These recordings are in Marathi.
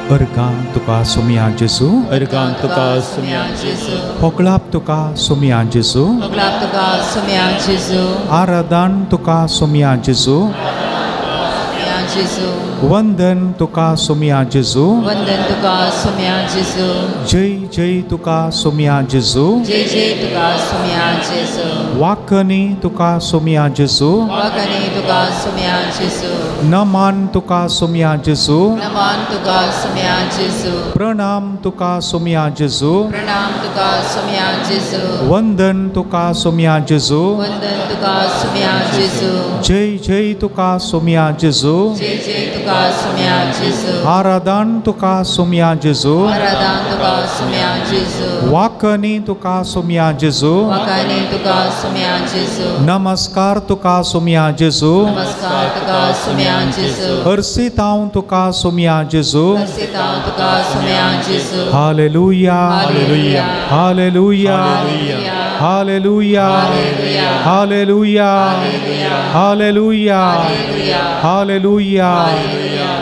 Ergang tuka sumia Jesu, Ergang tuka sumia Jesu, Hoglap tuka sumia Jesu, Hoglap tuka sumia Jesu, Aradan tuka sumia Jesu, Jesu, Vandan tuka sumia Jesu, Vandan tuka sumia Jesu, Jai Jai tuka sumia Jesu, Jai Jai tuka sumia Jesu, Wakani tuka sumia Jesu, Wakani tuka sumia Jesu, Naman tuka sumia Jesu, Naman tuka sumia Jesu, Pranam tuka sumia Jesu, Pranam tuka sumia Jesu, Vandan tuka sumia Jesu, Vandan tuka sumia Jesu, Jai Jai tuka sumia Jesu, Jai Jai tuka sumia Jesu, Aradan tuka sumia Jesu, Aradan tuka sumia Jesu, Wakani tuka sumia Jesu, Wakani tuka sumia Jesu, Namaskar tuka sumia Jesu, Namaskar tuka sumia Jesu, Ersitaun tuka sumia Jesu, Sitang tuka sumia Jesu, Hallelujah, Hallelujah, Hallelujah, Hallelujah, Hallelujah, Hallelujah, Hallelujah,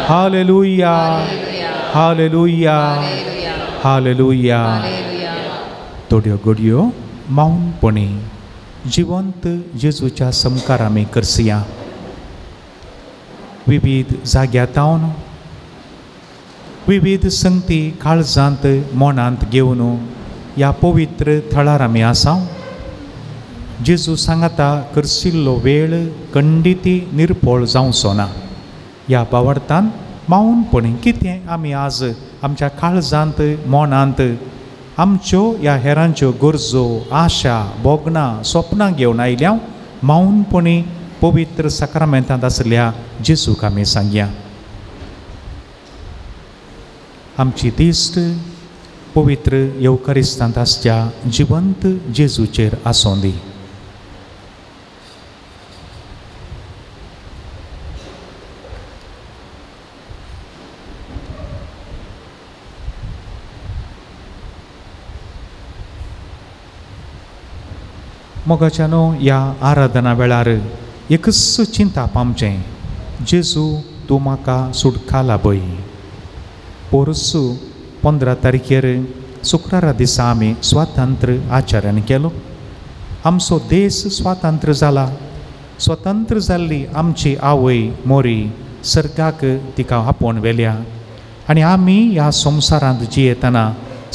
Hallelujah, Hallelujah, Hallelujah. तोड्यो गोड्यो मौनपणे जिवंत जेजूच्या समकारामे करसिया विविध जाग्यातावन विविध संगती काळजांत मोनांत घेवन ह्या पवित्र थळार आमी आसा. जेजू सांगता करशिल्लो वेळ खंडिती निर्फळ जावचो ना. ह्या बावर्तान माऊनपणी कितें आमी आज आमच्या काळजांत मोनांत आमच्यो ह्या हेरांच्यो गरजो आशा बोगनां स्वप्नां घेवन आयल्या माऊनपणी पवित्र सक्रामेंतांत आसल्या जेजूक आमी सांगया. आमची दिश्ट पवित्र येवकारिस्तांत आसच्या जिवंत जेजूचेर आसूं दी. मोगाच्यानो ह्या आराधना वेळार एकच चिंताप आमचें, जेजू तूं म्हाका सुटका पळय. पोरसू 15 तारखेर शुक्रारा दिसा आमी स्वातंत्र्य आचरण केलो. आमचो देश स्वातंत्र्य जाला. स्वतंत्र जाल्ली आमची आवय मोरी सर्गाक तिका आपोवन व्हेल्या आनी आमी ह्या संवसारांत जियेतना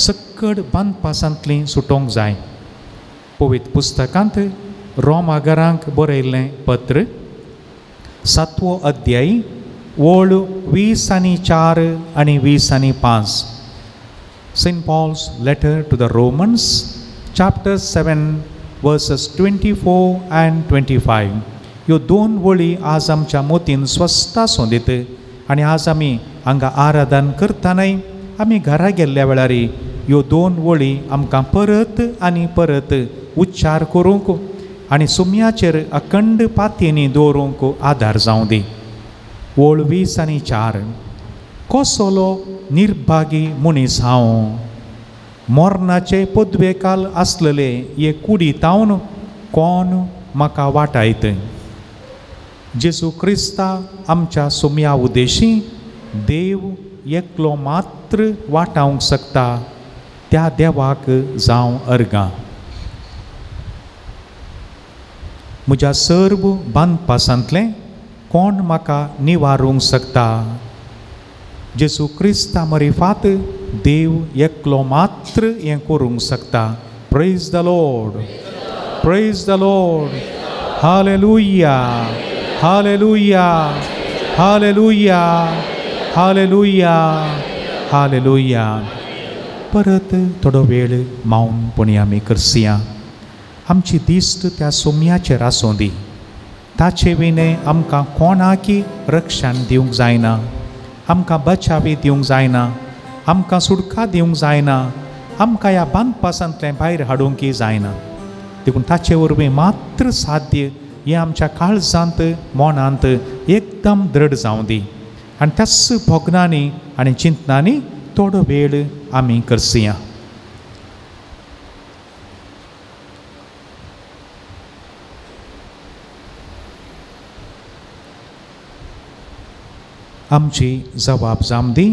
सकड बांदपासांतलीं सुटोंक जाय. पवित्र पुस्तकांत रोमागरांक बरयल्लें पत्र 7वो अध्याय ओळ 20:4 आनी 20:5. St. Paul's letter to the Romans, chapter 7, verses 24 and 25. ह्यो 2 वळी आज आमच्या मोतीन स्वस्थ आसूं दीत आनी आज आमी हांगा आराधन करतानाय आमी घरा गेल्ल्या वेळार ह्यो 2 वळी आमकां परत आनी परत उच्चार करूंक आनी सुमयाचेर अखंड पातयेनी दवरूंक आदार जावं दी. ओळ 20:4. कसलो निर्भागी मनीस हांव, मोर्नाचे पदवेकाल आसलेले हे कुडीतावन कोण म्हाका वाटायत. जेजू क्रिस्ता आमच्या सुमया उदेशी देव एकलो मात्र वाटावंक शकता. त्या देवाक जावं अर्गां. म्हज्या सर्व बांदपासांतलें कोण म्हाका निवारूंक शकता. जेजू क्रिस्ता मरिफात देव एकलो मात्र हें करूंक शकता. Praise the Lord, praise the Lord. Hallelujah, hallelujah, hallelujah, hallelujah, hallelujah. परत थोडो वेळ मौनपणी आमी करसिया. आमची दिश्ट त्या सुमयाचेर आसूं दी. ताचे विने आमकां कोणाकी रक्षण दिवंक जायना. आमकां बचावी दिवंक जायना. आमकां सुटका दिवंक जायना. आमकां ह्या बांदपासांतलें भायर हाडूंकय जायना. देखून ताचे वरवीं मात्र साध्य हें आमच्या काळजांत मोनांत एकदम दृढ जावं दी. आनी त्याच भोगनांनी आनी चिंतनांनी थोडो वेळ आमी करसिया. आमची जबाब जाम दी.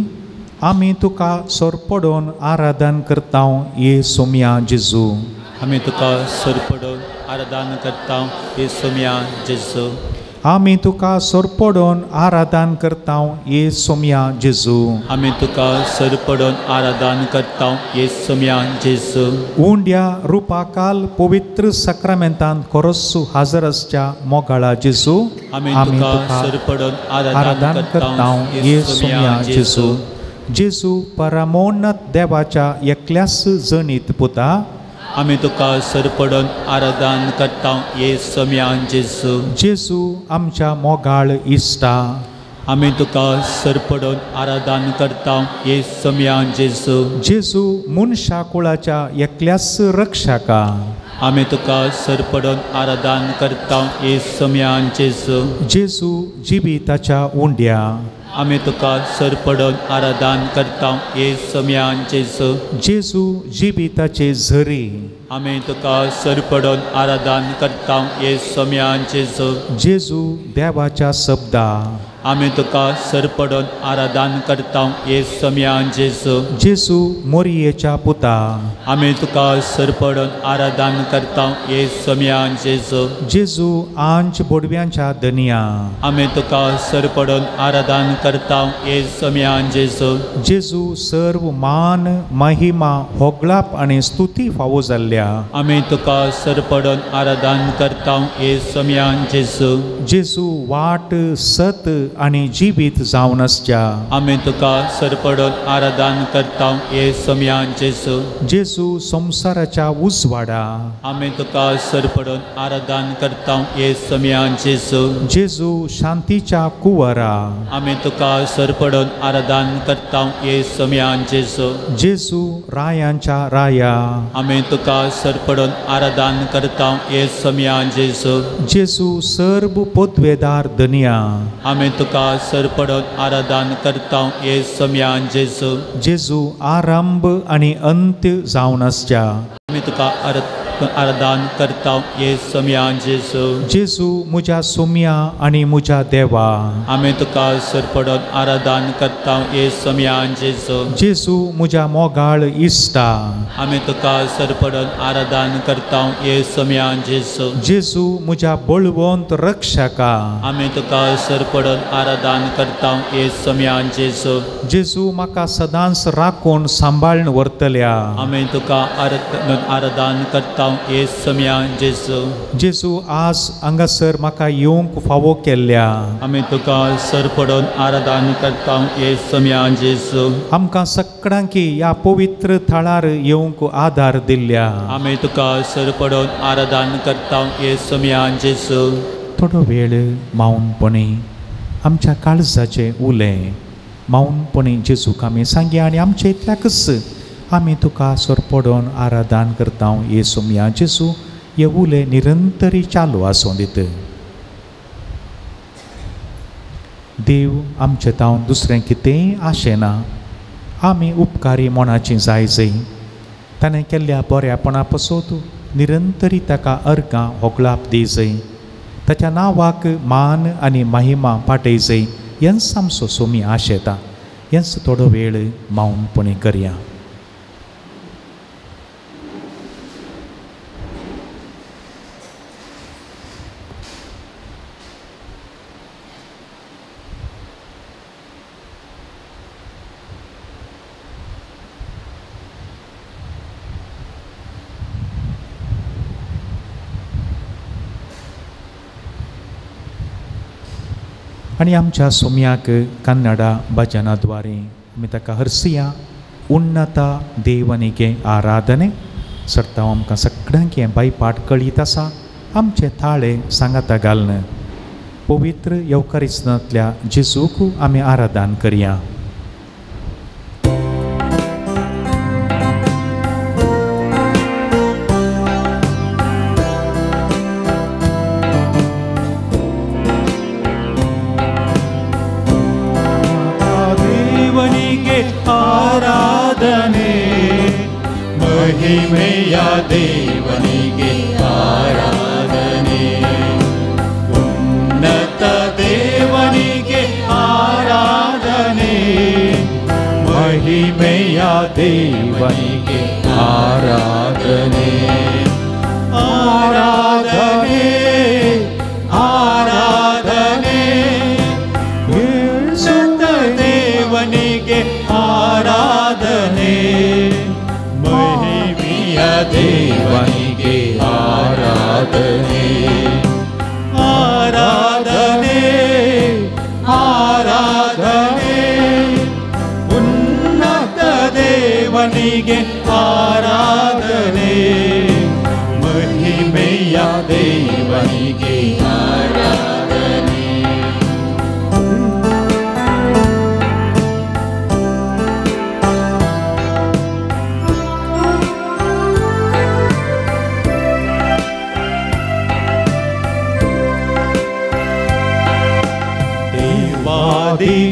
आमी तुका सोरपडोन आराधन करता ये सोमया जेजू. आमी तुका सोरपडोन आराधन करता ये सोमया जेजू. आमी तुका सोरपडोन आराधन करता ये सोमया जेजू. आमी तुका सोरपडोन आराधन करता ये सोमया जेजू. उंड्या रुपाकाल पवित्र सक्रामेंतांत कोरसू हाजर आसच्या मोगाळा जेजू. आमी तुका सोरपडोन आराधन करता ये सोमया जेजू. जेजू परमोन्नत देवाच्या एकल्याच जणीत पुता. आमी तुका सोरपडोन आराधन करता ये सोमया जेजू. जेजू आमच्या मोगाळ इश्टा. आमी तुका सोरपडोन आराधन करता ये सोमया जेजू. जेजू मनशा कुळाच्या एकल्याच रक्षका. आमी तुका सोरपडोन आराधन करता ये सोमया जेजू. जेजू जिविताच्या उंड्या. आमी तुका सोरपडोन आराधन करता ये सोमया जेजू. जेजू जिविताचे झरी. आमी तुका सोरपडोन आराधन करता ये सोमया जेजू. जेजू देवाच्या शब्दा. आमी तुका सरपडून आराधन करता ये सम्यान जेजू जेजू मोरियेच्या पुता, आमी तुका सरपडून आराधन करता ये सम्यान जेजू जेजू आंच बोडव्यांच्या दनिया, आमी तुका सरपडून आराधन करता ये सम्यान जेजू जेजू सर्व मान महिमा होगलाप आणि स्तुती फावो जाल्ल्या, आमी तुका सरपडून आराधन करता ये सम्यान जेजू जेजू वाट सत आणि जिवीत जावन आसच्या, आमी तुका सरपडून आराधन करता ये सम्यान जेजू जेजू संसाराच्या उजवाडा, आमी तुका सरपडून आराधन करता ये सम्यान जेजू जेजू शांतीच्या कुवरा, आमी तुका सरपडून आराधन करता ये सम्यान जेजू जेजू रायांच्या राया, आमी तुका सरपडून आराधन करता ये सम्यान जेजू जेजू सर्व पोद्वेदार दनिया, आमी तुका सरपडून आराधन करता ये सम्यान जेजू जेजू आरंभ आणि अंत्य जावन आसच्या, आमी तुका आराधन करता ये सम्यान जेजू जेजू मुझ्या सोम्या आणि मुझ्या देवा, आमी तुका सरपडून आराधन करता ये सम्यान जेजू जेजू मुझ्या मोगाळ इष्टा, आमी तुका सरपडून आराधन करता ये सम्यान जेजू जेजू मुझ्या बळवंत रक्षका, आमी तुका सरपडून आराधन करता ये सम्यान जेजू जेजू म्हाका सदांच राखून सांबाळून व्हरतल्या, आमी तुका आराधन करता ये सम्यान जेजू जेजू आज हांगासर म्हाका येवंक फावो केल्ल्या, आमी तुका सरपडून आराधन करता ये सम्यान जेजू आमकां सगळ्यांकी ह्या पवित्र थळार येवंक आदार दिल्ल्या, आमी तुका सरपडून आराधन करता ये सम्यान जेजू थोडो वेळ मौनपणी आमच्या काळजाचे उलें मौनपणी जेजूक आमी सांगया आनी आमच्या इतल्याकच आमी तुका सरपडून आराधन करता ये सोम्या जेजू हे उलें निरंतरी चालू आसूं दीत. देव आमचे तावन दुसरें कितेंय आशेना, आमी उपकारी मोणाची जाय जई ताणें केल्ल्या बऱ्यापणा पसोत निरंतरी ताका अर्गां होगलाप दी जई, ताच्या नांवाक मान आनी महिमा पाटय जई हेंच आमचो सोमी आशेता. हेंच थोडो वेळ मौनपणी करया. आणि आमच्या सोम्याक कन्नडा भजनाद्वारे आमी ताका हरसिया उन्नता देवनिगे आराधने सर्ता आमकां सगळ्यांक हें बायपाट कळीत आसा. आमचे थाळे सांगाता घालन पवित्र येवकारिस्तांतल्या जेजूक आमी आराधन करया. ಆರಾಧನೆ ಮಹಿಮೆಯ ದೇವನಿಗೆ ಆರಾಧನೆ ಉನ್ನತ ದೇವನಿಗೆ ಆರಾಧನೆ ಮಹಿಮೆಯ ದೇವನಿಗೆ ಆರಾಧನೆ ಆರಾಧನೆ ಆರಾಧನೆ ದೇವನಿಗೆ ಆರಾಧನೆ ಮಹಿಮೆಯ ದೇವನಿಗೆ ಆರಾಧನೆ ಆರಾಧನೆ ಆರಾಧನೆ ಉನ್ನತ ದೇವನಿಗೆ ಆರಾಧನೆ ಮಹಿಮೆಯ ದೇವನಿಗೆ ಆರಾಧನೆ.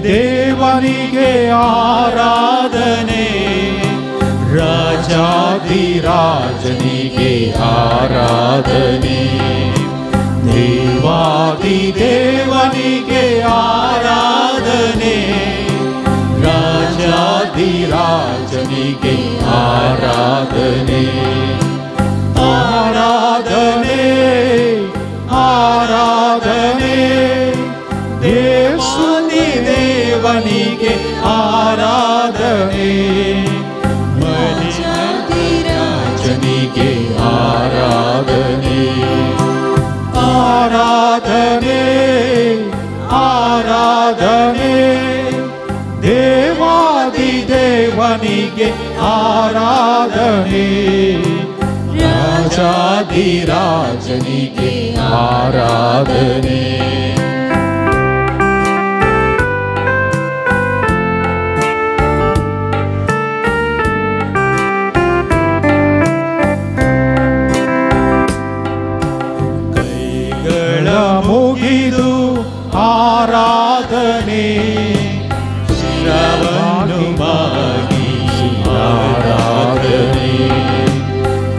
ದೇವನಿಗೆ ಆರಾಧನೆ ರಾಜಾಧಿರಾಜನಿಗೆ ಆರಾಧನೆ ದೇವಾದಿ ದೇವನಿಗೆ ಆರಾಧನೆ ರಾಜನಿಗೆ ಆರಾಧನೆ ಆರಾಧನೆ ಆರಾಧನೆ ದೇವಾದಿ ದೇವನಿಗೆ ಆರಾಧನೆ ರಾಜನಿಗೆ ಆರಾಧನೆ ಆರಾಧನೆ ಆರಾಧನೆ ದೇವಾದಿ ದೇವನಿಗೆ ಆರಾಧನೆ ರಾಜಾದಿ ರಾಜನಿಗೆ ಆರಾಧನೆ ಕೈಗಳ ಮುಗಿದು ಆರಾಧನೆ ಶಿರವನ್ನು ಬಾಗಿಸಿ ಆರಾಧನೆ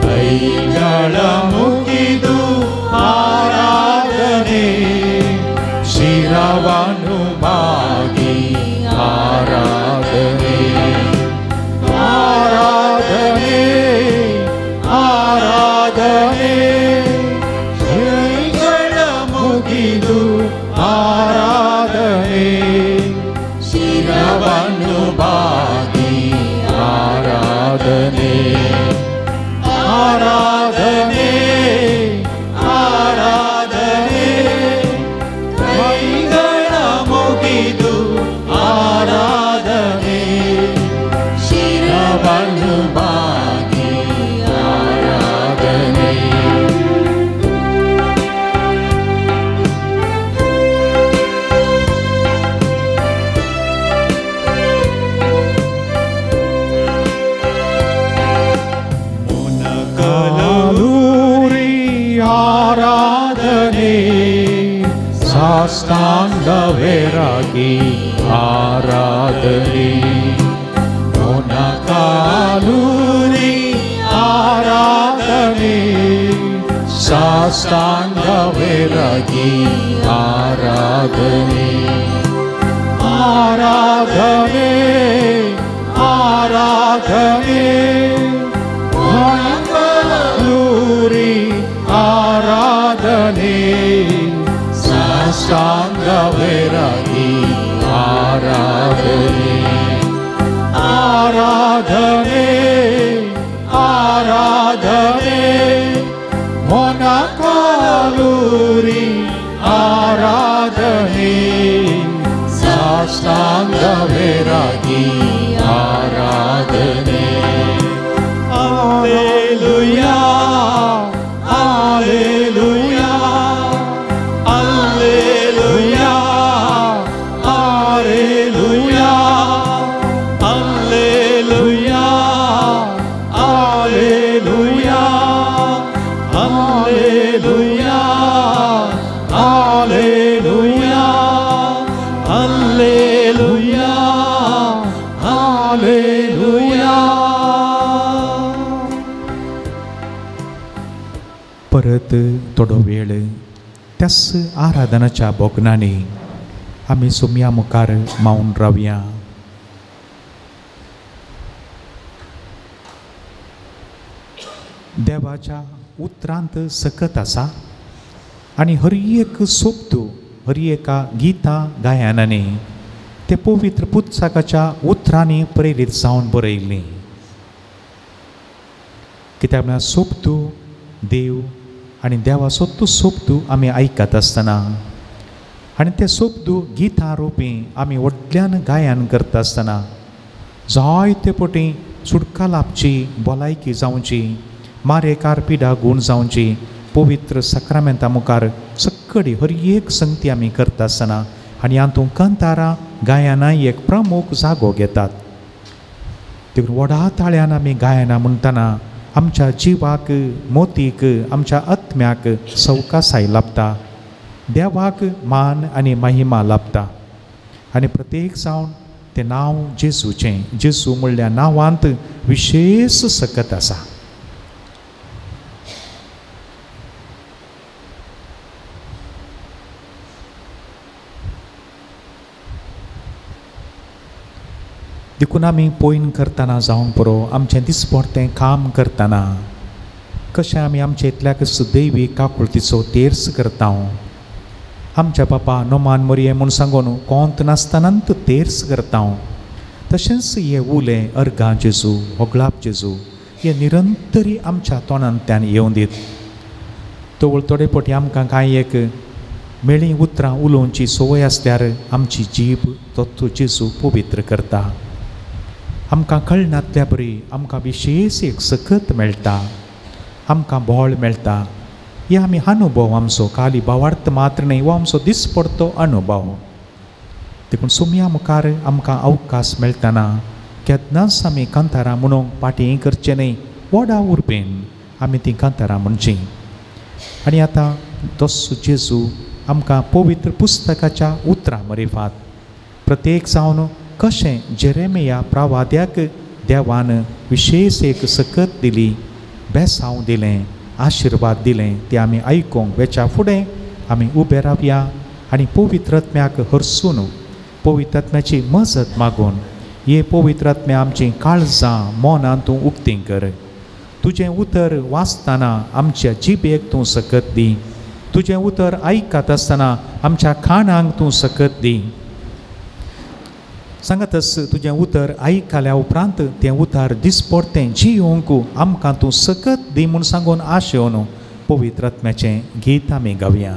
ಕೈಗಳ ಮುಗಿದು ಆರಾಧನೆ ಶಿರವನ್ನು ಬಾಗಿ ಆರಾಧನೆ ಆರಾಧನೆ ಆರಾಧನೆ ಕೈಗಳ ಮುಗಿದು ಆರಾಧನೆ ಶಿರವನ್ನು ಬಾಗಿ ಆರಾಧನೆ ಆರಾಧನೆ ಆರಾಧನೆ ಕೈಗಳ ಮುಗಿದು ಆರಾಧನೆ ಶಿರವನ್ನು ಬಾಗಿ ಆರಾಧನೆ ಆರಾಧನೆ ಸಾಷ್ಟಾಂಗವೆರಗಿ ಆರಾಧನೆ ಮೊನಕಾಲೂರಿ ಆರಾಧನೆ ಸಾಷ್ಟಾಂಗವೆರಗಿ ಆರಾಧನೆ ಆರಾಧನೆ ಆರಾಧನೆ ಮೊನಕಾಲೂರಿ ಆರಾಧನೆ ಸಾಷ್ಟಾಂಗವೆರಗಿ ಆರಾಧನೆ ಆರಾಧನೆ ಆರಾಧನೆ ಮೊನಕಾಲೂರಿ ಆರಾಧನೆ ಸಾಷ್ಟಾಂಗವೆರಗಿ ಆರಾಧನೆ Alleluia Alleluia Alleluia Alleluia Alleluia Alleluia Alleluia Alleluia Alleluia Alleluia परत थोडो वेळ त्याच आराधनाच्या बोगनांनी आमी सुमया मुखार मावून रावया. देवाच्या उतरांत सकत आसा आनी हर एक सोबत हर एका गितां गायनांनी ते पवित्र पुस्तकाच्या उतरांनी प्रेरीत जावन बरयल्लीं. कित्याक म्हळ्यार सोबत देव आनी देवाचो सोबत आमी आयकत आसतना आनी ते सोबत गितां रुपी आमी व्हडल्यान गायन करता आसतना जायते पटी सुटका लाभची भलायकी जावची मारेकार पिडा गूण जावची पवित्र सक्रामेंता मुखार सक्कडी हर एक संगती आमी करता आसतना आनी हातूंत कंतारां गायनां एक प्रमुख जागो घेतात. देखून व्हडा ताळ्यान आमी गायनां म्हणटना आमच्या जिवाक मोतीक आमच्या आत्म्याक सवकासाय लाभता, देवाक मान आनी महिमा लाभता आनी प्रत्येक जावन तें नांव जेजूचें. जेजू म्हणल्या नांवांत विशेश सकत आसा. देखून आमी पयन करतना जावंक पुरो आमचें दिसपडटें काम करतना कशें आमी आमचे इतल्याक दैवीक काकुळतीचो तेर्स करता आमच्या बापा नोमान मोरये म्हूण सांगून कोंत नासतनांत तेर्स करता तशेंच हे उलें अर्गां जेजू होगलाप जेजू हे निरंतरी आमच्या तोंडांतल्यान येवं दीत तवळ थोडे फावटी आमकां कांय एक मेळीं उतरां उलोवची संवय आसल्यार आमची जीब तो जेजू पवित्र करता आमकां कळनातल्या बरी आमकां विशेश एक सकत मेळटा आमकां बोळ मेळटा हे आमी अनुभव आमचो खाली भावार्थ मात्र न्ही हो आमचो दिसपडतो अनुभव देखून सुमया मुखार आमकां अवकाश मेळटना केन्नाच आमी कांतारां म्हणूंक फाटीं करचें न्ही व्हडा उर्बेन आमी तीं कांतारां म्हणचीं आनी आतां तसो जेजू आमकां पवित्र पुस्तकाच्या उतरां मरेफात प्रत्येक जावन कशें जेरेमिया प्रवाद्याक देवान विशेष एक सकत दिली बेसांव दिलें आशिर्वाद दिलें तें आमी आयकूंक वेच्या फुडें आमी उबे रावया आनी पवित्रात्म्याक हरसून पवित्रात्म्याची मजत मागून हे पवित्रात्म्या आमचीं काळजां मोनान तूं उक्तीं कर तुजें उतर वाचतना आमच्या जिबेक तूं सकत दी तुजें उतर आयकत आसतना आमच्या कानांक तूं सकत दी सांगातस तुजें उतर आयकल्या उपरांत तें उतर दिसपडटें जियोंक आमकां तूं सकत दी म्हूण सांगून आशेवन पवित्रात्म्याचें गीत आमी गावया.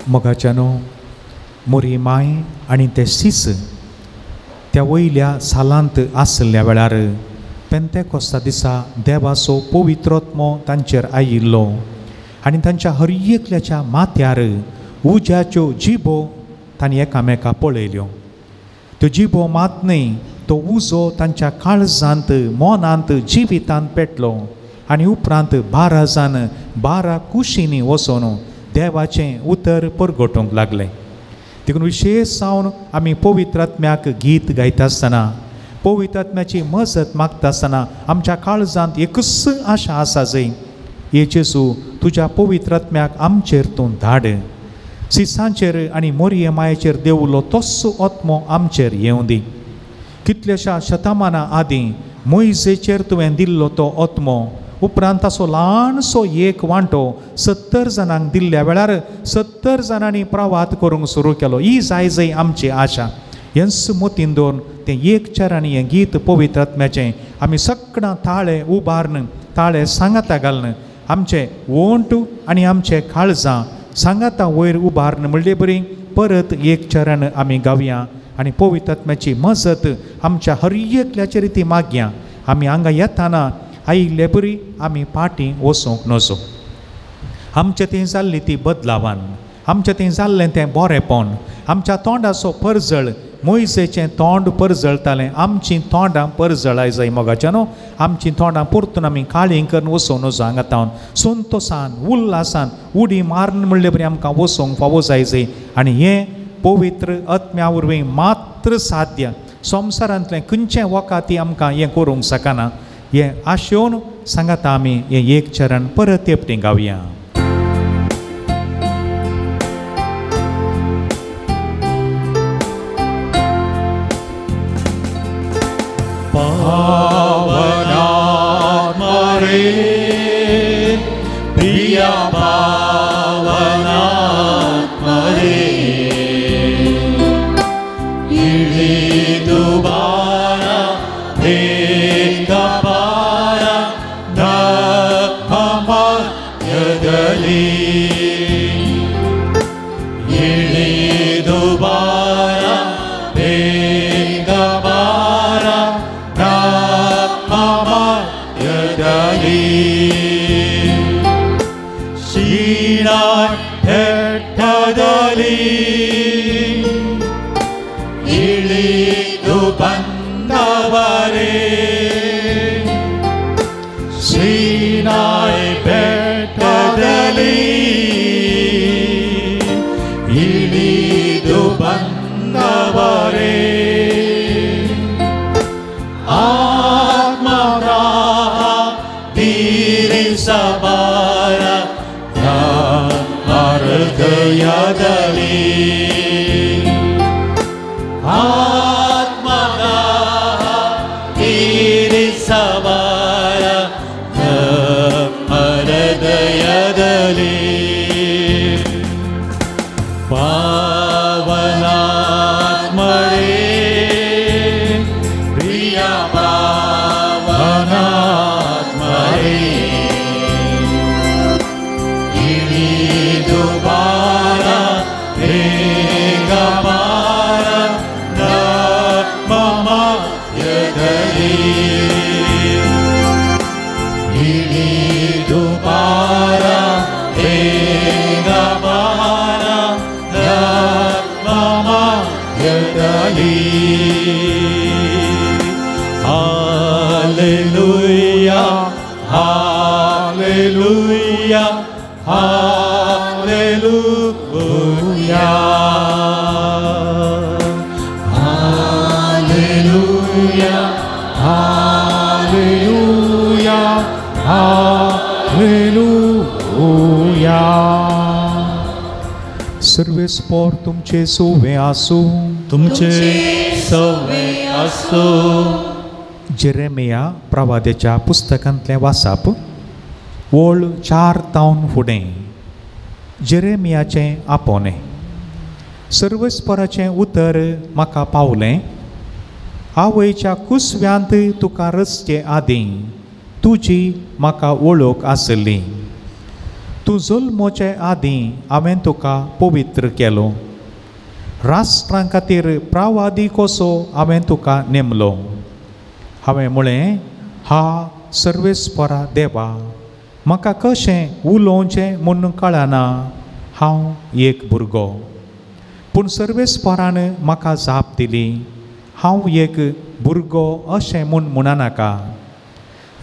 मोगाच्यानो मोरी माय आनी ते सीस त्या वयल्या सालांत आसल्या वेळार पेंतेकोस्ता दिसा देवाचो पवित्रोत्मो तांचेर आयिल्लो आनी तांच्या हर एकल्याच्या माथ्यार उज्याच्यो जिबो तांणी एकामेका पळयल्यो. त्यो जिबो मात न्ही, तो उजो तांच्या काळजांत मोनांत जिवितांत पेटलो आनी उपरांत 12 जाण 12 कुशींनी वचून देवाचें उतर परगटूंक लागले. देखून विशेश जावन आमी पवित्र आत्म्याक गीत गायता आसतना, पवित्र आत्म्याची मजत मागता आसतना आमच्या काळजांत एकच आशा आसा जंय, हे जेजू तुज्या पवित्र आत्म्याक आमचेर तूं धाड. सिसांचेर आनी मोरये मायेचेर देवलो तसो आत्मो आमचेर येवं दी. कितल्याशा शतमानां आदीं मोइजेचेर तुवें दिल्लो तो आत्मो उपरांत ताचो ल्हानसो एक वांटो 70 जाणांक दिल्ल्या वेळार 70 जाणांनी प्रवाद करूंक सुरू केलो. ही जाय जंय आमची आशा. हेंच मोतीन दवरून तें एक चार आनी हें गीत पवित्र आत्म्याचें आमी सगळां ताळे उबारन, ताळे सांगाता घालन आमचे वोंट आनी आमचे काळजां सांगाता वयर उबारन म्हणले बरी परत एक चरण आमी गावया आनी पवित्र आत्म्याची मजत आमच्या हर एकल्याचे रिती मागया. आमी हांगा येताना आयिल्ले बरी आमी फाटीं वचूंक नजो. आमचें तें जाल्ली ती बदलावन, आमचें तें जाल्लें तें बरेंपण, आमच्या तोंडाचो परजळ मोइजेचें तोंड परजळतालें, आमचीं तोंडां परजळाय जाय मोगाच्या न्हू. आमचीं तोंडां परतून आमी काळीं करून वचूं नजो. हांगा तावन संतोशान उल्हासान उडी मारून म्हणले बरी आमकां वचूंक फावो जाय जंय. आनी हें पवित्र आत्म्या वरवीं मात्र साध्य. संवसारांतलें खंयचें वखाती आमकां हें करूंक शकना. हें आशेवन सांगाता आमी हें एक चरण परत एपटीं गावया. पावनात्मा रे प्रिया पावनात्मा रे इळिदु बारा वेगपारा नमयदली इळिदु बारा वेगपारा शीणाय ठेठदली इळिदु बंदवरे शीणाय ठेठदली इळिदु बंदवरे सबारा हृदयदली आत्मगा तीरि सबारा हृदयदली पावनात्मा रे प्रिया पावनात्मा रे दुबारा वेगपारा नमयदली दुबारा वेगपारा नमयदली hallelujah hallelujah Hallelujah, Hallelujah, Hallelujah, Hallelujah. सर्वेस्पोर तुमचे सोवे आसू, तुमचे सोवे आसू. जेरेमिया प्रवाद्याच्या पुस्तकांतलें वाचप वोळ 4 तावन फुडें. जेरेमियाचें आपोवणें. सर्वेस्पराचें उतर म्हाका पावलें. आवयच्या कुसव्यांत तुका रचचे आदीं तुजी म्हाका वळख आसली. तूं जल्मोचे आदीं हांवें तुका पवित्र केलो. राष्ट्रां खातीर प्रावादी कसो हांवें तुका नेमलो. हांवें म्हळें, हा सर्वेस्परा देवा, म्हाका कशें उलोवचें म्हूण कळना. हांव एक भुरगो. पूण सर्वेस्परान म्हाका जाप दिली, हांव एक भुरगो अशें म्हूण म्हणनाका.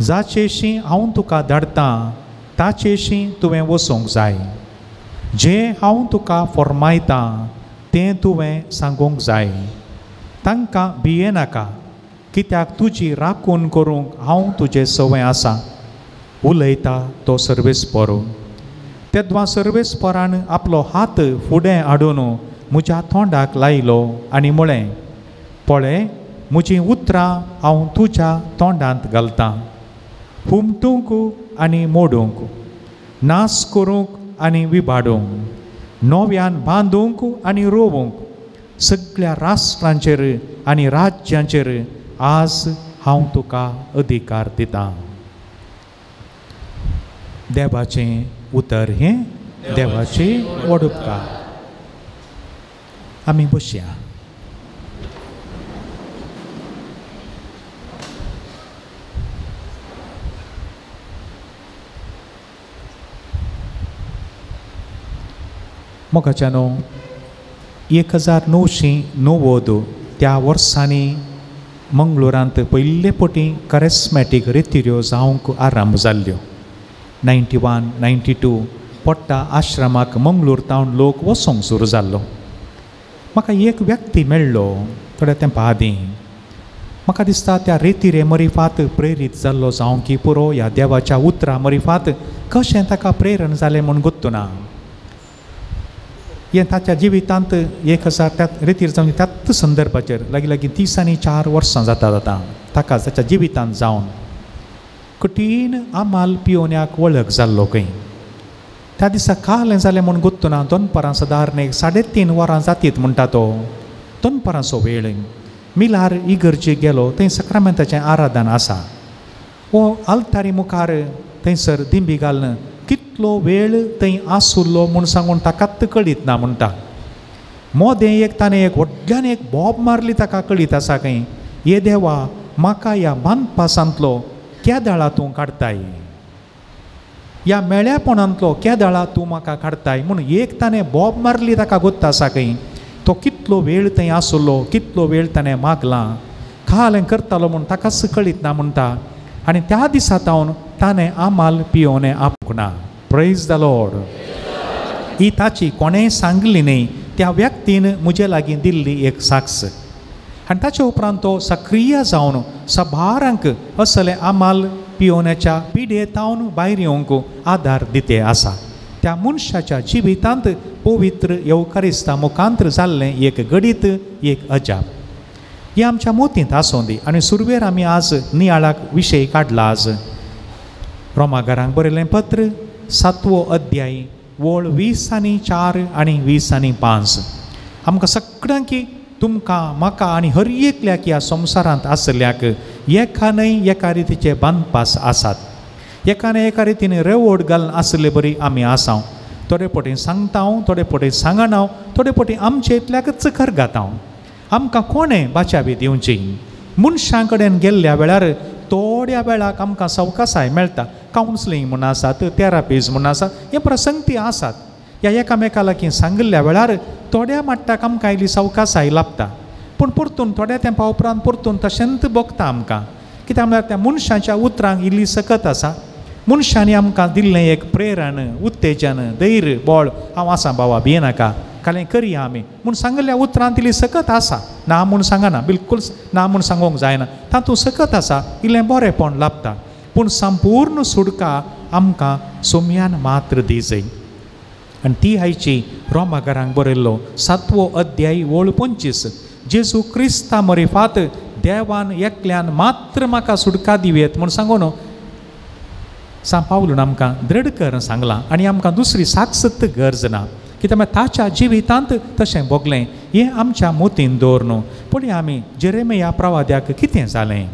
जाचेशी हांव तुका धाडटां ताचेशी तुवें वचूंक जाय. जें हांव तुका फर्मायतां तें तुवें सांगूंक जाय. तांकां भियेनाका, कित्याक तुजी राखून करूंक हांव तुजें सवय आसा. उलयता तो सर्वेस्परो. तेद्वा सर्वेस्परान आपलो हात फुडें हाडून म्हज्या तोंडाक लायलो आनी म्हळें, पळय, म्हजीं उतरां हांव तुज्या तोंडांत घालतां. हुमटूंक आनी मोडूंक, नास करूंक आनी विबाडूंक, नव्यान बांदूंक आनी रोवूंक, सगळ्या राष्ट्रांचेर आनी राज्यांचेर आज हांव तुका अधिकार दितां. देवाचें उतर हें, देवाची व्हड उपकार. आमी बसया. मोगाच्यानो 1990 त्या वर्सांनी मंगळुरांत पयले फावटी कॅरिस्मॅटीक रितीऱ्यो जावंक आरंभ जाल्ल्यो. 91-92 पोट्टा आश्रमाक मंगळूर तावन लोक वचोंक सुरू जाल्लो. म्हाका एक व्यक्ती मेळ्ळो थोड्या तेंपा आदीं. म्हाका दिसता त्या रितीरे मरिफात प्रेरीत जाल्लो जावं की पुरो ह्या देवाच्या उतरां मरिफात कशें ताका प्रेरण जालें म्हूण गुत्तुना. हें ताच्या जिवितांत 1000 त्या रितीर जावन त्याच संदर्भाचेर लागीं 30 आनी 4 वर्सां जाता ताका ताच्या जिवितांत जावन कठीण आमाल पियोन्याक वळख जाल्लो खंय. त्या दिसा काल जालें म्हूण गुत्तुना. दनपारां सादारण 3:30 वरां जातीत म्हणटा तो. दनपारांचो वेळ. मिलार इगर्जेक गेलो, थंय सक्रामेंताचें आराधन आसा. वो आल्तारी मुखार थंयसर दिंबी घालन कितलो वेळ थंय आसुल्लो म्हूण सांगून ताकाच कळीत ना म्हणटा. मोदें एक ताणें एक व्हडल्यान एक बोब मारली ताका कळीत आसा खंय. ये देवा, म्हाका ह्या बांदपासांतलो केदाळा तूं काडताय, ह्या मेळ्यापणांतलो केदाळा तूं म्हाका काडताय म्हूण एक ताणें बोब मारली ताका गोत्ता आसा खंय. तो कितलो वेळ थंय आसुल्लो, कितलो वेळ ताणें मागलां, खालें करतालो म्हूण ताकाच कळीत ना म्हणटा. आनी त्या दिसा तावन ताणें आमाल पियोवनें आपणा. Praise the Lord. ही ताची कोणेंय सांगली न्ही, त्या व्यक्तीन म्हजे लागीं दिल्ली एक साक्ष. आनी ताचे उपरांत तो सक्रीय जावन सभारांक असले आमाल पियोवण्याच्या पिडेतावन भायर येवंक आदार दिते आसा. त्या मनशाच्या जिवितांत पवित्र येवकारिस्ता मुखांतर जाल्लें एक गडीत, एक अजाप. ही आमच्या मोतींत आसूं दी. आनी सुरवेर आमी आज नियाळाक विशय काडला. आज रोमाकारांक बरयलें पत्र 7वो अध्याय वळ 20:4 आनी 20:5. आमकां सगळ्यांक तुमकां, म्हाका आनी हर एकल्याक ह्या संवसारांत आसल्याक एका न्हय एका रितीचे बांदपास आसात. एका न्हय एका रितीन रेवोड घालन आसले बरी आमी आसां. थोडे फावटी सांगता हांव, थोडे फावटी सांगना हांव, थोडे फावटी आमचे इतल्याकच खर घाता हांव. आमकां कोणें बाचावी दिवची. मनशां कडेन गेल्ल्या वेळार थोड्या वेळाक आमकां सवकासाय मेळटा. कावन्सिलींग म्हूण आसात, थेरपीज म्हूण आसात, हे प्रसंगती आसात. ह्या एकामेका लागीं सांगल्ल्या वेळार थोड्या मट्टाक आमकां इल्ली सवकासाय लाभता. पूण परतून थोड्या तेंपा उपरांत परतून तशेंच भोगता आमकां. कित्याक म्हळ्यार त्या मनशाच्या उतरांक इल्ली सकत आसा. मनशांनी आमकां दिल्लें एक प्रेरण, उत्तेजन, धैर्य, बळ, हांव आसा बाबा, भियेनाका, कालें करया आमी म्हूण सांगल्ल्या उतरांत इल्ली सकत आसा. ना म्हूण सांगना, बिलकूल ना म्हूण सांगूंक जायना. तातूंत सकत आसा, इल्लें बरेंपण लाभता. पूण संपूर्ण सुडका आमकां सोम्यान मात्र दिजय. आनी ती आयची रोमाकारांक बरयल्लो 7वो अध्याय वळ 25. जेजू क्रिस्ता मरिफात देवान एकल्यान मात्र म्हाका सुडका दिवेत म्हूण सांगून पावलून आमकां दृढ कर सांगलां. आनी आमकां दुसरी साक्षत गरज ना. कित्याक ताच्या जिवितांत तशें भोगलें हें आमच्या मोतीन दवरन. पूण आमी जेरेमिया प्रवाद्याक कितें जालें.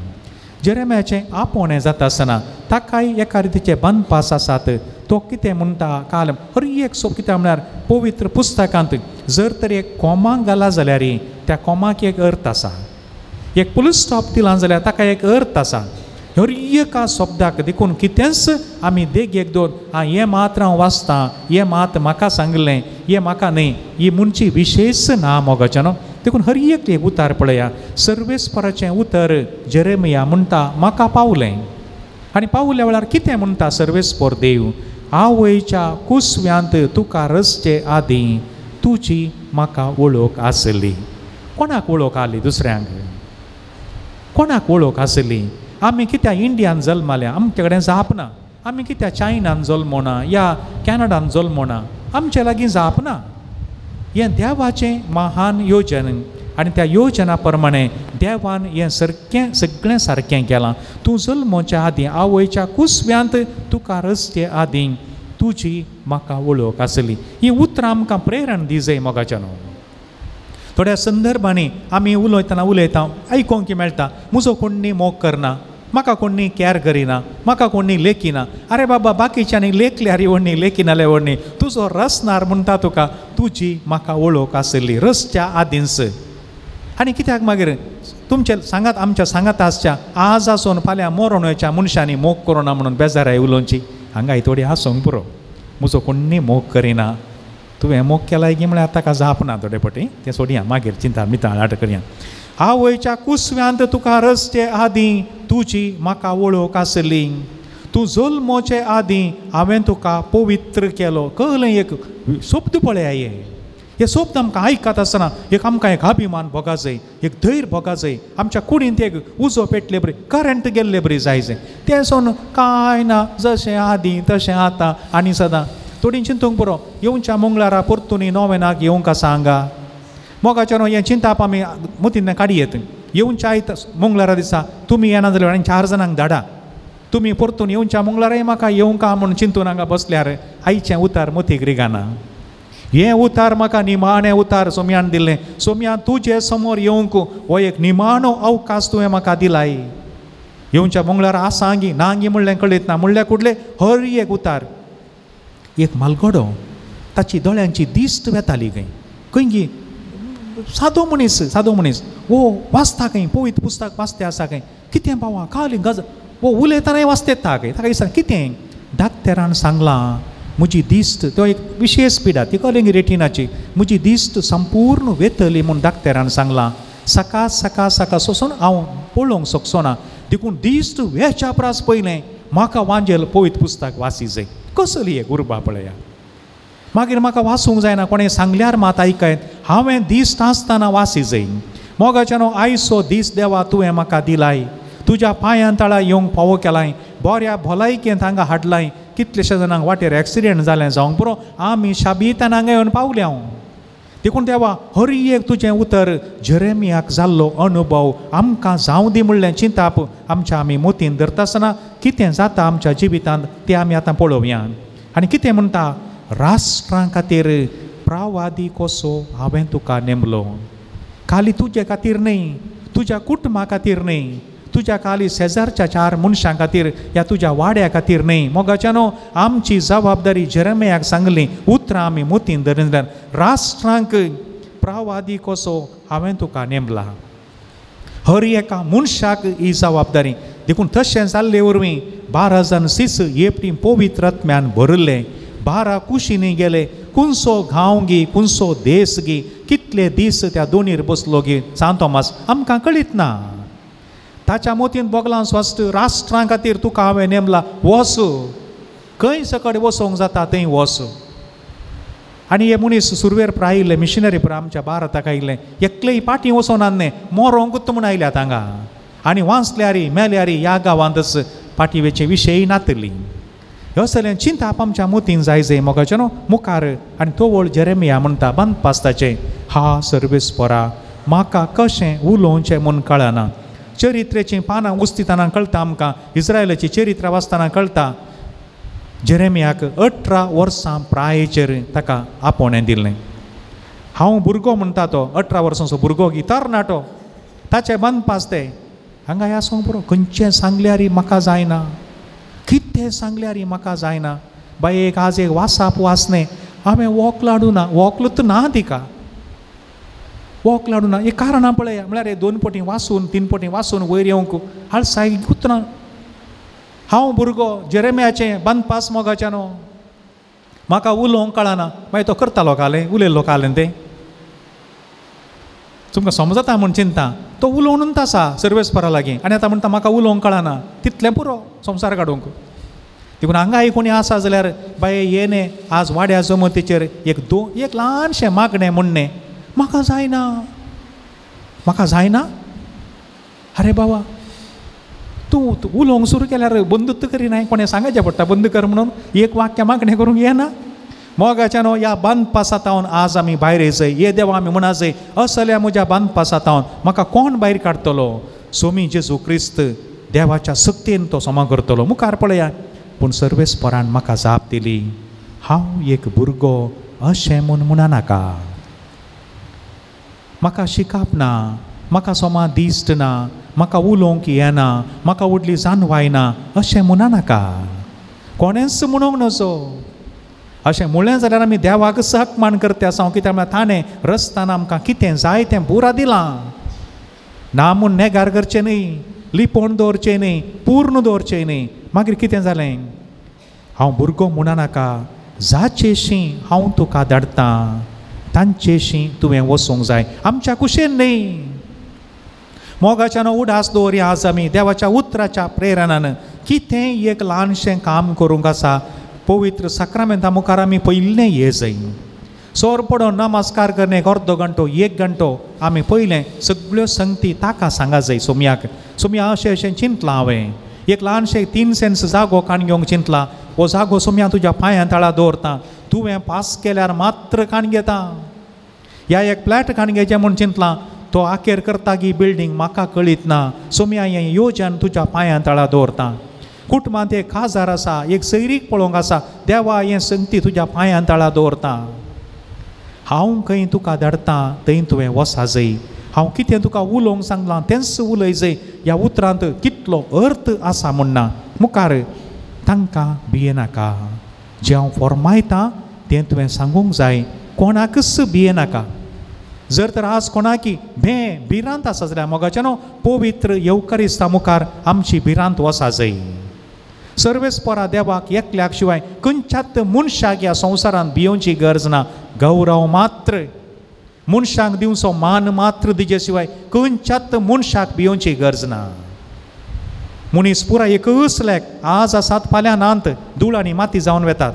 जेरेमियाचें आपोवणें जाता आसतना ताकाय एका रितीचे बांदपास आसात. तो कितें म्हणटा काल हर एक कित्याक म्हळ्यार पवित्र पुस्तकांत जर तर एक कोमाक घाला जाल्यार त्या कोमाक एक अर्थ आसा. एक फुल स्टॉप दिला जाल्यार ताका एक अर्थ आसा. हर एका शब्दाक देखून कितेंच आमी देग एक दोन हें मात हांव वाचतां, हें मात म्हाका सांगलें, हें म्हाका न्ही, ही मुनची विशेष ना मोगाच्या न्हू. देखून हर एक उतार पळया. सर्वेस्पराचें उतर जेरेमिया म्हणटा म्हाका पावलें. आनी पावल्या वेळार कितें म्हणटा सर्वेस्पर देव, आवयच्या कुसव्यांत तुका रचचे आदीं तुजी म्हाका वळख आसली. कोणाक वळख आली? दुसऱ्यांक. कोणाक वळख आसली? आमी कित्याक इंडियान जल्माल्या? आमचे कडेन जाप ना. आमी कित्याक चायनान जल्मोना या कॅनडान जल्मोना? आमचे लागीं जाप ना. हें देवाचें महान योजन आनी त्या योजना प्रमाणे देवान हें सगळें सारकें केलां. तूं जल्मोच्या आदीं आवयच्या कुसव्यांत तुका रचचे आदीं तुजी म्हाका वळख आसली. ही उतरां आमकां प्रेरण दिजय मोगाच्या न्हू. थोड्या संदर्भांनी आमी उलयता आयकोंक मेळटा, म्हजो कोणी मोग करना, म्हाका कोणी कॅर करिना, म्हाका कोणी लेखिना. अरे बाबा, बाकीच्यांनी लेखल्यार व्हडणी, लेखिनाले व्हडणी, तुजो रसनार म्हणटा तुका तुजी म्हाका वळख आसली रसच्या आदींच. आनी कित्याक मागीर तुमचे सांगात, आमच्या सांगात आसच्या आज आसून फाल्यां मरोन वयच्या मनशांनी मोग करोना म्हणून बेजाराय उलोवची. हांगा थोडी आसूंक पुरो. म्हजो कोणी मोग करिना, तुवें मोग केलाय की म्हळ्यार ताका जाप ना थोडे पटी. तें सोडया, मागीर चिंता मिताळ आट करया. आवयच्या कुसव्यांत तुका रचचे आदीं तुजी म्हाका वळख आसली. तूं जल्मोचे आदीं हांवें तुका पवित्र केलो. कळ्ळें? एक शब्द पळया. हे शब्द आमकां आयकत आसतना आमकां एक अभिमान भोगा जाय, एक धैर्य भोगा जाय. आमच्या कुडींत एक उजो पेटले बरी, करंट गेल्ले बरी जाय जाय. तें सोन कांय ना, जशें आदीं तशें आतां आनी सदां. थोडी चिंतूंक पुरो. येवच्या मंगळारा परतून नोवेनाक येवंक सांगा. मोगाच्या न्हू हें चिंताप आमी मतीन काडयेत. येवच्या आयत मंगळारा दिसा तुमी येना जाल्यार आनी 4 जाणांक धाडा. तुमी परतून येवच्या मंगळाराय म्हाका येवंक म्हणून चिंतून हांगा बसल्यार आयचें उतार मतीक रिगाना. हें उतार म्हाका निमाणें उतार सोम्यान दिल्लें. सोम्या तुजे समोर येवंक हो एक निमाणो अवकाश तुवें म्हाका दिलाय. येवच्या मंगळारा आसांगी नांगी म्हणलें कळयत ना. म्हणल्यार कुडले हर एक उतार. एक मालगडो, ताची दोळ्यांची दिश्ट वेताली खंय खंय सादो मनीस वो वाचता खंय, पवित्र पुस्तक वाचते आसा खंय. कितें बाबा खाली गज वो उलयतना वाचते खंय. ताका दिसता कितें धाकटेरान सांगलां म्हजी दिश्ट. तो एक विशेष पिडा ती कळ्ळी रेटिनाची. म्हजी दिश्ट संपूर्ण वेतली म्हूण धाकटेरान सांगलां. सकाळ सोसून हांव पळोवंक शकचो ना. देखून दिश्ट वेच्या प्रास पयलें म्हाका वांजेल पवित्र पुस्तक वाची जाय. कसली एक उर्बा पळया. मागीर म्हाका वाचूंक जायना, कोणें सांगल्यार मात आयकायत. हांवें दिश्ट आसतना वाची जाय. मोगाच्या न्हू आयचो दीस देवा तुवें म्हाका दिलाय. तुज्या पांयां तळा येवंक फावो केलाय. बऱ्या भलायकेंत हांगा हाडलाय. कितलेशे जाणांक वाटेर एक्सिडेंट जालें जावंक पुरो. आमी शाबीतान हांगा येवन पावल्या. देखून देवा हर एक तुजें उतर जेरेमियाक जाल्लो अनुभव आमकां जावं दी म्हणलें चिंताप आमच्या आमी मतीन धरता आसतना कितें जाता आमच्या जिवितांत तें आमी आतां पळोवया. आनी कितें म्हणटा, राष्ट्रां खातीर प्रवादी कसो हांवें तुका नेमलो. खाली तुजे खातीर न्ही, तुज्या कुटुंबा खातीर न्ही, तुज्या खाली शेजारच्या 4 मनशां खातीर या तुज्या वाड्या खातीर न्ही. मोगाच्या न्हू आमची जबाबदारी जेरेमियाक सांगली. उतरां आमी मतीन धरल्यार राष्ट्रांक प्रवादी कसो हांवें तुका नेमला. हर एका मनशाक ही जबाबदारी. देखून तशें जाल्ले वरवीं 12 जण सीस येपटी पवित्र आत्म्यान भरले. 12 कुशींनी गेले. कुंसो गांव गी, कुंसो देश गी, कितले दीस त्या दोनीर बसलो गी सांत थोमास आमकां कळीत ना. ताच्या मोतीन बोगलां स्वस्त राष्ट्रां खातीर तुका हांवें नेमला. वस खंय सकट वसोंक जाता थंय वस. आनी हे मनीस सुरवेर आयिल्ले मिशनरी पुरो आमच्या भारताक आयिल्ले. एकलेय पाटी वचोन आसले, मोरोंकूच म्हूण आयल्यात हांगा. आनी वाचल्यारी मेल्यारी ह्या गांवांतच पाटयेचे विशय नातली. ह्यो सगळें चिंताप आमच्या मतीन जाय मोगाचें न्हू मुखार. आनी तो वळ जेरेमिया म्हणटा बांदपास्ताचें, हा सर्वेस्परा म्हाका कशें उलोवचें म्हूण कळना. चरित्रेचीं पानां उस्तिताना कळटा आमकां. इस्रायलाची चरित्रां वाचतना कळटा. जेरेमियाक 18 वर्सां प्रायेचेर ताका आपोवणें दिल्लें. हांव भुरगो म्हणटा तो 18 वर्सांचो भुरगो की तरणाटो ताचे बांदपास्ते. हांगा ह्या सांग पुरो खंयचें सांगल्यार म्हाका जायना, कितें सांगल्यार म्हाका जायना. बायेक आज एक वासाप वाचनें हांवें वोक लाडूना. वोकलूच ना तिका, वोक लाडूना. एक कारणां पळया. म्हळ्यार 2 पटी वाचून 3 पटी वाचून वयर येवंक आळसाय गुतना हांव भुरगो जेरेमियाचें बांदपास मोगाचें न्हू, म्हाका उलोवंक कळना, मागीर तो करतालो काले उलयल्लो कालें तें तुमकां समजता म्हूण चिंता. तो उलोवनूच आसा सर्वेस्परा लागीं आनी आतां म्हणटा म्हाका उलोवंक कळना. तितलें पुरो संवसार काडूंक. देखून हांगाय कोणी आसा जाल्यार बाये येणे आज वाड्या जमतीचेर एक ल्हानशें मागणें म्हणणें म्हाका जायना, म्हाका जायना. अरे बाबा तूं उलोवंक सुरू केल्यार बंदूच करिना, कोणें सांगचें पडटा बंद कर म्हणून. एक वाक्य मागणें करूंक येना. मोगाच्या न्हू ह्या बांदपासातावन आज आमी भायर येयचय. हे देवा आमी म्हणा जाय असल्या म्हज्या बांदपासातावन म्हाका कोण भायर काडटलो? सोमी जेजू क्रिस्त देवाच्या सक्तीन तो समा करतलो. मुखार पळया. पूण सर्वेस्परान म्हाका जाप दिली, हांव एक भुरगो अशें म्हूण म्हणनाका. म्हाका शिकप ना, म्हाका सोमा दिश्ट ना, म्हाका उलोवंक येना, म्हाका व्हडली जानवायना अशें म्हणनाका. कोणेंच म्हणूंक नजो. अशें म्हणलें जाल्यार आमी देवाक सकमान करता आसा. कित्याक म्हळ्यार ताणें रस्तान आमकां कितें जाय तें बुरा दिलां. ना म्हूण नेगार करचें न्ही, लिपोवन दवरचें न्ही, पूर्ण दवरचें न्ही. मागीर कितें जालें? हांव भुरगो म्हणनाका, जाचेशी हांव तुका धाडटां तांचेशी तुवें वचूंक जाय. आमच्या कुशेन न्ही. मोगाच्यान उडास दवरया. आज आमी देवाच्या उतराच्या प्रेरणान कितें एक ल्हानशें काम करूंक आसा. पवित्र सक्रामेंता मुखार आमी पयलें ये जाय. सोर पडोन नमस्कार करणे एक अर्दो घंटो 1 घंटो आमी पयलें सगळ्यो संगती ताका सांगा जाय. सोमयाक सोमया अशें चिंतलां हांवें. एक ल्हानशें 3 सेंस जागो काण घेवंक चिंतला. हो जागो सोमया तुज्या पांयां तळा दवरता. तुवें पास केल्यार मात्र काण घेता. ह्या एक फ्लॅट काण घेवचें म्हूण चिंतलां. तो आखेर करता की बिल्डींग म्हाका कळीत ना. सोमया हें येवजन तुज्या पांयां तळा दवरता. कुटुंबांत एक खाजार आसा, एक सैरीक पळोवंक आसा. देवा हें संगती तुज्या पांयां तळा दवरता. हांव खंय तुका धाडटा थंय तुवें वसा जाय. हांव कितें तुका उलोवंक सांगलां तेंच उलय जाय. ह्या उतरांत कितलो अर्थ आसा म्हणना. मुखार तांकां भियेनाका. जें हांव फॉर्मायतां तें तुवें सांगूंक जाय. कोणाकच भियेनाका. जर तर आज कोणाकी भिरांत आसा जाल्यार मोगाचें न्हू पवित्र येवकारिस्ता मुखार आमची भिरांत वसा जाय. सर्वेस्परा देवाक एकल्याक शिवाय खंयच्याच मनशाक ह्या संवसारांत भियोवची गरज ना. गौरव मात्र मनशाक दिवचो मान मात्र दिजे शिवाय खंयच्याच मनशाक भियोवची गरज ना. मनीस पुराय एकच लेक आज आसात फाल्यां नात. धूळ आनी माती जावन वेतात.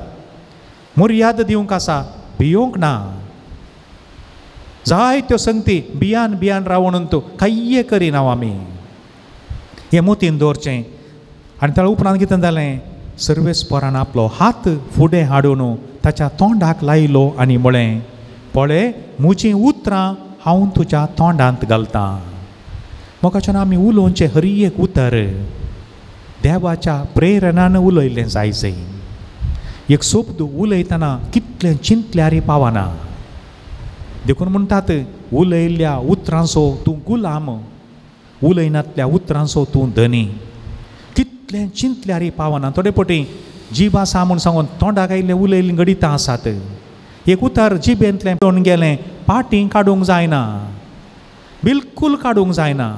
मर्याद दिवंक आसा, भियोंक ना. जाय त्यो संगती भियान रावून तूं कांय करिना आमी. हें मोतीन दवरचें. आनी ताच्या उपरांत कितें जालें? सर्वेस्परान आपलो हात फुडें हाडून ताच्या तोंडाक लायलो आनी म्हळें, पळय म्हजीं उतरां हांव तुज्या तोंडांत घालतां. मोगाच्यान आमी उलोवचें हर एक उतर देवाच्या प्रेरणान उलयलें जाय. एक शब्द उलयतना कितलें चिंतल्यार पावना. देखून म्हणटात उलयल्ल्या उतरांचो तूं गुलाम, उलयनातल्या उतरांचो तूं धनी. कितलें चिंतल्यार पावना. थोडे पटी जीब आसा म्हूण सांगून तोंडाक आयिल्लें उलयल्लें गडितां आसात. एक उतर जिबेंतलें घेवन गेलें पाटी काडूंक जायना, बिलकूल काडूंक जायना.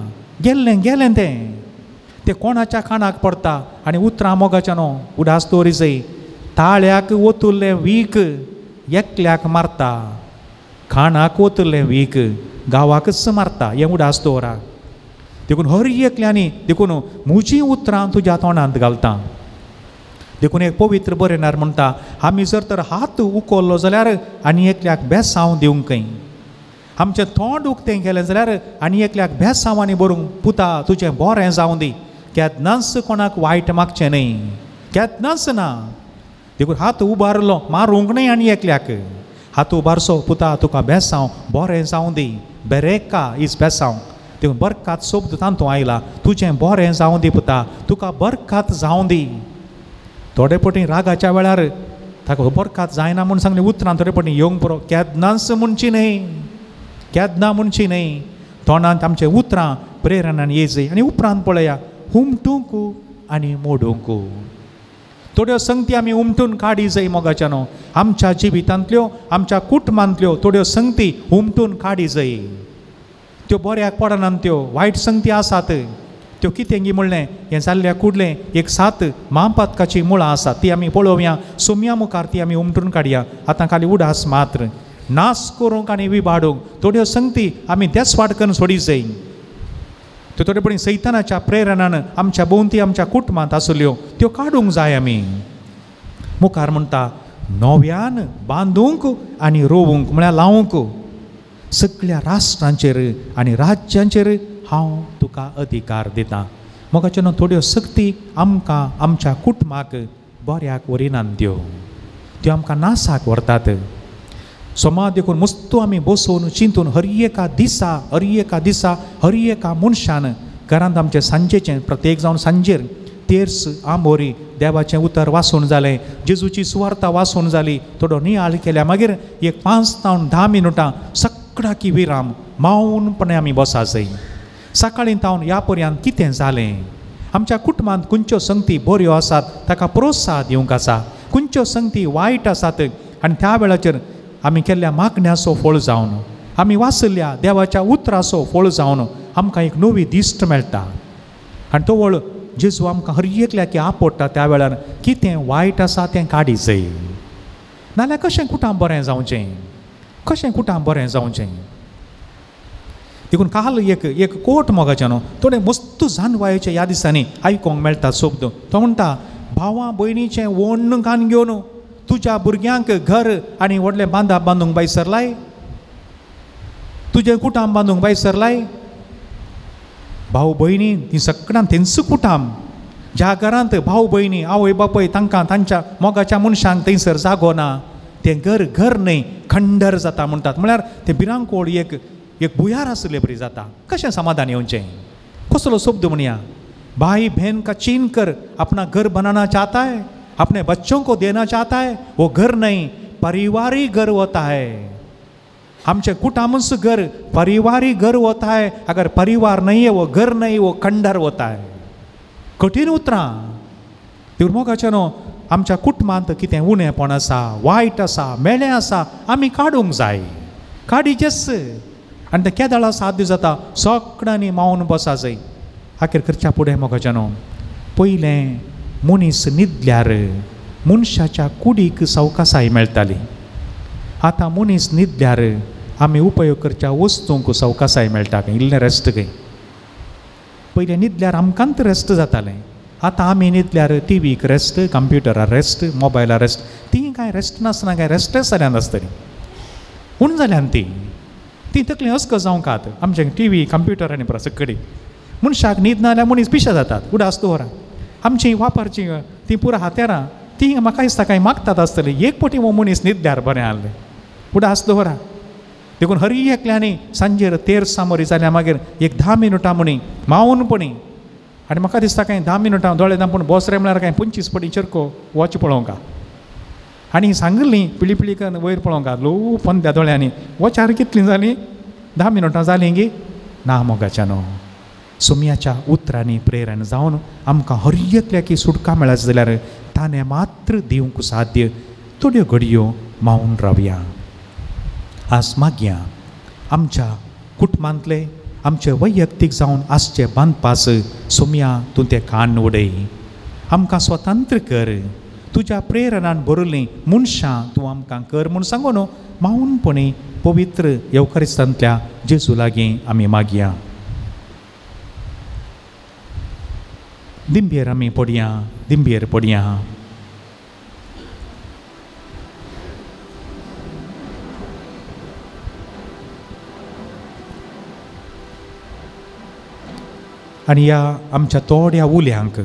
गेल्लें तें कोणाच्या कानाक पडटा आनी उतरां मोगाच्या न्हू उडास दवरी जाय. ताळ्याक ओतुल्लें वीक एकल्याक मारता, खाणाक ओतुल्लें वीक गांवाकच मारता. हें उडास दवरा. देखून हर एकल्यांनी देखून म्हजीं उतरां तुज्या तोंडांत घालता. देखून एक पवित्र बरयणार म्हणटा, आमी जर तर हात उखल्लो जाल्यार आनी एकल्याक बेसांव दिवंकय. आमचें तोंड उक्तें केलें जाल्यार आनी एकल्याक बेसांवांनी बरोवंक पुता तुजें बरें जावं दी. केन्नाच कोणाक वायट मागचें न्ही, केन्नाच ना. देखून हात उबारलो मारूंक न्ही आनी एकल्याक. हात उबारसो पुता तुका बेसांव बरें जावं दी. बेरेका इज बेसांव. देखून बरकात शब्द तांतू आयला. तुजें बरें जावं दी पुता, तुका बरकात जावं दी. थोडे पटी रागाच्या वेळार ताका बरकात जायना म्हूण सांगलें उतरां थोडे पटी येवंक पुरो. केन्नाच म्हणची न्ही, केन्ना म्हणची न्ही. तोंडांत आमचें उतरां प्रेरणान येयचीं. आनी उपरांत पळया हुमटूंक आनी मोडूंक. थोड्यो संगती आमी उमटून काडी जाय मोगाच्या न्हू. आमच्या जिवितांतल्यो आमच्या कुटुंबांतल्यो थोड्यो संगती उमटून काडी जाय. त्यो बऱ्याक पडनात. त्यो वायट संगती आसात त्यो कितें गी म्हणलें हें जाल्ल्या कुडलें एक 7 महापातकाची मुळां आसा ती आमी पळोवया सोम्या मुखार ती आमी उमटून काडया आतां खाली उडास मात्र नास करूंक आनी विबाडूंक थोड्यो संगती आमी देसवाड करून सोडी जाय त्यो थोडेपणी सैतानाच्या प्रेरणान आमच्या भोंवती आमच्या कुटुंबांत आसल्यो त्यो काडूंक जाय आमी मुखार म्हणटा नव्यान बांदूंक आनी रोवूंक म्हळ्यार लावूंक सगळ्या राष्ट्रांचेर आनी राज्यांचेर हांव तुका अधिकार दितां मोगाचे न्हू थोड्यो सक्ती आमकां आमच्या कुटुंबाक बऱ्याक वरिनात त्यो आमकां नासाक व्हरतात सोमार देखून मस्तो आमी बसून चिंतून हर एका दिसा हर एका मनशान घरांत आमचे सांजेचें प्रत्येक जावन सांजेर तेर्स आंबोरी देवाचें उतर वाचून जालें जेजूची सुवार्ता वाचून जाली थोडो नियाळ केल्या मागीर एक 5 ते 10 मिनटां सगळ्याकी विराम मौनपणे आमी बसा जाय सकाळीं तावन ह्या पर्यंत कितें जालें आमच्या कुटुंबांत खंयच्यो संगती बऱ्यो आसात ताका प्रोत्साहन दिवंक आसा खंयच्यो संगती वायट आसात आनी त्या वेळाचेर आमी केल्ल्या मागण्याचो फळ जावन आमी वाचल्या देवाच्या उतराचो फळ जावन आमकां एक नवी दिश्ट मेळटा आनी तो वळ जेजू आमकां हर एकल्याक आपडटा त्या वेळार कितें वायट आसा तें काडी जाय नाल्यार कशें कुटाम बरें जावचें देखून काल एक कोट मोगाचें न्हू थोडे मस्त जानवायेचे ह्या दिसांनी आयकोंक मेळटा शब्द तो म्हणटा भावां भयणीचें व्हड कान घेवन तुज्या भुरग्यांक घर आनी व्हडलें बांदूंक बायसरलाय तुजें कुटाम बांदूंक बायसरलाय भाऊ भयणी ती सगळ्यां तेंच कुटाम ज्या घरांत भाऊ भयणी आवय बापय तांकां तांच्या मोगाच्या मनशांक थंयसर जागो ना तें घर न्हय खंडर जाता म्हणटात म्हळ्यार तें भिरांकोळ एक बुयार आसले बरी जाता कशें समाधान येवचें कसलो शब्द म्हणया भाई बहन का चीन कर अपना घर बनाना चाहता है अपने बच्चों को देना चाहता है वो घर नहीं पारिवारिक घर होता है आमचे कुटामच घर पारिवारिक घर होता है अगर परिवार नहीं है वो घर नहीं वो खंडर होता है कठीण उतरां देव मोगाचें न्हू आमच्या कुटुंबांत कितें उणेंपण आसा वायट आसा मेळें आसा आमी काडूंक जाय काडीचेच आनी तें केदाळा साध्य जाता सगळ्यांनी मावन बसा जाय आखिर करच्या फुडें मोगाचें न्हू पयलें मनीस न्हिदल्यार मनशाच्या कुडीक सवकासाय मेळटाली आतां मनीस न्हिदल्यार आमी उपयोग करच्या वस्तूंक सवकासाय मेळटा इल्लें रेस्ट खंय पयलें न्हिदल्यार आमकांत रेस्ट जातालें आतां आमी न्हिदल्यार टीव्हीक रेस्ट कंप्युटरार रेस्ट मोबायलार रेस्ट ती कांय रेस्ट नासतना कांय रेस्टच जाल्यान आसतली उण जाल्यान ती तकली अस्क जावंकात आमचे टीव्ही कंप्युटर आनी परत सकडी मनशाक न्हीद ना जाल्यार मनीस पिशा जातात उडास दवरा आमची वापरची ती पुरा हातेरां ती म्हाका दिसता कांय मागतात आसतली एक पटी वो मनीस न्हिदल्यार बरें आहलें उडास दवरा देखून हर एकल्यांनी सांजेर तेर सामोरी जाल्या मागीर एक 10 मिनटां म्हणी मावूनपणी आनी म्हाका दिसता कांय 10 मिनटां दोळे धांपून बसरे म्हळ्यार कांय 25 पटी चरको वॉच पळोवंक आनी सांगली पिळी करून वयर पळोवंक लो पंद्या दोळ्यांनी वॉचार कितलीं जालीं 10 मिनटां जालीं गी ना मोगाच्या न्हू सोम्याच्या उतरांनी प्रेरण जावन आमकां हर एकल्याकी सुटका मेळत जाल्यार ताणें मात्र दिवंक साध्य थोड्यो घडयो मावून रावया आज मागया आमच्या कुटुंबांतले आमचे वैयक्तीक जावन आसचे बांदपास सोम्या तूं तें कान उडय आमकां स्वतंत्र कर तुज्या प्रेरणान बरयल्लीं मनशां तूं आमकां कर म्हूण सांगून मावूनपणी पवित्र येवकारिस्तांतल्या जेजू लागीं आमी मागया दिंबेर आमी पडया आनी ह्या आमच्या थोड्या उल्यांक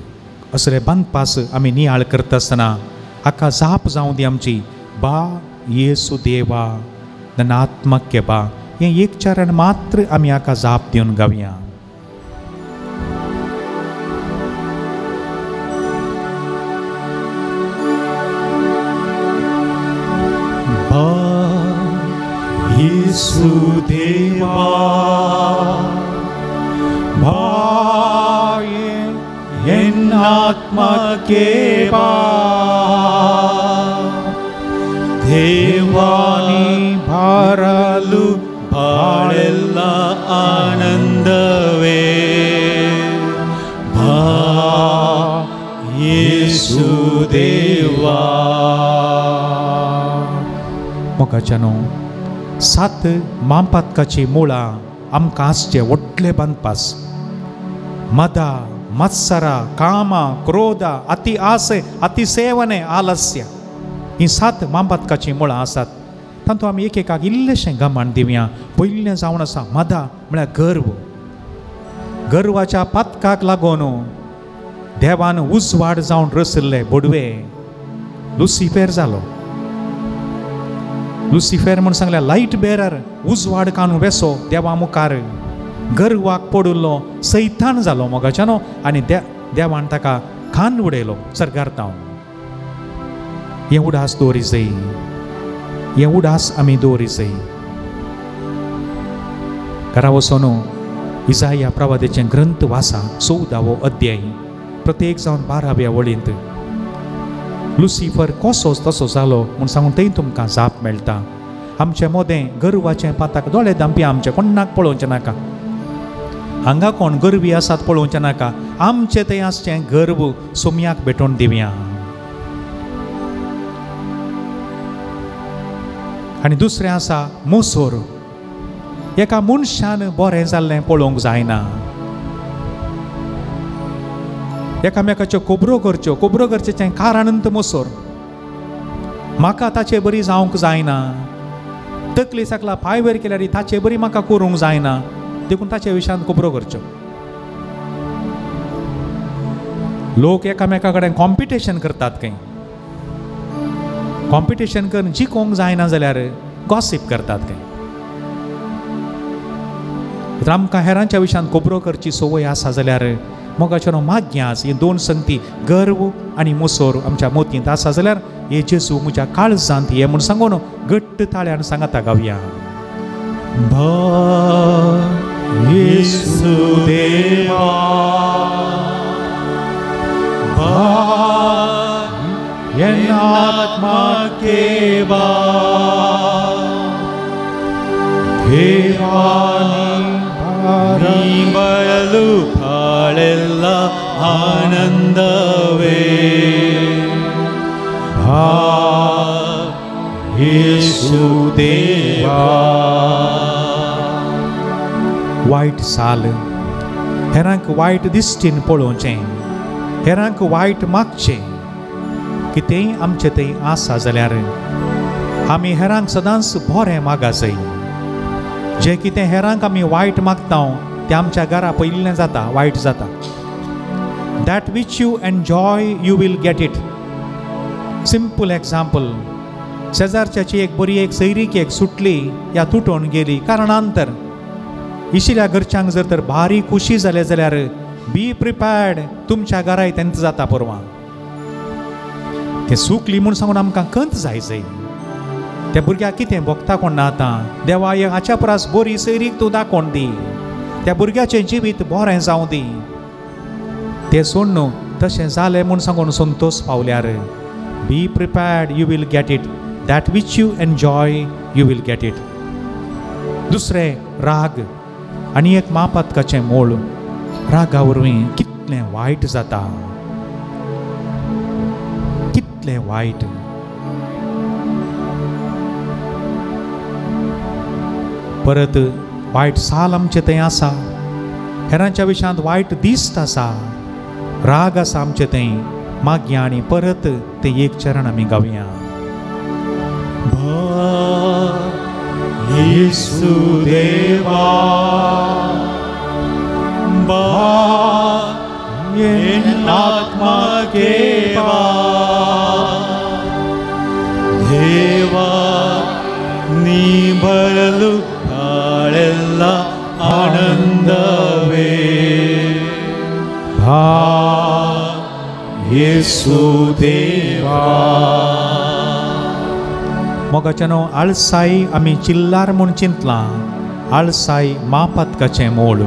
असले बांदपास आमी नियाळ करता आसतना हाका जाप जावं दी आमची बा येसू देवा ननात्मक बा हें एक चरण मात्र आमी हाका जाप दिवन गावया बा येसू देवा என் ஆத்மக்கேபா தேவானி பாராலு பாடெல்ல ஆனந்தவே येशुदेवा. मोगाच्यानो 7 मांपातकाची मुळां आमकां आसचे व्हडले बांदपास. मदा, मत्सरा, कामा, क्रोधा, अति आसे, अति सेवने, आलस्य ही 7 मांपातकाची मुळां आसात. तातूंत आमी एकेकाक इल्लेशें गमान दिवया. पयलें जावन आसा मदा म्हळ्यार गर्व. गर्वाच्या पातकाक लागून देवान उजवाड जावन रचल्ले बोडवे लुसिफेर जालो. लुसिफेर म्हूण सांगल्यार लायट बेरर, उजवाड काडून वेसो देवा मुखार. गर्वाक पडुल्लो सैतान जालो मोगाच्यानो. आनी देवान ताका खांद उडयलो सर्गार्तावन. हें उडास दवरी जाय. हें उडास आमी दवरी जाय. घरा वचून इसाया प्रवादेचें ग्रंथ वाचा 14वो अध्याय प्रत्येक जावन 12व्या वळींत. लुसिफर कसोच तसो जालो म्हूण सांगून थंय तुमकां जाप मेळटा. आमचें मोदें गर्वाचें पाताक दोळे दामपी आमचें कोणाक पळोवचें नाका. हांगा कोण गर्वी आसात पळोवचें नाका. आमचें थंय आसचें गर्व सोम्याक भेटोवन दिवया. आनी दुसरें आसा मोसोर. एका मनशान बरें जाल्लें पळोवंक जायना. एकामेकाच्यो खबरो करचें कारणंत मोसोर. म्हाका ताचे बरी जावंक जायना. तकली सकला पांय वयर केल्यार ताचे बरी म्हाका करूंक जायना. देखून ताचे विशयान खबरो करच्यो. लोक एकामेका कडेन कॉम्पिटिशन करतात. खंय कॉम्पिटिशन करून जिखोवंक जायना जाल्यार गॉसिप करतात. खंय तर आमकां हेरांच्या विशयान खबरो करची संवय आसा जाल्यार मोगाच्यानो माग्यास. ही 2 संगती गर्व आनी मोसोर आमच्या मोतींत आसा जाल्यार हे जेजू म्हज्या काळजांत ये म्हूण सांगून घट्ट ताळ्यान सांगाता गावया. येशुदेवा, என் ஆத்மாக்கேவா ದೇವಾನಿ ಬಯಲು ಬಾಳೆಲ್ಲ ಆನಂದವೇ. येशुदेवा. वायट साल हेरांक वायट दिश्टीन पळोवचें. हेरांक वायट मागचें. कितेंय आमचें थंय आसा जाल्यार आमी हेरांक सदांच बरें मागा जाय. जें कितें हेरांक आमी वायट मागता तें आमच्या घरा पयिल्लें जाता वायट जाता. That which you enjoy you will get it. Simple example. शेजारच्याची एक बरी एक सैरीक एक सुटली या तुटून गेली कारणांतर. इशिल्या घरच्यांक जर तर भारी खुशी जाले जाल्यार बी प्रिपेर्ड. तुमच्या घराय तेंच जाता परवां. तें सुकली म्हूण सांगून आमकां कंत जाय. त्या भुरग्याक कितें भोगता कोण ना आतां. देवा हाच्या परस बरी सैरीक तूं दाखोवन दी. त्या भुरग्याचें जिवीत बरें जावं दी. तें सोड न्हू तशें जालें म्हूण सांगून संतोश पावल्यार be prepared you will get it. That which you enjoy you will get it. दुसरें राग आनी एक मापातकाचें मोळ. रागा वरवीं कितलें वायट जाता. कितलें वायट. परत वायट साल आमचे थंय आसा. हेरांच्या विशयांत वायट दिश्ट आसा. राग आसा आमचे थंय. मागया आनी परत तें एक चरण आमी गावया. येशुदेवा, என் ஆத்மாக்கேவா. ದೇವಾ ನೀ ಬರಲು ಬಾಳೆಲ್ಲ ಆನಂದವೇ. येशुदेवा. मोगाच्यानो आळसाय आमी चिल्लार म्हूण चिंतलां. आळसाय मापातकाचें मोळ.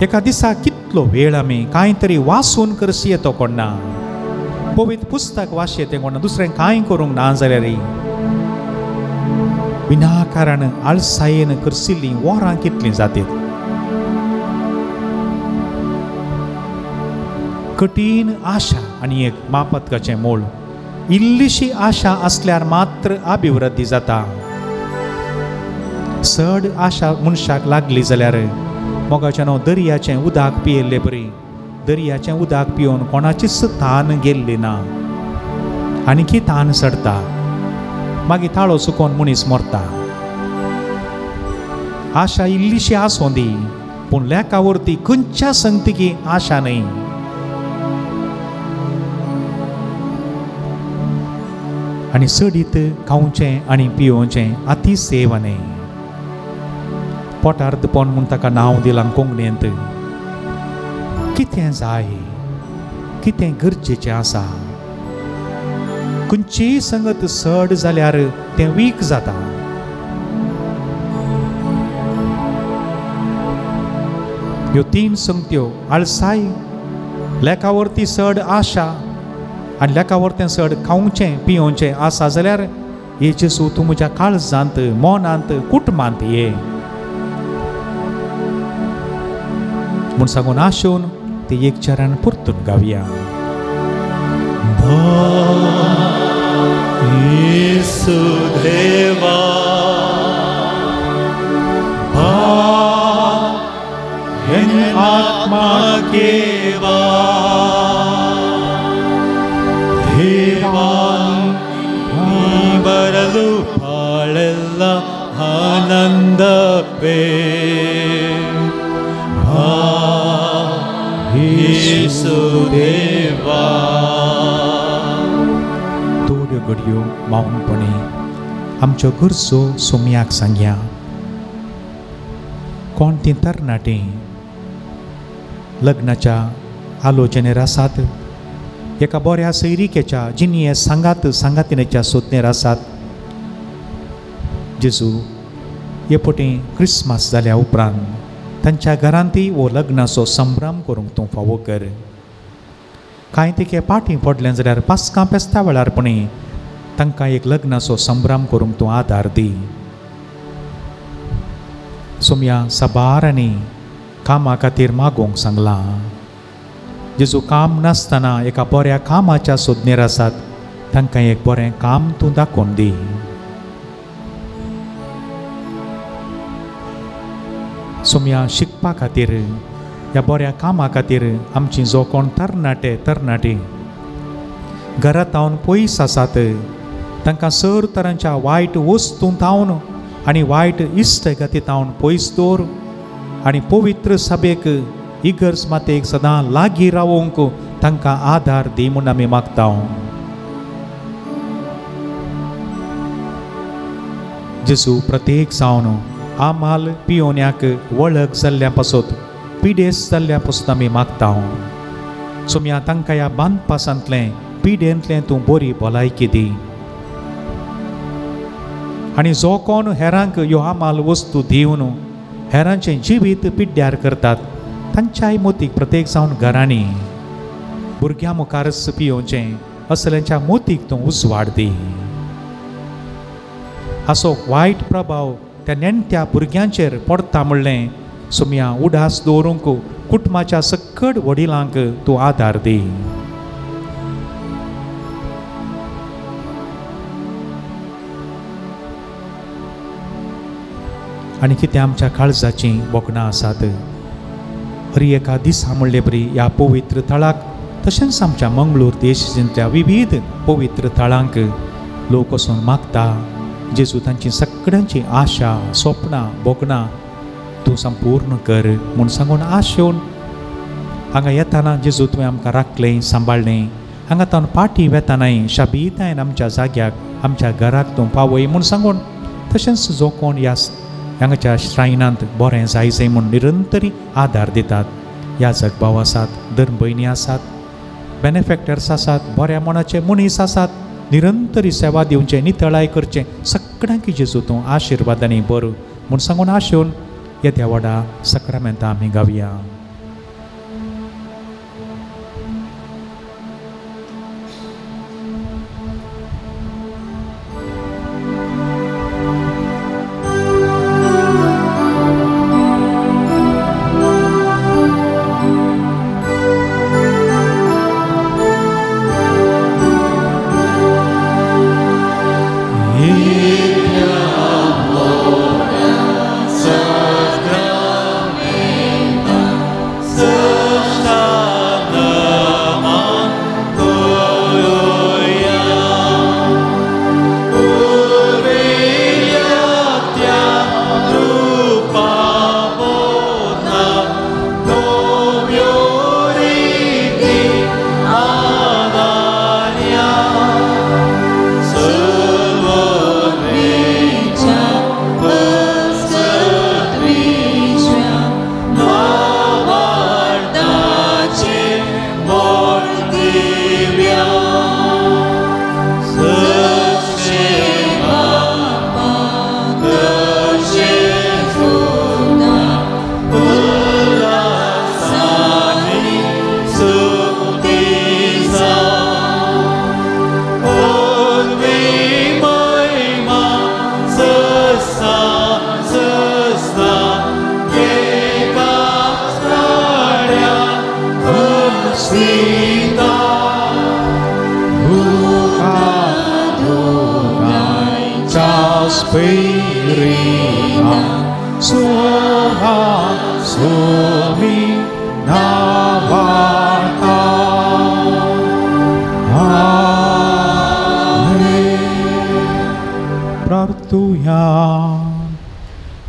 एका दिसा कितलो वेळ आमी कांय तरी वाचून करसी येतो कोण ना. पवित्र पुस्तक वाचचें तें कोण दुसरें कांय करूंक ना जाल्यार विनाकारण आळसायेन करशिल्लीं वरां कितलीं जातात. कठीण आशा आनी एक मापतकाचें मोल. इल्लीशी आशा असल्यार मात्र अभिवृद्धी जाता. चड आशा मनशाक लागली जाल्यार मोगाच्यान दर्याचें उदक पियेल्लें बरी. दर्याचें उदक पिवन कोणाचीच तान गेल्ली ना. आनीकी तान सडटा. मागीर ताळो चुकोवन मनीस मरता. आशा इल्लीशी आसूं दी पूण लेका वरती खंयच्या संगतीकी आशा न्हय. आनी सडीत खावचें आनी पिवचें अति सेव न्हय. पोटार दुपोन म्हूण ताका नांव दिलां कोंकणींत. कितें जाय, कितें गरजेचें आसा. खंयचीय संगत सड जाल्यार तें वीक जाता. ह्यो तीन संगत्यो आळसाय, लेका वरती चड आशा आनी लेका वरतें चड खावचें पिवचें आसा जाल्यार हे जेजू तूं म्हज्या काळजांत मोनांत कुटुंबांत ये म्हूण सांगून आशोवन ते एक चरण परतून गावया. येसु देवा என் ஆத்மா கேவா தேவா நீ ಬರಲು ಬಾಳೆಲ್ಲ ಆನಂದವೇ. येसु देवा. थोड्यो घडयो मौनपणी आमच्यो गरजो सोमयाक सांगया. कोण ती तरणाटी लग्नाच्या आलोचनेर आसात. एका बऱ्या सैरिकेच्या जिनिये सांगातिनेच्या सोदनेर आसात. जेजू हे पटी क्रिस्मस जाल्या उपरांत तांच्या घरांतय वो लग्नाचो संभ्रम करूंक तूं फावो कर. कांय तिके पाटी पडलें जाल्यार पास्कां पेस्ता वेळारपणी तांकां एक लग्नाचो संभ्रम करूंक तूं आदार दी. सोमया साबारांनी कामा खातीर मागोवंक सांगलां. जेजू काम नासतना एका बऱ्या कामाच्या सोदनेर आसात. तांकां एक बरें काम तूं दाखोवन दी. सोमया शिकपा खातीर ह्या बऱ्या कामा खातीर आमची जो कोण तरणाटी घरांत रावन पयस आसात तांकां सर तरांच्या वायट वस्तू तावन आनी वायट इश्टगती तावन पयस दवर आनी पवित्र सभेक इगर्ज मातेक सदां लागीं रावोंक तांकां आदार दी म्हूण आमी मागता. जेजू प्रत्येक जावन आमाल पियोन्याक वळख जाल्ल्या पासत पिडेस जाल्ल्या पासून आमी मागता. सोम्या तांकां ह्या बांदपासांतलें पिडेंतलें तूं बरी भलायकी दी. आनी जो कोण हेरांक ह्यो आमाल वस्तू दिवन हेरांचें जिवीत पिड्ड्यार करतात तांच्याय मोतीक प्रत्येक जावन घरांनी भुरग्यां मुखारच पियोवचें असल्यांच्या मोतीक तूं उजवाड दी. असो वायट प्रभाव त्या नेणट्या भुरग्यांचेर पडटा म्हणलें सोम्या उडास दवरूंक कुटुंबाच्या सकट वडिलांक तूं आदार दी. आनी कितें आमच्या काळजाची बोकणां आसात हरी एका दिसा म्हणले बरी ह्या पवित्र थळाक तशेंच आमच्या मंगळूर देशांतल्या विविध पवित्र थळांक लोक वचून मागता. जेजू तांची सगळ्यांची आशा स्वप्नां बोकणां तूं संपूर्ण कर म्हूण सांगून आशेवन हांगा येताना जेजू तुवें आमकां राखलें सांबाळलें. हांगा तावन पाटी वेतानाय शाबीतायेन आमच्या जाग्याक आमच्या घराक तूं पावय म्हूण सांगून तशेंच जो कोण ह्या हांगाच्या श्रायनांत बरें जायचें म्हूण निरंतरी आदार दितात. ह्या जगभाव आसात, धर्म भयणी आसात, बेनिफॅक्टर्स आसात, बऱ्या मनाचे मनीस आसात. निरंतरी सेवा दिवचें नितळाय करचें सगळ्यांक जेजू तूं आशिर्वादांनी बर म्हूण सांगून आशेवन येद्या व्हडा सक्रामेंतां आमी गावया.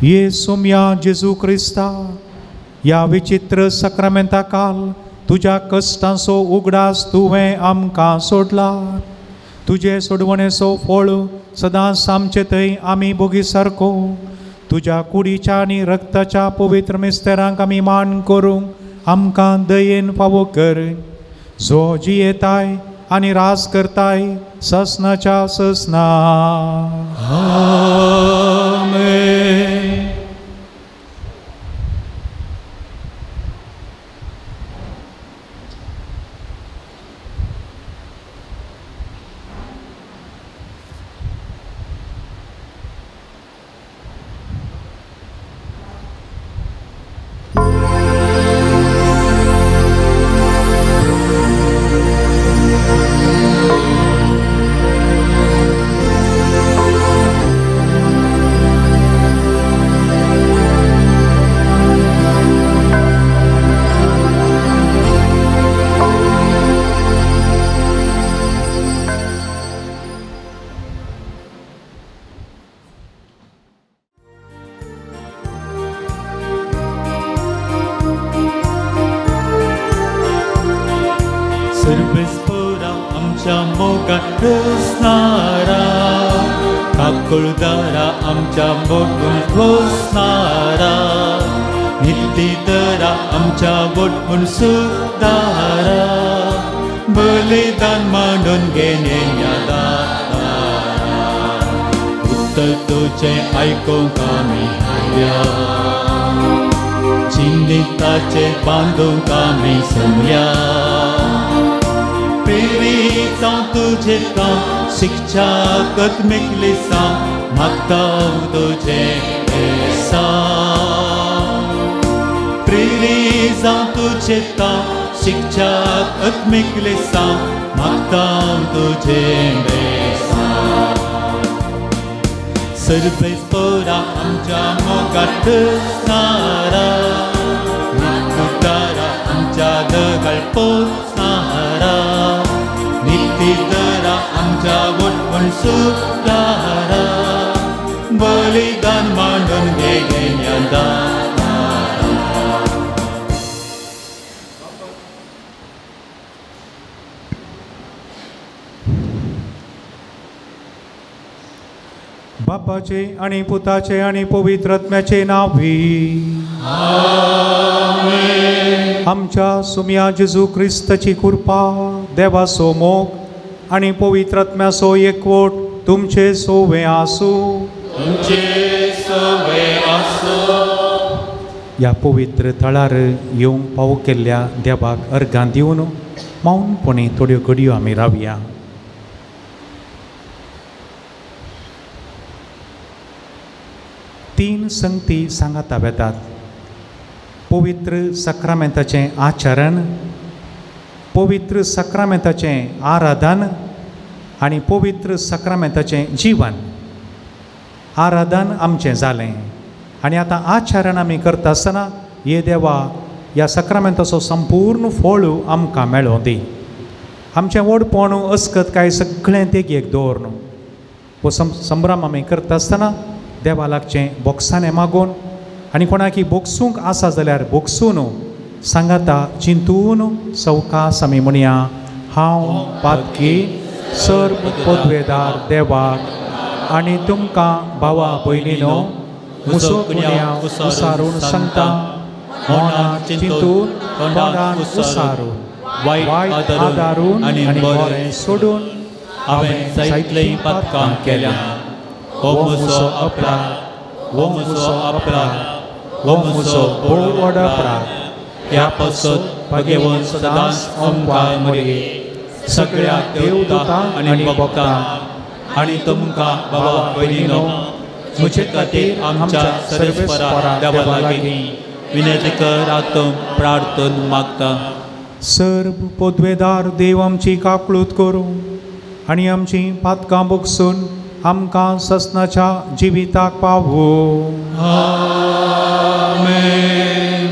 येसुम्या जेजू क्रिस्ता, या विचित्र सक्रामेंता काल तुझ्या कश्टांचो उगडास तुवें आमकां सोडला. तुजे सोडवणेचो फळ सदांच आमचे थंय आमी बोगी सारको तुज्या कुडीच्या आनी रक्ताच्या पवित्र मिस्तेरांक आमी मान करूंक आमकां दयेन फावो कर. जो जियेताय आनी रास करताय ससनाच्या ससना. आमेन. सर्वेस्परा आमच्या मोगात रचणारा, काकुळदारा आमच्या बोटून घोसणारा, नित्यदरा आमच्या बोटून सुखदारा, बलिदान मानून घेण्याच्या दातारा, उत्तर तुझे आयकूंक आमी हाल्या, जिनिताचे बांदूंक आमी समया. प्रेरीत जावं तुझे काम शिक्षा कदमीक लिसा मागता तुझे बेसा. प्रेरीत जावं तुझे काम शिक्षा कदमीक लिसा मागता तुझे बेसा. सर्वेस्परा आमच्या मोगात रचणारा, नित्यदरा आमच्या दगाळ पोसणारा, नित्यदरा आमच्या बोटवण सुखदारा, बलिदान मांडून घेण्याच्या दातारा. बापाचे आणि पुताचे आणि पवित्र आत्म्याचे नावी. आमच्या सुम्या जेजू क्रिस्ताची कृपा, देवाचो मोग आणि पवित्र आत्म्याचो एकवट तुमचे सोवे आसू. या पवित्र थळार येवंक पावो केल्ल्या देवाक अर्गां दिवन मौनपणी थोड्यो घडयो आमी रावया. तीन संगती सांगाता वेतात. पवित्र सक्रामेंताचें आचरण, पवित्र सक्रामेंताचें आराधन आनी पवित्र सक्रामेंताचें जीवन. आराधन आमचें जालें आनी आतां आचरण आमी करता आसतना हे देवा ह्या सक्रामेंताचो संपूर्ण फळ आमकां मेळों दी. आमचें व्हडपण अस्कत काय सगळें देगेक दवर न्हू. हो संभ्रम आमी करता आसतना देवा लागचें बोगसाणें मागून आनी कोणाकी बोगसूंक आसा जाल्यार बोगसून सांगाता चिंतून सवकास आमी म्हणया. हांव पातकी सर्व पदवेदार देवाक आनी तुमकां भावा भयणीनो मुसो कुण्या उसारून सांगता, मनांत चिंतून तोंडान उसारून वायट आदारून आनी बरें सोडून हांवें जायतलीं पातकां केल्या. हो म्हजो अपराध, हो म्हजो अपराध, हो म्हजो व्हड अपराध. ह्या पासत घेवन सदांच ओंकार मरे सगळ्या देवदूतांक आनी भक्तांक आनी तुमकां भावा भयणीनो म्हजे खातीर आमच्या सर्वेस्परा देवा लागीं विनंती कर आतून प्रार्थना मागता. सर्व पदवेदार देव आमची काकळूत करूं आनी आमची पातकां बोगसून आमकां ससनाच्या जिविताक पावो. आमेन.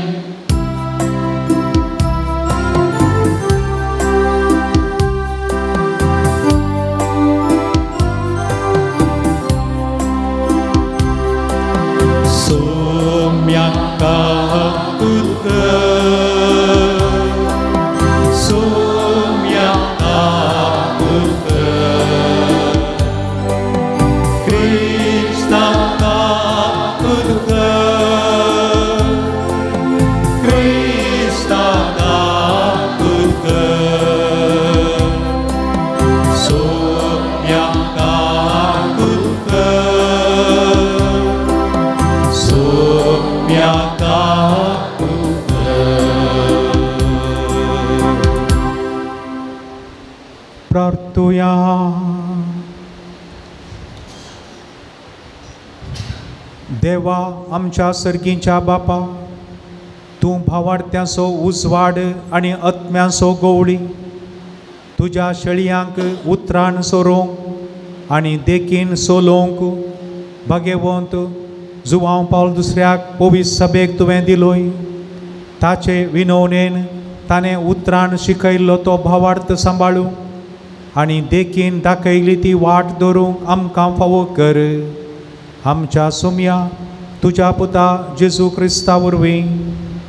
प्रार्थुया. देवा आमच्या सर्गीच्या बापा, तूं भावार्थ्यांचो उजवाड आनी आत्म्यांचो गवळी तुज्या शेळयांक उतराण सोरोंक आनी देखीन सोलोवंक भाग्यवंत जुवांव पावल दुसऱ्याक पवित्र सभेक तुवें दिलोय. ताचे विनवणेन ताणें उतराण शिकयल्लो तो भावार्थ सांबाळूंक आनी देखीन दाखयली ती वाट धरूंक आमकां फावो कर. आमच्या सुमया तुज्या पुता जेजू क्रिस्ता वरवीं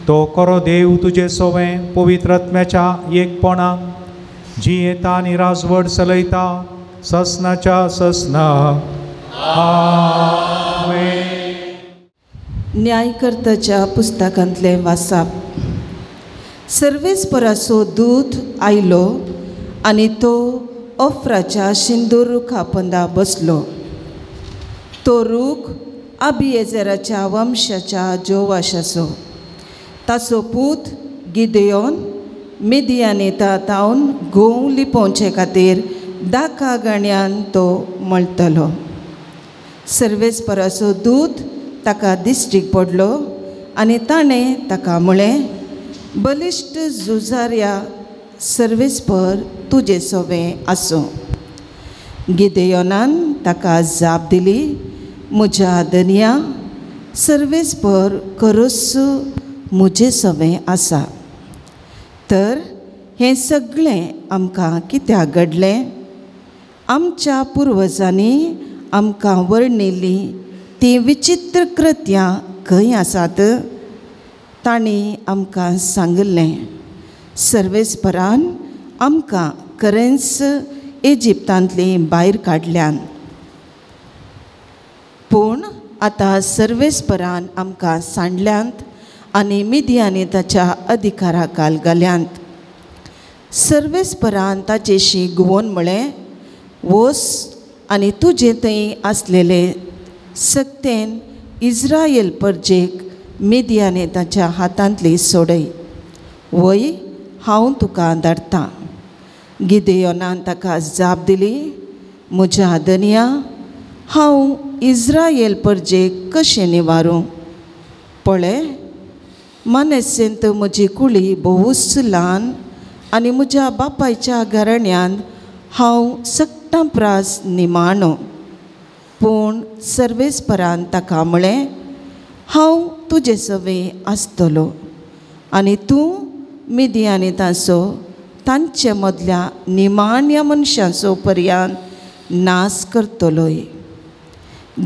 तो कोरो देव तुजे सोवें पवित्र आत्म्याच्या एकपणाक जियेता आनी राजवट चलयता ससनाच्या ससना. आमेन. न्यायकर्त्याच्या पुस्तकांतले वाचप. सर्वेस्पराचो दूत आयलो आनी तो ओफ्राच्या सिंदूर रुखा पंदा बसलो. तो रूख अबिएझराच्या वंशाच्या जोवाशाचो. ताचो पूत गिदेयोन मिदियानेतांतावन घोव लिपोवचे खातीर दाका गाण्यान तो मळटलो. सर्वेस्पराचो दूत ताका दिश्टीक पडलो आनी ताणें ताका म्हळें, बलिश्ट झुजाऱ्या सर्वेस्पर तुजे सोवें आसूं. गिदेयोनान ताका जाप दिली, म्हज्या धन्या सर्वेस्पर खरोच म्हजे सोवें आसा. तर हें सगळें आमकां कित्याक घडलें? आमच्या पुर्वजांनी आमकां वर्णिल्लीं ती विचित्र कृत्यां खंय आसात? तांणी आमकां सांगलें, सर्वेस्परान आमकां खरेंच इजिप्तांतली भायर काडल्यान. पूण आतां सर्वेस्परान आमकां सांडल्यांत आनी मिदियानेताच्या अधिकारा खाल घाल्यांत. सर्वेस्परान ताचेशी घुवोवन म्हळें, वस आनी तुजे थंय आसलेले सक्तेन इस्रायल परजेक मिदियानेताच्या हातांतली सोडय. वय हांव तुका धाडटां. गिदेयोनान ताका जाप दिली, म्हज्या धन्या हांव इस्रायल परजेक कशें निवारूं? पळय, मानेसेंत म्हजी कुळी भोवूच ल्हान आनी म्हज्या बापायच्या घराण्यांत हांव सक्टां प्रास निमाणो. पूण सर्वेस्परान ताका म्हळें, हांव तुजे सवें आसतलो आनी तूं मिदियानेतांचो तांचे मदल्या निमाण्या मनशांचो पर्यंत नास करतलोय.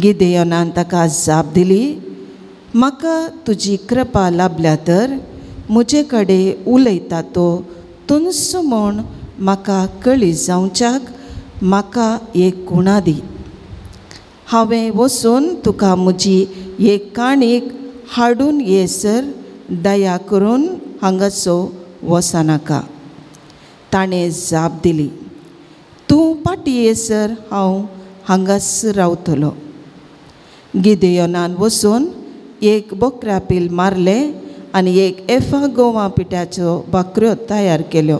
गिदेयोनान ताका जाप दिली, म्हाका तुजी कृपा लाभल्या तर म्हजे कडेन उलयता तो तुनसो म्हूण म्हाका कळी जावच्याक म्हाका एक कुणा दी. हांवें वचून तुका म्हजी एक काणीक हाडून येसर दया करून हांगाचो वचनाका. ताणें जाप दिली, तूं पाटी येसर हांव हांगास रावतलो. गिदेयोनान वचून एक बोकऱ्या पील मारले आनी एक एफा गोवा पिठ्याच्यो भाकऱ्यो तयार केल्यो.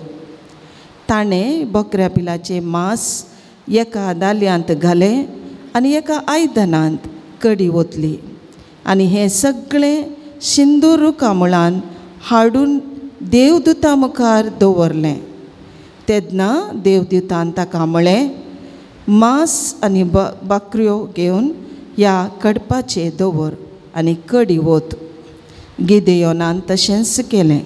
ताणें बोकऱ्या पिलाचें मांस एका दालयांत घालें आनी एका आयदनांत कडी ओतली आनी हें सगळें सिंदूर रुखा मुळान हाडून देवदूता मुखार दवरलें. तेन्ना देवदूतान ताका म्हळें, मांस आनी भाकऱ्यो घेवन ह्या कडपाचें दवर आनी कडी ओत. गिदेयोनान तशेंच केलें.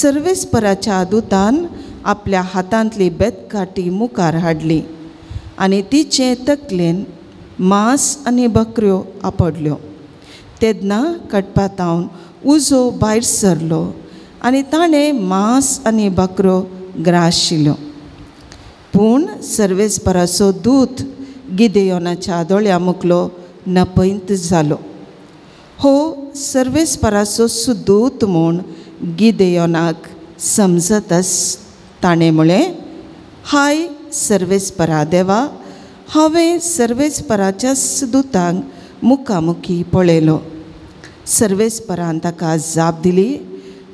सर्वेस्पराच्या दुतान आपल्या हातांतली बेतकाटी मुखार हाडली आनी तिचे तकलेन मांस आनी भाकऱ्यो आपडल्यो. तेन्ना कडपातावन उजो भायर सरलो आनी ताणें मांस आनी भाकऱ्यो ग्राशिल्ल्यो. पूण सर्वेस्पराचो दूत गिदेयोनाच्या दोळ्या मुखलो नपैत जालो. हो सर्वेस्पराचो सुदूत म्हूण गिदेयोनाक समजतच ताणें म्हळें, हाय सर्वेस्परा देवा, हांवें सर्वेस्पराच्याच दुतांक मुखामुखी पळयलो. सर्वेस्परान ताका जाप दिली,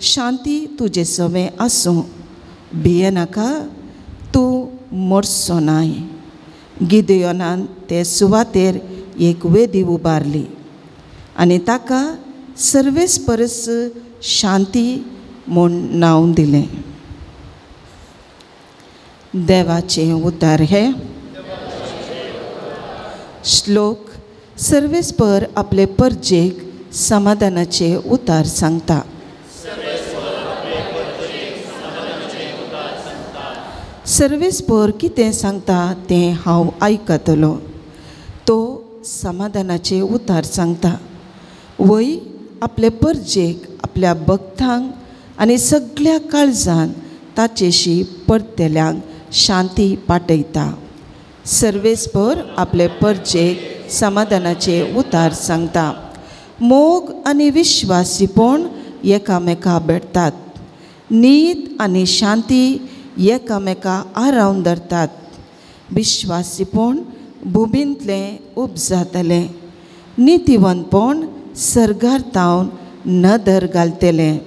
शांती तुजे सवें आसूं, भिये नाका, तूं मोडचो नाय. गिदेयोनान ते सुवातेर एक वेदी उबारली आनी ताका सर्वेस परस शांती म्हूण नांव दिलें. देवाचें उतार हे. श्लोक. सर्वेस्पर आपले परजेक समाधानाचे उतार सांगता. सर्वेस्पर कितें सांगता तें हांव आयकतलो. तो समाधानाचे उतार सांगता. वय आपले परजेक आपल्या भक्तांक आनी सगळ्या काळजान ताचेशी परतेल्यांक शांती पाटयता. सर्वेस्पर आपले परजेक समाधानाचे उतार सांगता. मोग आनी विश्वासीपण एकामेका भेटतात. नीत आनी शांती एकामेका आरावन धरतात. विश्वासीपण भुमींतलें उपजातलें. नितीवंतपण सर्गार तावन नदर घालतलें.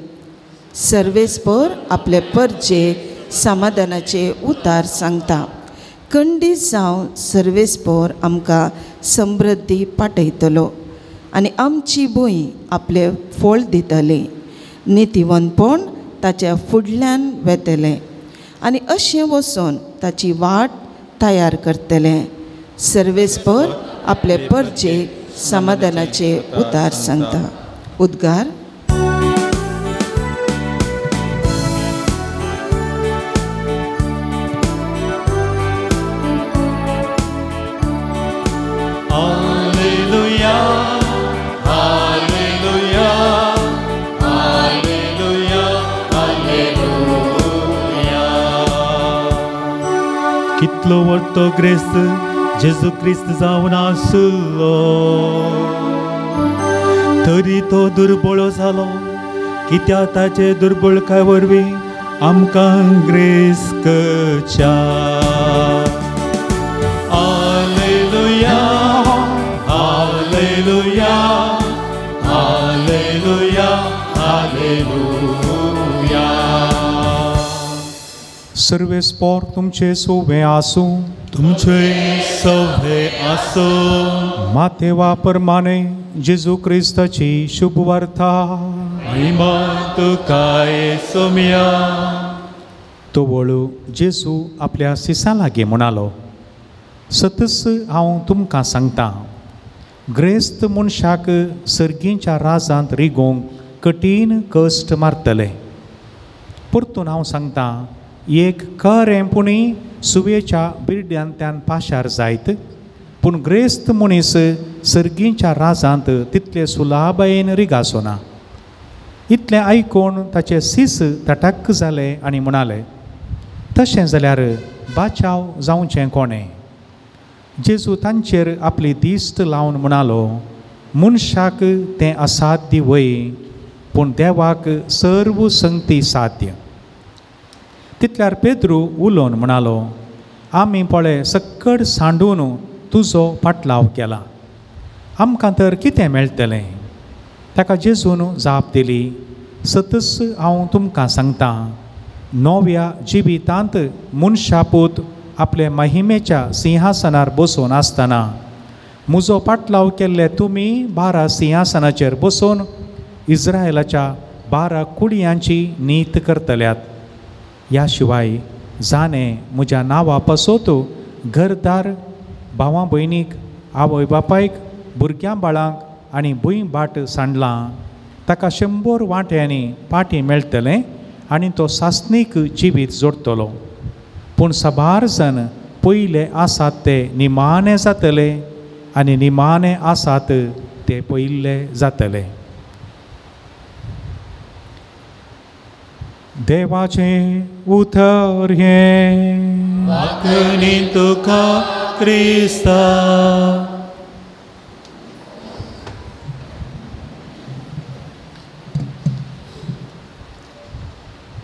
सर्वेस्पर आपले परजेक समाधानाचे उतार सांगता. खंडीत जावन सर्वेस्पर आमकां समृद्धी पाटयतलो आनी आमची भूंय आपले फळ दितली. नितीवंतपण ताच्या फुडल्यान वेतलें आनी अशें वचून ताची वाट तयार करतलें. सर्वेस्पर आपले परजेक समाधानाचे उतार सांगता. उद्गार. कितलो वर्तो ग्रेस्त जेजू क्रिस्त जावन आसलो तरी तो दुर्बळ जालो. कित्या ताचे दुर्बळकाय वरवीं आमकां ग्रेस करच्या. Hallelujah hallelujah hallelujah hallelujah. सर्वेस्पर तुमचे सोवे आसूं. तुमचे सवे आसो. मातेवा प्रमाणे जेजू क्रिस्ताची शुभ वार्ता. महिमा तुका सोम्या. तो वळू जेजू आपल्या सिसां लागीं म्हणालो. सतस हांव तुमकां सांगतां, ग्रेस्त मनशाक सर्गीच्या राजांत रिगोवंक कठीण कश्ट मारतले. परतून हांव सांगतां, एक खरेंपणी सुवेच्या बिरड्यांतल्यान पाशार जायत, पूण ग्रेस्त मनीस सर्गीच्या राजांत तितले सुलाबायेन रिगासोना. इतलें आयकून ताचे सीस तटक्क जाले आनी म्हणाले, तशें जाल्यार बाचाव जावचें कोणें. जेजू तांचेर आपली दिश्ट लावन म्हणालो, मनशाक तें असाध्य वय, पूण देवाक सर्व संगती साध्य. तितल्यार पेद्रू उलोवन म्हणालो, आमी पळय सक्कड सांडून तुजो पाटलाव केला, आमकां तर कितें मेळटलें. ताका जेजून जाप दिली, सतस हांव तुमकां सांगतां, नव्या जिवितांत मनशापूत आपले महिमेच्या सिंहासनार बसून आसतना म्हजो पाटलाव केल्ले तुमी 12 सिंहासनाचेर बसून इस्रायलाच्या 12 कुडयांची नीत करतल्यात. ह्या शिवाय जाणें म्हज्या नांवा पासत घरदार भावां भयणीक, आवय बापायक, भुरग्यां बाळांक आनी भूंय बाट सांडलां, ताका 100 वांट्यांनी पाटी मेळटलें आनी तो सासणीक जिवीत जोडटलो. पूण साबार जण पयले आसात ते निमाणे जातले आनी निमाणे आसात ते पयले जातले. देवाचें उतर हें. वाकणी तुका क्रिस्ता.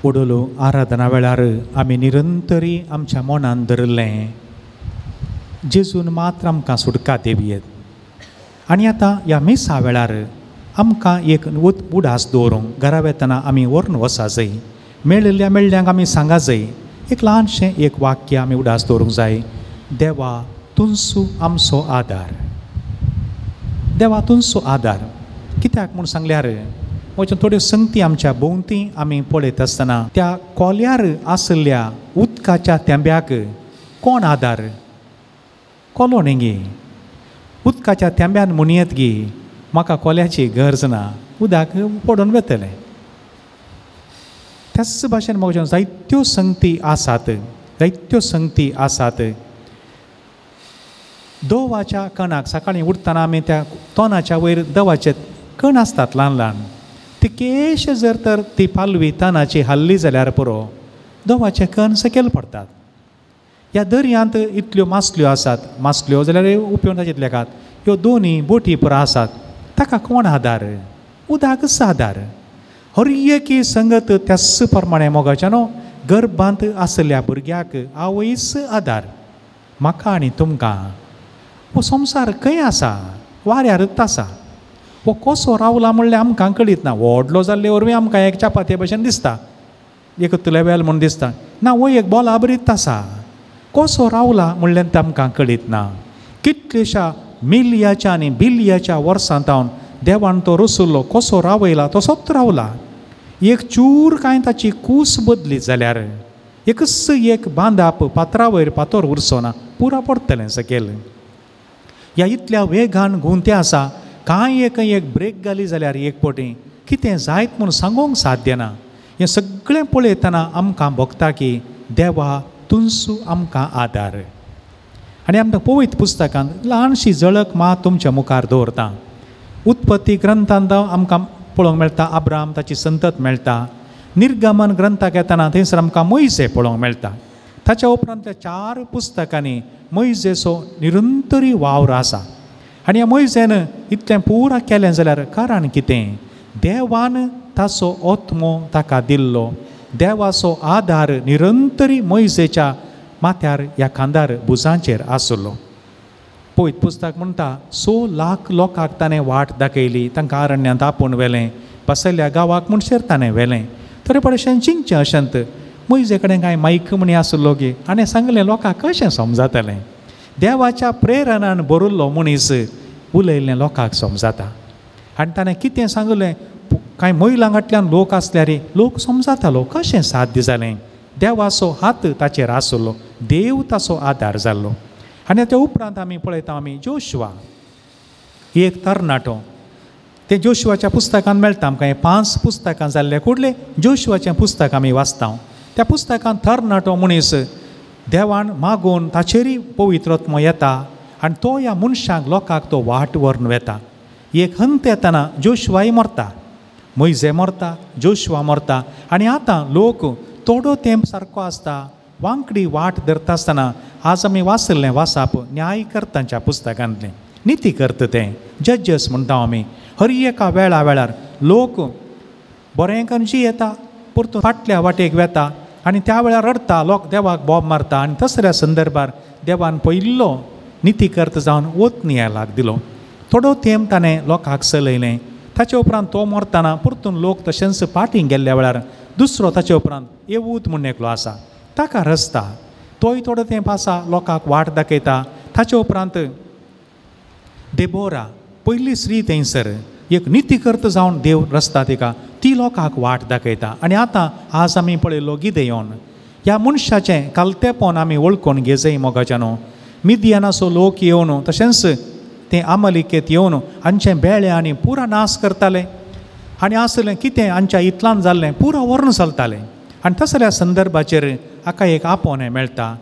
ओडोलो आराधना वेळार आमी निरंतरी आमच्या मनान धरलें, जेजून मात्र आमकां सुटका देवियेत. आनी आतां ह्या मिसा वेळार आमकां एक उडास दवरूंक घरा वेतना आमी व्हरून वचा जाय. मेळिल्ल्या मेळ्ळ्यांक आमी सांगा जाय, एक ल्हानशें एक वाक्य आमी उडास दवरूंक जाय. देवा तुमचो आमचो आदार. देवा तुमचो आदार कित्याक म्हूण सांगल्यार म्हज्यो थोड्यो संगती आमच्या भोंवती आमी पळयत आसतना त्या कोल्यार आसल्या उदकाच्या थेंब्याक कोण आदार? कोलो न्ही गे. उदकाच्या थेंब्यान म्हूण येत गे म्हाका कोल्याची गरज ना, उदक पडून वतलें. त्याच भाशेन म्हज्यो जायत्यो संगती आसात, जायत्यो संगती आसात. दवाच्या कणाक सकाळीं उठतना आमी त्या तोंडाच्या वयर दवाचे कण आसतात ल्हान ल्हान, ती केश जर तर ती पालवी तनाची हल्ली जाल्यार पुरो दवाचे कण सकयल पडटात. ह्या दर्यांत इतल्यो मासल्यो आसात, मासल्यो जाल्यार उपयोग ताचे लेखात ह्यो दोनी बोटी पुरो आसात. ताका कोण आदार? उदकच आदार. हर एकी संगत त्याच प्रमाणे मोगाच्यानो गर्भांत आसल्या भुरग्याक आवयच आदार. म्हाका आनी तुमकां हो संवसार खंय आसा? वाऱ्यारच आसा. हो कसो रावला म्हणल्यार आमकां कळीत ना. व्हडलो जाल्ले वरवीं आमकां एक चापाते भशेन दिसता, एक लेवेल म्हूण दिसता ना, हो एक बोला बरीत आसा. कसो रावला म्हणल्यार तें आमकां कळीत ना. कितलेशा मिलियाच्या आनी बिलियाच्या वर्सां तावन देवान तो रसुल्लो कसो रावयला तसोच रावला. एक चूर कांय ताची कूस बदली जाल्यार एकच एक बांदाप पात्रा वयर पातोर उरचो ना, पुरा पडटलें सकयल. ह्या इतल्या वेगान घुंवतें आसा, कांय एक ब्रेक घाली जाल्यार एक पोटी कितें जायत म्हूण सांगूंक साध्य ना. हें सगळें पळयतना आमकां भोगता की देवा तुमचो आमकां आदार. आनी आमकां पवित्र पुस्तकांत ल्हानशी झळक मात तुमच्या मुखार दवरता. उत्पत्ती ग्रंथांत आमकां पळोवंक मेळटा अब्राम ताची संतत मेळटा. निर्गमन ग्रंथाक येतना थंयसर आमकां मोइसे पळोवंक मेळटा. ताच्या उपरांतल्या 4 पुस्तकांनी मोइसेचो निरंतरी वावर आसा. आनी ह्या मोइसेन इतलें पुरा केलें जाल्यार कारण कितें? देवान ताचो ओत्मो ताका दिल्लो. देवाचो आदार निरंतरी मोइसेच्या माथ्यार ह्या खांदार भुजांचेर आसलो. पळयत पुस्तक म्हणटा 6 लाख लोकांक ताणें वाट दाखयली. तांकां अरण्यांत आपूण व्हेलें, बसयल्ल्या गांवाक म्हणसर ताणें व्हेलें. तरी पडशें चिंगचें अशेंत मोइसे कडेन कांय मायक म्हणी आसलो गे, आनी सांगलें लोकांक कशें समजतलें. देवाच्या प्रेरणान बरोल्लो मनीस उलयल्लें लोकांक समजता. आनी ताणें कितें सांगलें, कांय महिलांगांतल्यान लोक आसल्यार लोक समजतालो. कशें साध्य जालें? देवाचो हात ताचेर आसलो, देव ताचो आदार जाल्लो. आनी त्या उपरांत आमी पळयता आमी जोशुआ एक तरणाटो. ते जोशुआच्या पुस्तकांत मेळटा आमकां. हे 5 पुस्तकां जाल्ले कुडले जोशुआचें पुस्तक आमी वाचता. त्या पुस्तकांत तरणाटो मनीस देवान मागून ताचेरय पवित्रत्व येता आनी तो ह्या मनशांक लोकांक तो वाट व्हरून वेता. एक हंत येतना जोशुआय मरता, मोइसे मरता, जोशुआ मरता. आनी आतां लोक थोडो तेंप सारको आसता, वांकडी वाट धरता आसतना आज आमी वाचल्लें वाचप न्यायकर्त्यांच्या पुस्तकांतलें. निती करता तें जजस म्हणटा आमी. हर एका वेळा वेळार लोक बरें करची येता, परतून फाटल्या वाटेक वेता आनी त्या वेळार रडटा, लोक देवाक बोब मारता. आनी तसल्या संदर्भार देवान पयल्लो निती करता जावन ओतनियालाक दिलो. थोडो तेंप ताणें लोकांक चलयलें. ताचे उपरांत तो मरतना परतून लोक तशेंच फाटीं गेल्ल्या वेळार दुसरो ताचे उपरांत येवूत म्हूण एकलो आसा, ताका रचता. तोय थोडो तेंप आसा, लोकांक वाट दाखयता. ताचे उपरांत देबोरा पयली स्त्री थंयसर एक निती करता जावन देव रचता तिका, ती लोकांक वाट दाखयता. आनी आतां आज आमी पळयलो गिदेयोन. ह्या मनशाचें कालतेपण आमी वळखून घेजय मोगाच्यानो. मिदियानाचो लोक येवन तशेंच ते आमलिकेत येवन हांचें बेळे आनी पुरा नाश करताले. आनी आसलें कितें हांच्या इतलान जाल्लें पुरा व्हरून चलतालें. आनी तसल्या संदर्भाचेर हाका एक आपोवणें मेळटा.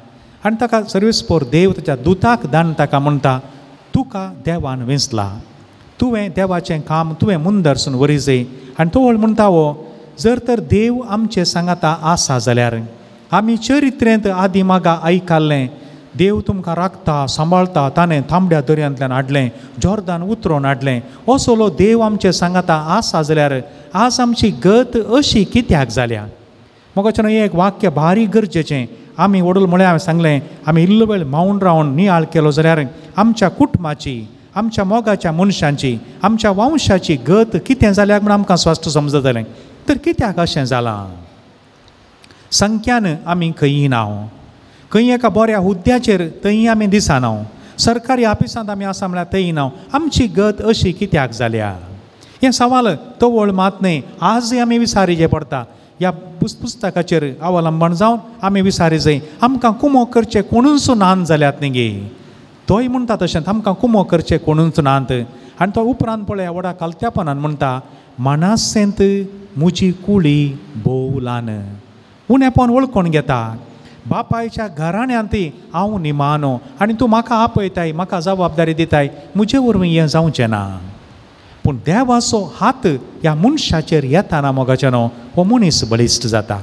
आनी ताका सर्वेस्पोर देव ताच्या दुताक दान ताका म्हणटा, तुका देवान वेंचला, तुवें देवाचें काम तुवें मुंदरसून वरिजय. आनी तो म्हणटा हो, जर तर देव आमचे सांगाता आसा जाल्यार आमी चरित्रेंत आदी मागा आयकाल्लें, देव तुमकां राखता, सांबाळटा, ताणें थांबड्या दर्यांतल्यान हाडलें, जॉर्दान उतरोवन हाडलें. असलो देव आमचे सांगाता आसा जाल्यार आज आमची गत अशी कित्याक जाल्या? मोगाचें एक वाक्य भारी गरजेचें. आमी वडल म्हळ्यार हांवें सांगलें, आमी इल्लो वेळ मावून रावन नियाळ केलो जाल्यार आमच्या कुटुंबाची, आमच्या मोगाच्या मनशांची, आमच्या वंशाची गत कितें जाल्याक म्हण आमकां स्पश्ट समजतलें. तर कित्याक अशें जालां? संख्यान आमी खंयी नाव, खंय एका बऱ्या हुद्द्याचेर थंय आमी दिसनाव, सरकारी ऑफिसांत आमी आसा म्हळ्यार थंय नाव. आमची गत अशी कित्याक जाल्या? हे सवाल तवळ मात न्हय, आजय आमी विचारिचे पडटा. ह्या पुस्तकाचेर अवलंबन जावन आमी विचारी जाय, आमकां कुमो करचे कोणूच नांत जाल्यात न्ही गे. तोय म्हणटा तशेंच आमकां कुमो करचे कोणूच नांत. आनी तो उपरांत पळय व्हडा कलत्यापणान म्हणटा, मनासेंत म्हजी कुळी भोव ल्हान. उणेपण वळखून घेता. बापायच्या घराण्यांत हांव निमानो आनी तूं म्हाका आपयताय, म्हाका जबाबदारी दिताय, म्हजे वरवीं हें जावचें ना. पूण देवाचो हात ह्या मनशाचेर येताना मोगाचें न्हू, हो मनीस बळिश्ट जाता.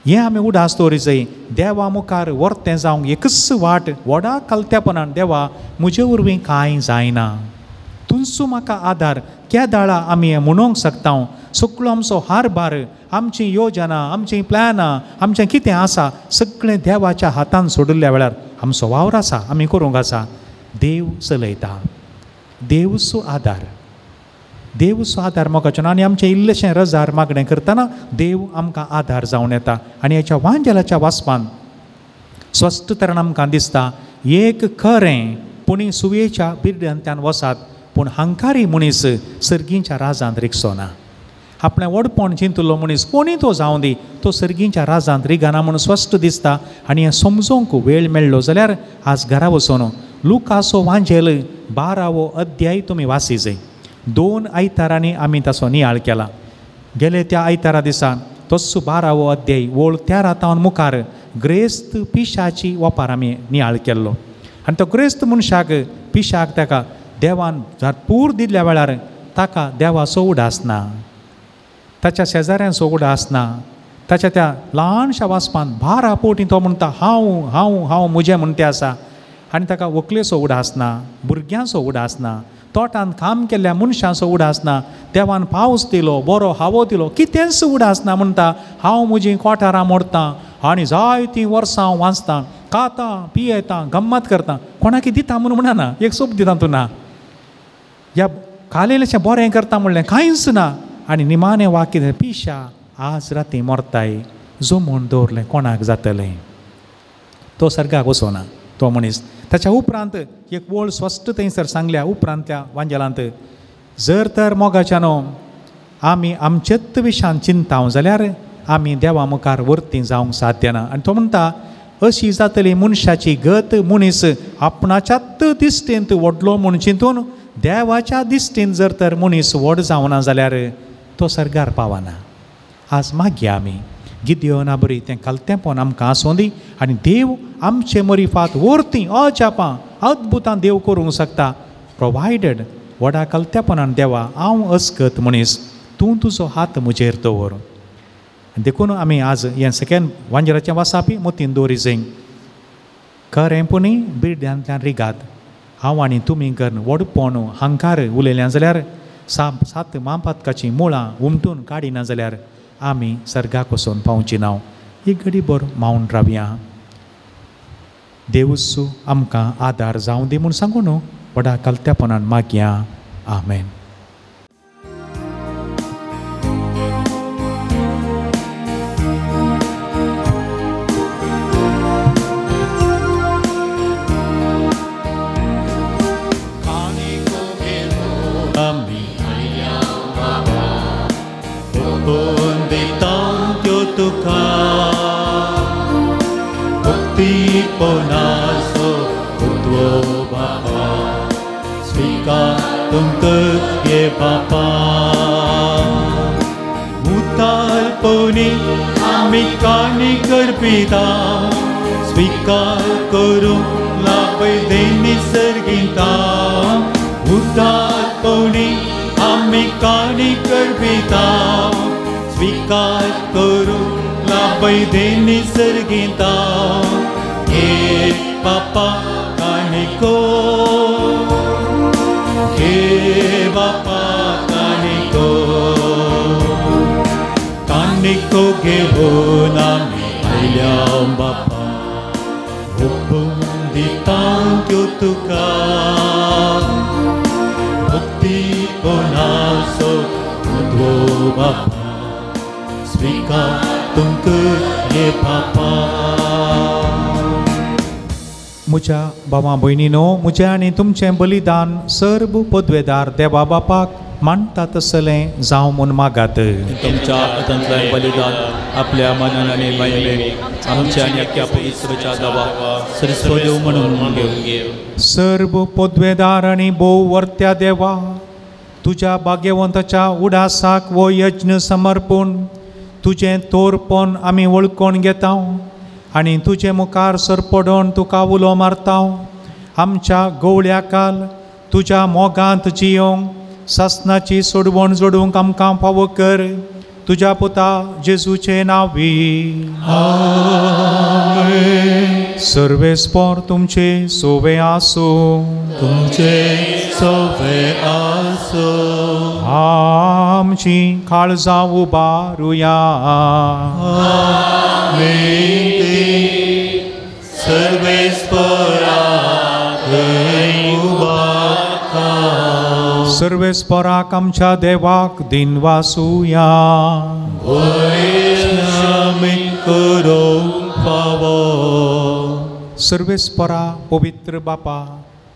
हें आमी उडास दवरिचें. देवा मुखार वर्तें जावंक एकच वाट, व्हडा कलत्यापणान देवा म्हजे वरवीं कांय जायना, तुमचो म्हाका आदार. केदाळा आमी हें म्हणूंक शकता, सगळो आमचो हारभार, आमची योजना, आमची प्लॅनां, आमचें कितें आसा सगळें देवाच्या हातान सोडिल्ल्या वेळार आमचो वावर आसा, आमी करूंक आसा. देव चलयता, देवचो आदार, देवचो आदार मोगाचें. आनी आमचें इल्लेशें रजार मागणें करतना देव आमकां आदार जावन येता. आनी हेच्या वांजेलाच्या वासपान स्वस्थ तरेन आमकां दिसता, एक खरें पुणी सुयेच्या बिरड्यांतल्यान वसात, पूण हंकारी मनीस सर्गींच्या राजांत रिगचो ना. आपणें व्हडपण चिंतलो मनीस कोणी तो जावं दी, तो सर्गींच्या राजांत रिगाना म्हणून स्वस्थ दिसता. आनी हें समजूंक वेळ मेळ्ळो जाल्यार आज घरा वचून लुकाचो वांजेल 12वो अध्याय तुमी वाची जाय. 2 आयतारांनी आमी ताचो नियाळ केला. गेले त्या आयतारा दिसान तस्सो 12वो अध्याय वोळ 13 मुखार ग्रेस्त पिशाची वपार आमी नियाळ केल्लो. आनी तो ग्रेस्त मनशाक पिशाक ताका देवान पूर दिल्ल्या वेळार ताका देवाचो उडास ना, ताच्या शेजाऱ्यांचो उडास ना. ताच्या त्या ल्हानशा वासपान 12 पोटी तो म्हणटा हांव हांव हांव म्हजें म्हणटें आसा. आनी ताका व्हंकलेचो उडास ना, भुरग्यांचो उडास ना, तोटान काम केल्ल्या मनशांचो उडास ना, देवान पावस दिलो, बरो हावो दिलो, कितेंच उडास ना. म्हणटा हांव म्हजीं कोठारां मोडटां आनी जायतीं वर्सां हांव वाचतां, खातां पियेतां गम्मत करतां, कोणाक दिता म्हणून म्हणना, एक सोप दिता तूं ना, ह्या खालेलेशें बरें करता म्हणलें कांयच ना. आनी निमाणें वाक्य पिशा आज राती मोरताय, जमून दवरलें कोणाक जातलें. तो सर्गाक वचोना तो मनीस. ताच्या उपरांत एक वळ स्वस्थ थंयसर सांगल्या उपरांतल्या वांजेलांत, जर तर मोगाच्यानो आमी आमचेच विशयान चिंताव जाल्यार आमी देवा मुखार वर्ती जावंक साध्य ना. आनी तो म्हणटा अशी जातली मनशाची गत, मनीस आपणाच्याच दिश्टेंत व्हडलो म्हूण चिंतून देवाच्या दिश्टेन जर तर मनीस व्हड जावना जाल्यार तो सर्गार पावना. आज मागया आमी गिद्योना बरी तें कलतेपण आमकां आसूं दी. आनी देव आमचे मरिफात वर्ती अजापां अद्भुतां देव करूंक शकता, प्रोवायडेड व्हडा कलतेपणान देवा हांव अस्कत मनीस, तूं तुजो हात म्हजेर दवर. देखून आमी आज हें सेकेंड वांजेलाचें वाचापी मतीन दवरी जाय. खरेंपणी बिरड्यांतल्यान रिगात. हांव आनी तुमी करून व्हडपण हंकार उलयल्या जाल्यार 7 महापातकाचीं मुळां उमटून काडिना जाल्यार आमी सर्गाक वचून पावची ना. एक घडी भर मावन रावया. देवूच आमकां आदार जावं दी म्हूण सांगून व्हडा कलत्यापणान मागया. आमेन. Ponaso utwo bapa swika tungkut ye bapa mutal poni amikani karpita swikar kuru labai deni sarginta mutal poni amikani karpita swikar kuru labai deni sarginta हे बापा कानिको, हे बापा कानिको, कानिको घेऊन आम्ही आयल्या बापा, हुपून दितां त्यो तुका, मुक्ती कोणाचो उद्वो बापा, स्विकार तुमक बापा. म्हज्या भावां भयणीनो, म्हजें आनी तुमचें बलिदान सर्व पदवेदार देवा बापाक मानता तसलें जावं म्हूण मागात. तुमच्या हातांतलें बलिदान आपल्या मनान आनी महिमे आमच्या आनी अख्ख्या पवित्रच्या दवा सरस्वदेव म्हणून घेव. सर्व पदवेदार आनी भोव वर्त्या देवा, तुज्या भाग्यवंताच्या उडासाक वो यज्ञ समर्पून तुजें तोरपण आमी वळखून घेता आनी तुजे मुखार सरपडोन तुका उलो मारता. आमच्या गवळ्या काल तुज्या मोगांत जियोंक सासनाची सोडवण जोडूंक आमकां फावो कर. तुज्या पुता जेजूचे नांवी. सर्वेस्पर तुमचे सोवे आसूं. तुमचे सोवे आसो. आमची काळजां उबारुया. सर्वेस्पराक आमच्या देवाक दिन वासुया. सर्वेस्परा पवित्र बापा,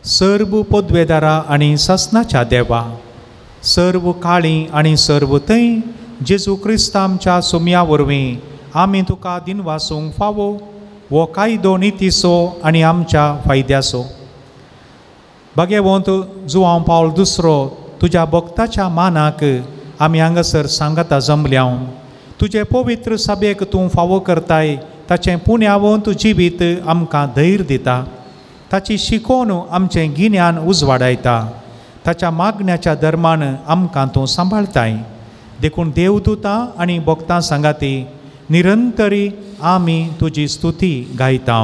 सर्व पदवेदारा आनी सासनाच्या देवा, सर्व काळी आनी सर्व थंय जेजू क्रिस्त आमच्या सोम्या वरवीं आमी तुका दिन वासूंक फावो वो कायदो नितीसो आनी आमच्या फायद्याचो. भाग्यवंत जुआंव पावल दुसरो, तुज्या भक्ताच्या मानाक आमी हांगासर सांगता जमल्या. तुजे पवित्र सभेक तूं फावो करताय ताचें पुण्यावंत जिवीत आमकां धैर्य दिता. ताची शिकोवन आमचें गिन्यान उजवाडायता. ताच्या मागण्याच्या धर्मान आमकां तूं सांबाळताय. देखून देवदूतां आनी भक्तां सांगाती निरंतरी आमी तुजी स्तुती गायता.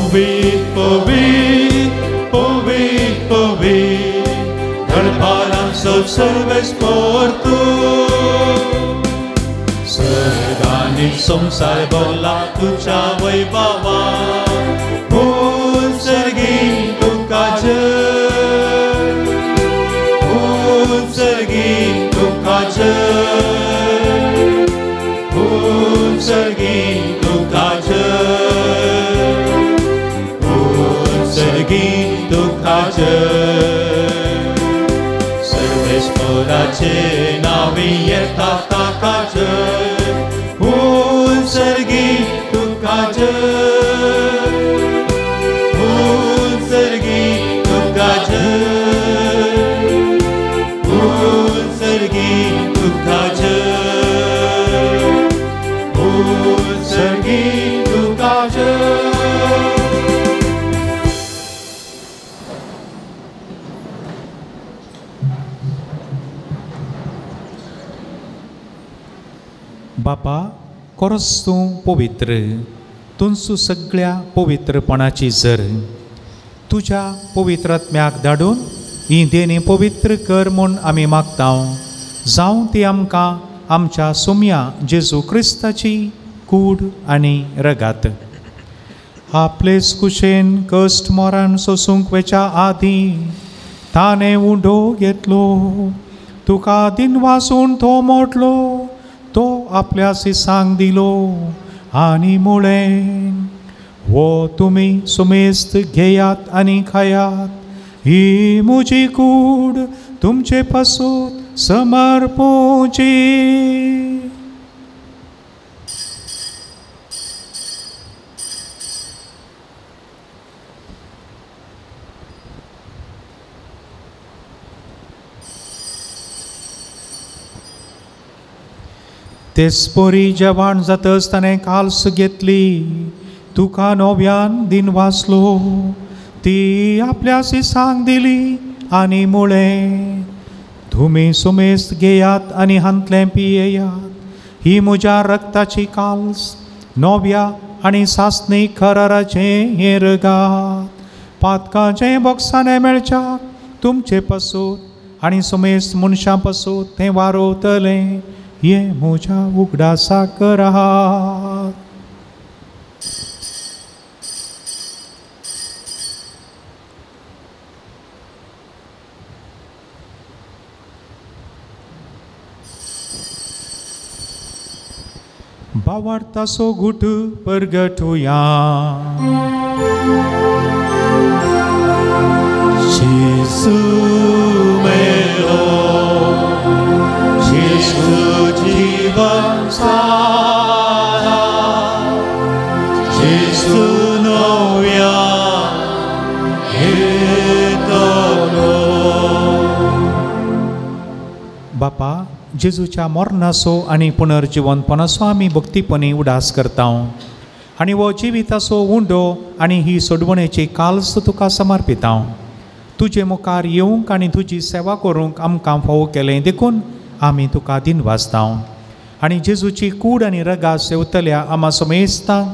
Povit, povit, povit, povit, darbharam sov सर्वेस्पर तू. सर्गांनी संसार भरला तुझ्या वैभवा. उत्सर्गी तुका जय, उत्सर्गी तुका जय, उत्सर्गी तुका जय, उत्सर्गी तुका जय. सर्वेस्पराचे नावी येता ताका जय. उत्सर्गी तुका जय, उत्सर्गी तुका जय, उत्सर्गी तुका जय, उत्सर्गी तुका जय. बापा, खरोच तूं पवित्र. तुमचो सगळ्या पवित्रपणाची जर तुज्या पवित्रात्म्याक धाडून ही देणी पवित्र कर म्हूण आमी मागता. जावं ती आमकां आमच्या सोम्या जेजू क्रिस्ताची कूड आनी रगात. आपलेच कुशेन कश्ट मोरान सोसूंक वेच्या आदीं ताणें उडो घेतलो. तुका दिन वासून तो मोडलो. तो आपल्या सिसांक दिलो आनी मुळें वो तुमी सुमेस्त घेयात आनी खायात. ही म्हजी कूड तुमचे पासून समर्पोवची. तेसपोरी जेवण जातच ताणें काल्स घेतली. तुका नव्यान दिन वाचलो. ती आपल्या सिसांक दिली आनी मुळें तुमी सुमेस्त घेयात आनी हांतलें पियेयात. ही म्हज्या रक्ताची काल्स नव्या आनी सासणीक कराराचें हें रगात. पातकाचें बोक्साने मेळच्याक तुमचे पासून आनी सुमेस्त मनशां पासून तें वारोवतलें. ये म्हज्या उगडासा करात. Bawartaso gutu pergatuya. Jesus mero, Jesus jivan sana, Jesus novia eterno. बापा जेजूच्या मरणाचो आनी पुनर्जीवनपणाचो आमी भक्तीपणी उडास करता आनी वो जिविताचो उंडो आनी ही सोडवणेची काल्स तुका समर्पिता. तुजे मुखार येवंक आनी तुजी सेवा करूंक आमकां फावो केलें देखून आमी तुका दिनवाजता आनी जेजूची कूड आनी रगा सेवतल्या आमा समेस्तांक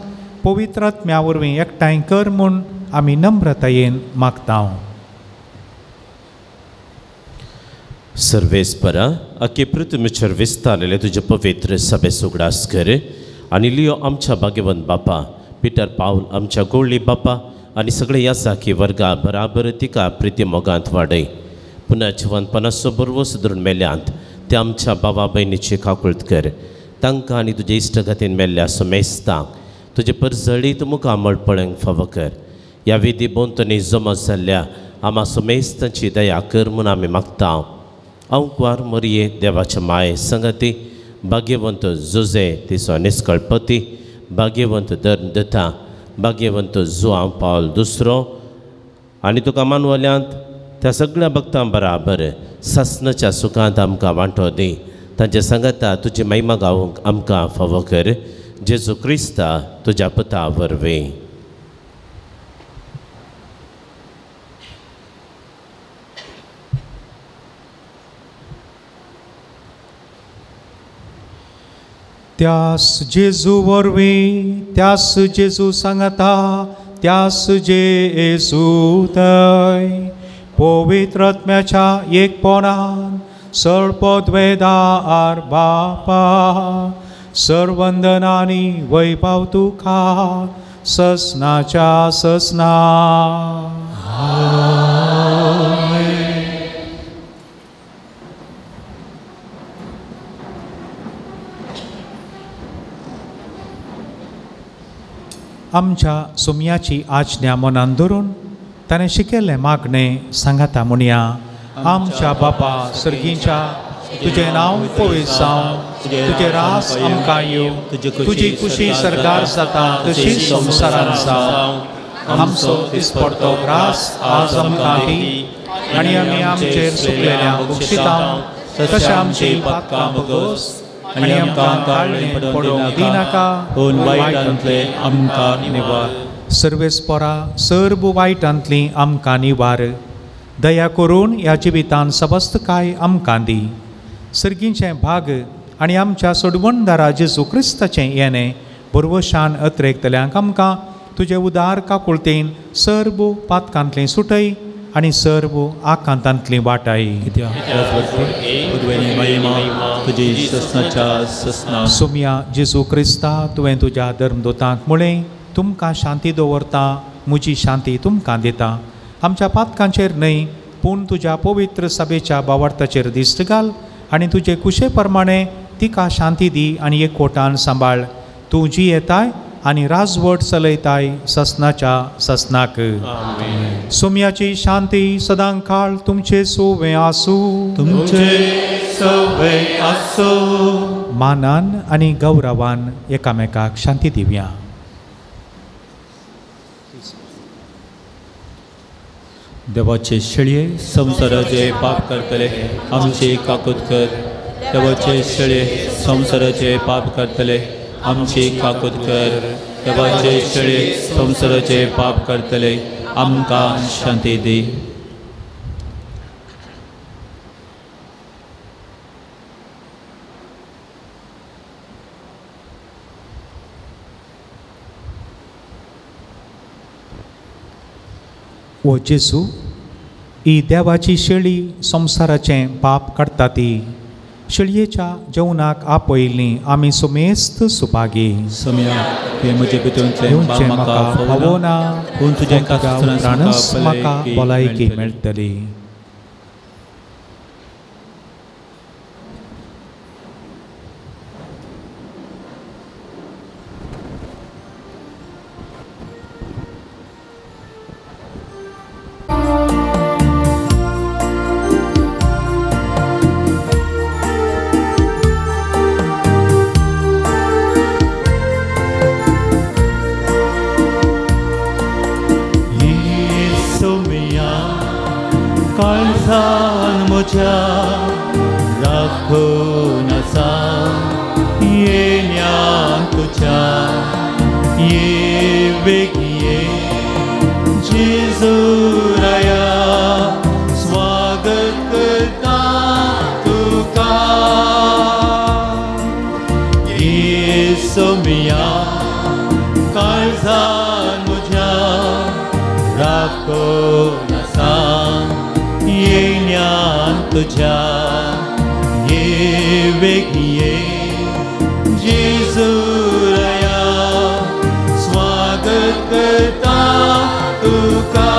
पवित्र आत्म्या वरवीं एकठांय कर म्हूण आमी नम्रतायेन मागता. सर्वेस्परा अख्खे पृथ्वीचेर विस्तारलेले तुजे पवित्र सभे उगडास कर आनी लियो आमच्या भाग्यवंत बापा पिटर पाऊल आमच्या गोळी बापा आनी सगळे ह्या साखी वर्गा बराबर तिका प्रिती मोगांत वाडय. पुन्हा जिवनपणाचो बरवो सुदरून मेल्यांत ते आमच्या भावा भयणीची काकुळट कर. तांकां आनी तुजे इश्टगतीन मेल्ल्या समेस्तांक तुजे परजळीत मुखार मळपळ्यांक फावो कर. ह्या विधी बोंतनी जमा जाल्ल्या आमा समेस्तांची दया कर म्हूण आमी मागता. अंकवार मरिये देवाच्या माये संगती भाग्यवंत जोजे तिचो निश्कळपती भाग्यवंत दत्ता भाग्यवंत जुआंव पावल दुसरो आनी तुका मानवल्यांत त्या सगळ्या भक्तां बराबर ससनाच्या सुखांत आमकां वांटो दी. तांच्या संगता तुजी महिमा गावूंक आमकां फावो कर. जेजू क्रिस्ता तुज्या पुता वरवीं. त्यास जेजू वरवीं त्यास जेजू सांगता त्यास जेजू थंय पवित्र आत्म्याच्या एकपणान सर्वद्वेदार बापा सर्वंदनानी वैभव तुका ससनाच्या ससना. आमच्या सुमयाची आज्ञा मनान धरून ताणें शिकयल्लें मागणें सांगाता म्हणया. आमच्या बापा सर्गीच्या तुजें नांव पवित्र जावं, तुजें रास आमकां येवं, तुजी खुशी सरकार जाता तशीच संवसारांत जावं. आमचो दिसपडटो ग्रास आज आमकां दी आनी आमी आमचेर चुकलेल्यांक बक्षिता तशें आमची पातकां बगोस आनी आमकां काळणें पडोवंक दिनाका पूण वायटांतले आमकां निवार. सर्वेस्परा सर्व वायटांतलीं आमकां निवार. दया करून ह्या जिवितांत सबस्त काय आमकां दी. सर्गीचें भाग आनी आमच्या सोडवणदारा जेजू क्रिस्ताचें येणें बरवशान अत्रेकतल्यांक आमकां तुजे उदार काकुळतेन सर्व पातकांतलीं सुटय आनी सर्व आकांतांतलीं वाटाय. सुमया जेजू क्रिस्ता तुवें तुज्या धर्मदूतांक म्हळें तुमकां शांती दवरता, म्हजी शांती तुमकां दिता. आमच्या पातकांचेर न्हय पूण तुज्या पवित्र सभेच्या बावर्ताचेर दिश्ट घाल आनी तुजे कुशे प्रमाणें तिका शांती दी आनी एकवटान सांबाळ. तूं जी येताय आनी राजवट चलयताय ससनाच्या ससनाक. सुमयाची शांती सदां काळ तुमचे सोवे आसूं. मानान आनी गौरवान एकामेकाक शांती दिवया. देवाचे शेळये संवसाराचे पाप करतले आमची काकूत कर. देवाचे शेळये संवसाराचे पाप करतले आमची काकूत कर. देवाचे शेळये संवसाराचे पाप करतले आमकां शांती दी. ओ जेजू, ही देवाची शेळी संवसाराचें पाप काडटा ती. शेळयेच्या जेवणाक आपयल्लीं आमी सुमेस्त सुपागी. समया तुवें म्हजे भितूंतलें म्हाका फावो ना पूण तुजें कातरानच म्हाका भलायकी मेळटली. काळजान म्हज्या राखून आसा येण्यान तुज्या ये बेगिये जेजू राया स्वागत करता तुका येसू मिया काळजान म्हज्या राखून आसा येण्यान तुज्या ये बेगिये जेजू राया स्वागत करता तुका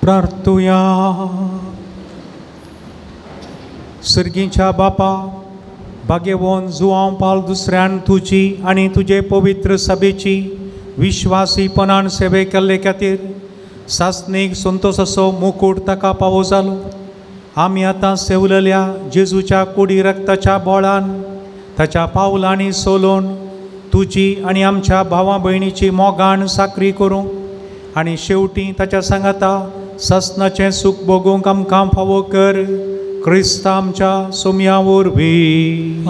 प्रार्थुया. सर्गीच्या बापा, भाग्यवान जुआंव पाल दुसऱ्यान तुजी आनी तुजे पवित्र सभेची विश्वासीपणान सेवे केल्ले खातीर सासणीक संतोशाचो मुकूट ताका पावो जालो आम्ही आता सेवलेल्या जेजूच्या कुडी रक्ताच्या बोळान ताच्या पावलांनी सोलोन तुजी आणि आमच्या भावा भयणीची मोगाण साकरी करूं आणि शेवटी ताच्या सांगाता ससनाचें सुख भोगूंक आमकां फावो कर क्रिस्त आमच्या सोम्या वरवीं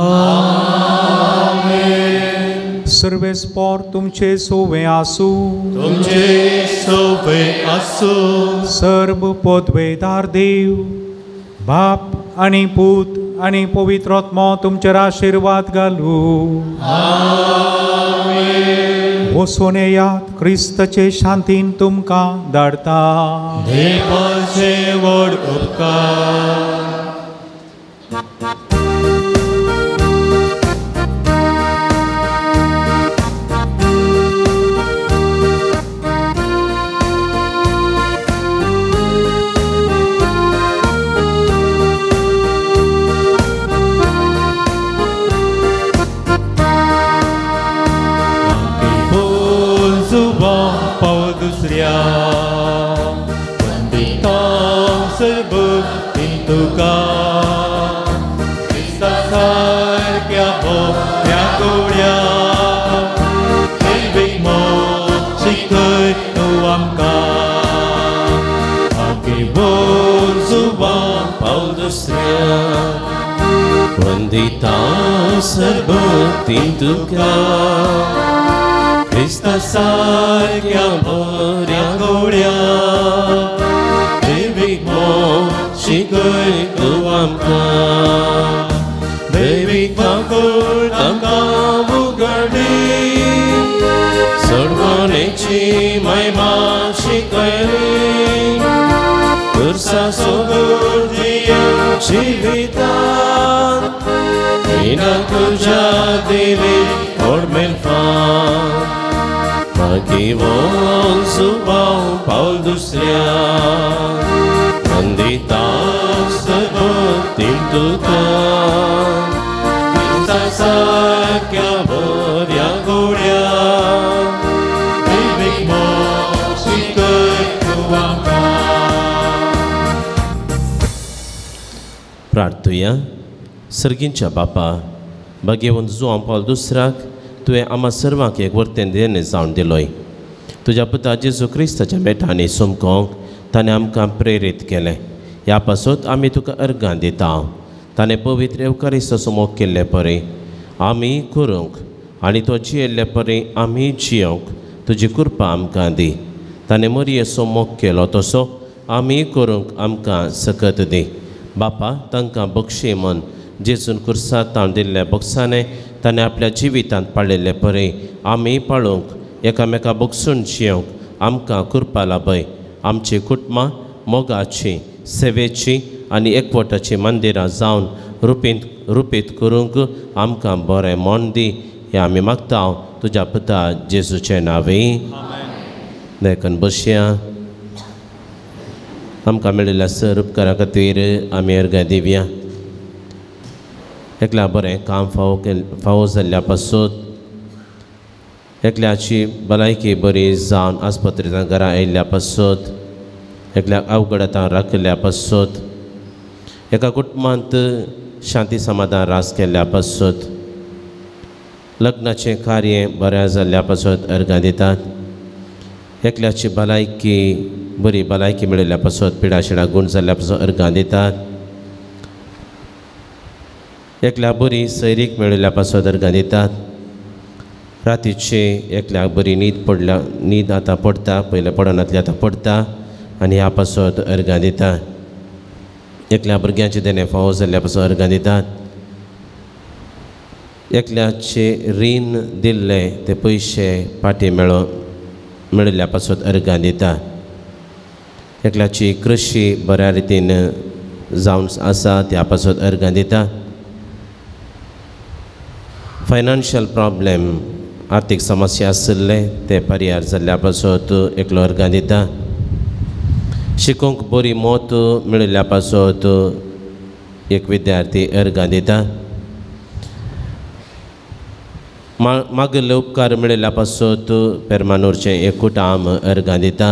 सर्वेस्पोर तुमचे सोवे आसूं तुमचे सोवे आसूं सर्व पोदवेदार देव बाप आनी पूत आनी पवित्र आत्मा तुमचेर आशीर्वाद घालूं वचून येयात क्रिस्ताचे शांतीन तुमकां धाडटा देवाचे व्हड उपकार वंदिता सर्वतीं तुका क्रिस्ता सारक्या बऱ्या गोड्या देवीक शिकय तूं आमकां देवीक मागोळ आमकां उगडी सोडवणेची महिमा शिकयली kursa sogur diye civitan inan tuja dili ormen fan maki von subau paul dusria andita sabotin tuka kita sakya bodya goria divik mo sikay tuamka. प्रार्थुया सर्गींच्या बापा भगवंत जुआंव पॉल दुसराक तुवें आम्हा सर्वांक एक वर्तें देणे जावन दिलोय तुज्या पुता जेजू क्रिस्ताच्या मेठांनी सुमकोंक ताणें आमकां प्रेरीत केलें ह्या पासून आमी तुका अर्गां दिता ताणें पवित्र एवकारिस्ताचो मोग केल्ले परी आमी करूंक आनी तो जियेल्ले परी आमी जियोंक तुजी कृपा आमकां दी ताणें मरयेचो मोग केलो तसो आमी करूंक आमकां सकत दी बापा तांकां बक्षी म्हूण जेजून कुर्सांत ताण दिल्ले बक्षाने ताणें आपल्या जिवितांत पाळिल्ले परी आमी पाळूंक एकामेका बक्षून जियोंक आमकां कृपा लाभय आमची कुटुंबां मोगाची सेवेची आनी एकवटाची मंदिरां जावन रुपीत करूंक आमकां बरें मोन दी हें आमी मागता तुज्या पुता जेजूचे नांवी देखून बसया आमकां मेळिल्ल्या सर उपकारा खातीर आमी अर्गां दिवया एकल्या बरें काम फावो जाल्ल्या पासून एकल्याची भलायकी बरी जावन आस्पत्रेंत घरा आयिल्ल्या पासून एकल्याक अवघडतां राखल्या पासून एका कुटुंबांत शांती समाधान रास केल्ल्या पासून लग्नाचें कार्य बरें जाल्ल्या पासून अर्गां दितात एकल्याची भलायकी बरी भलायकी मेळिल्ल्या पासून पिडाशिडा गूण जाल्ल्या पासून अर्गां दितात एकल्याक बरी सैरीक मेळिल्ल्या पासून अर्गां दितात रातीचे एकल्याक बरी न्हीद आतां पडटा पयले पडनातली आतां पडटा आनी ह्या पासून अर्गां दितात एकल्या भुरग्यांचे देणे फावो जाल्ल्या पासून अर्गां दितात एकल्याचे रीण दिल्ले ते पयशे फाटीं मेळिल्ल्या पासून अर्गां दितात एकल्याची कृशी बऱ्या रितीन जावन आसा त्या पासून अर्गां दितात फायनान्शियल प्रॉब्लेम आर्थीक समस्या आसले ते पर्याय जाल्ल्या पासून एकलो अर्गां दिता शिकूंक बरी मोत मेळिल्ल्या पासून एक विद्यार्थी अर्गां दिता मागले उपकार मेळिल्ल्या पासून पेरमानूरचें एक कुटाम अर्गां दिता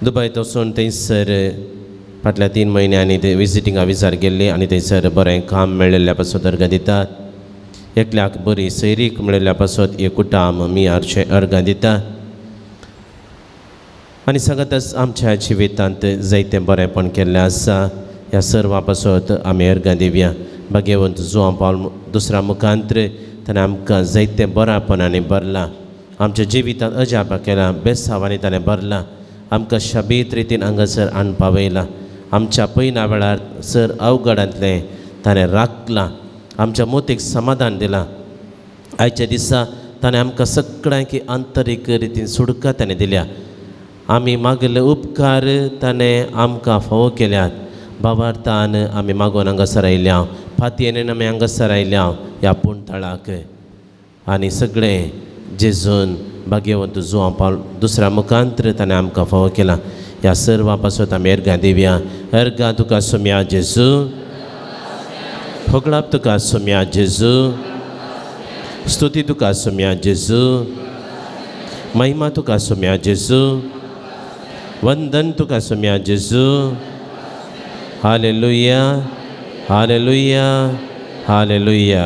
दुबयत वचून थंयसर फाटल्या 3 म्हयन्यांनी ते विजिटिंगा विजार गेल्ली आनी थंयसर बरें काम मेळिल्ल्या पासून अर्घ दितात. एकल्याक बरी सैरीक मेळिल्ल्या पासून एकूटाम मियारचे अर्घ दितात. आनी सांगतच आमच्या जिवितांत जायतें बरेंपण केल्लें आसा. ह्या सर्वां पासून आमी अर्घ दिवया. भाग्यवंत जुआंव पावल दुसऱ्या मुखांत्र ताणें आमकां जायतें बऱ्यापणांनी भरलां. आमच्या जिवितांत अजाप केलां, बेसांवांनी ताणें भरलां. आमकां शाबीत रितीन हांगासर हाडून पावयलां. आमच्या पयल्या वेळार सर अवघडांतलें ताणें राखलां. आमच्या मोतीक समाधान दिलां. आयच्या दिसा ताणें आमकां सगळ्यांक आंतरीक रितीन सुडका ताणें दिल्या. आमी मागिल्ले उपकार ताणें आमकां फावो केल्यात. भावार्थान आमी मागून हांगासर आयल्या. फातयेन आमी हांगासर आयल्या ह्या पुणतळाक. आनी सगळें जेजून भाग्यवंत जुआंव पावल दुसऱ्या मुखांत्र ताणें आमकां फावो केलां. ह्या सर्वां पासून आमी अर्घ दिवया. अर्घ तुका सुम्या जेजू, फोगडाप तुका सुम्या जेजू, स्तुती तुका सुम्या जेजू, महिमा तुका सुम्या जेजू, वंदन तुका सुम्या जेजू. Hallelujah, hallelujah, hallelujah.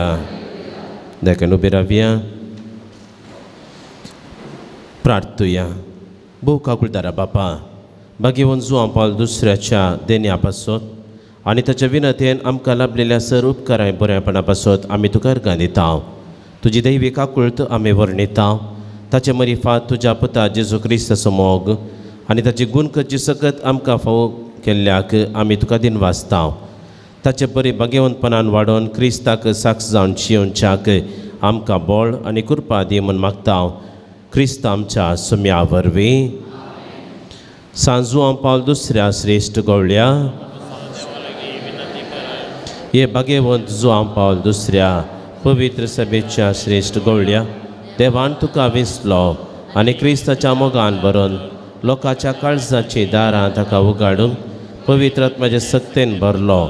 देखून उबी रावया, प्रार्थुया. भोव काकुळदारा बापा, भाग्यवंत जुआंव पावल दुसऱ्याच्या देण्या पासून आनी ताच्या विनतेन आमकां लाभलेल्या सर उपकारां बऱ्यापणा पासून आमी तुका अर्घ दिता. तुजी दैवी काकुळट आमी वर्णिता. ताचे मरिफात तुज्या पुता जेजू क्रिस्ताचो मोग आनी ताची गुणकची सकत आमकां फावो केल्ल्याक आमी तुका दिन वाचता. ताचे बरे भाग्यवंतपणान वाडोवन क्रिस्ताक साक्ष जावन जियोवच्याक आमकां बळ आनी कृपा दी म्हूण मागता. क्रिस्त आमच्या सुम्या वरवीं. सांजुआंव पावल दुसऱ्या श्रेश्ठ गवळ्या. हे भाग्यवंत जुआंव पावल दुसऱ्या पवित्र सभेच्या श्रेश्ठ गवळ्या. देवान तुका विसलो आनी क्रिस्ताच्या मोगान भरून लोकांच्या काळजाची दारां ताका उगाडून पवित्र आत्म्याचे सक्तेन भरलो.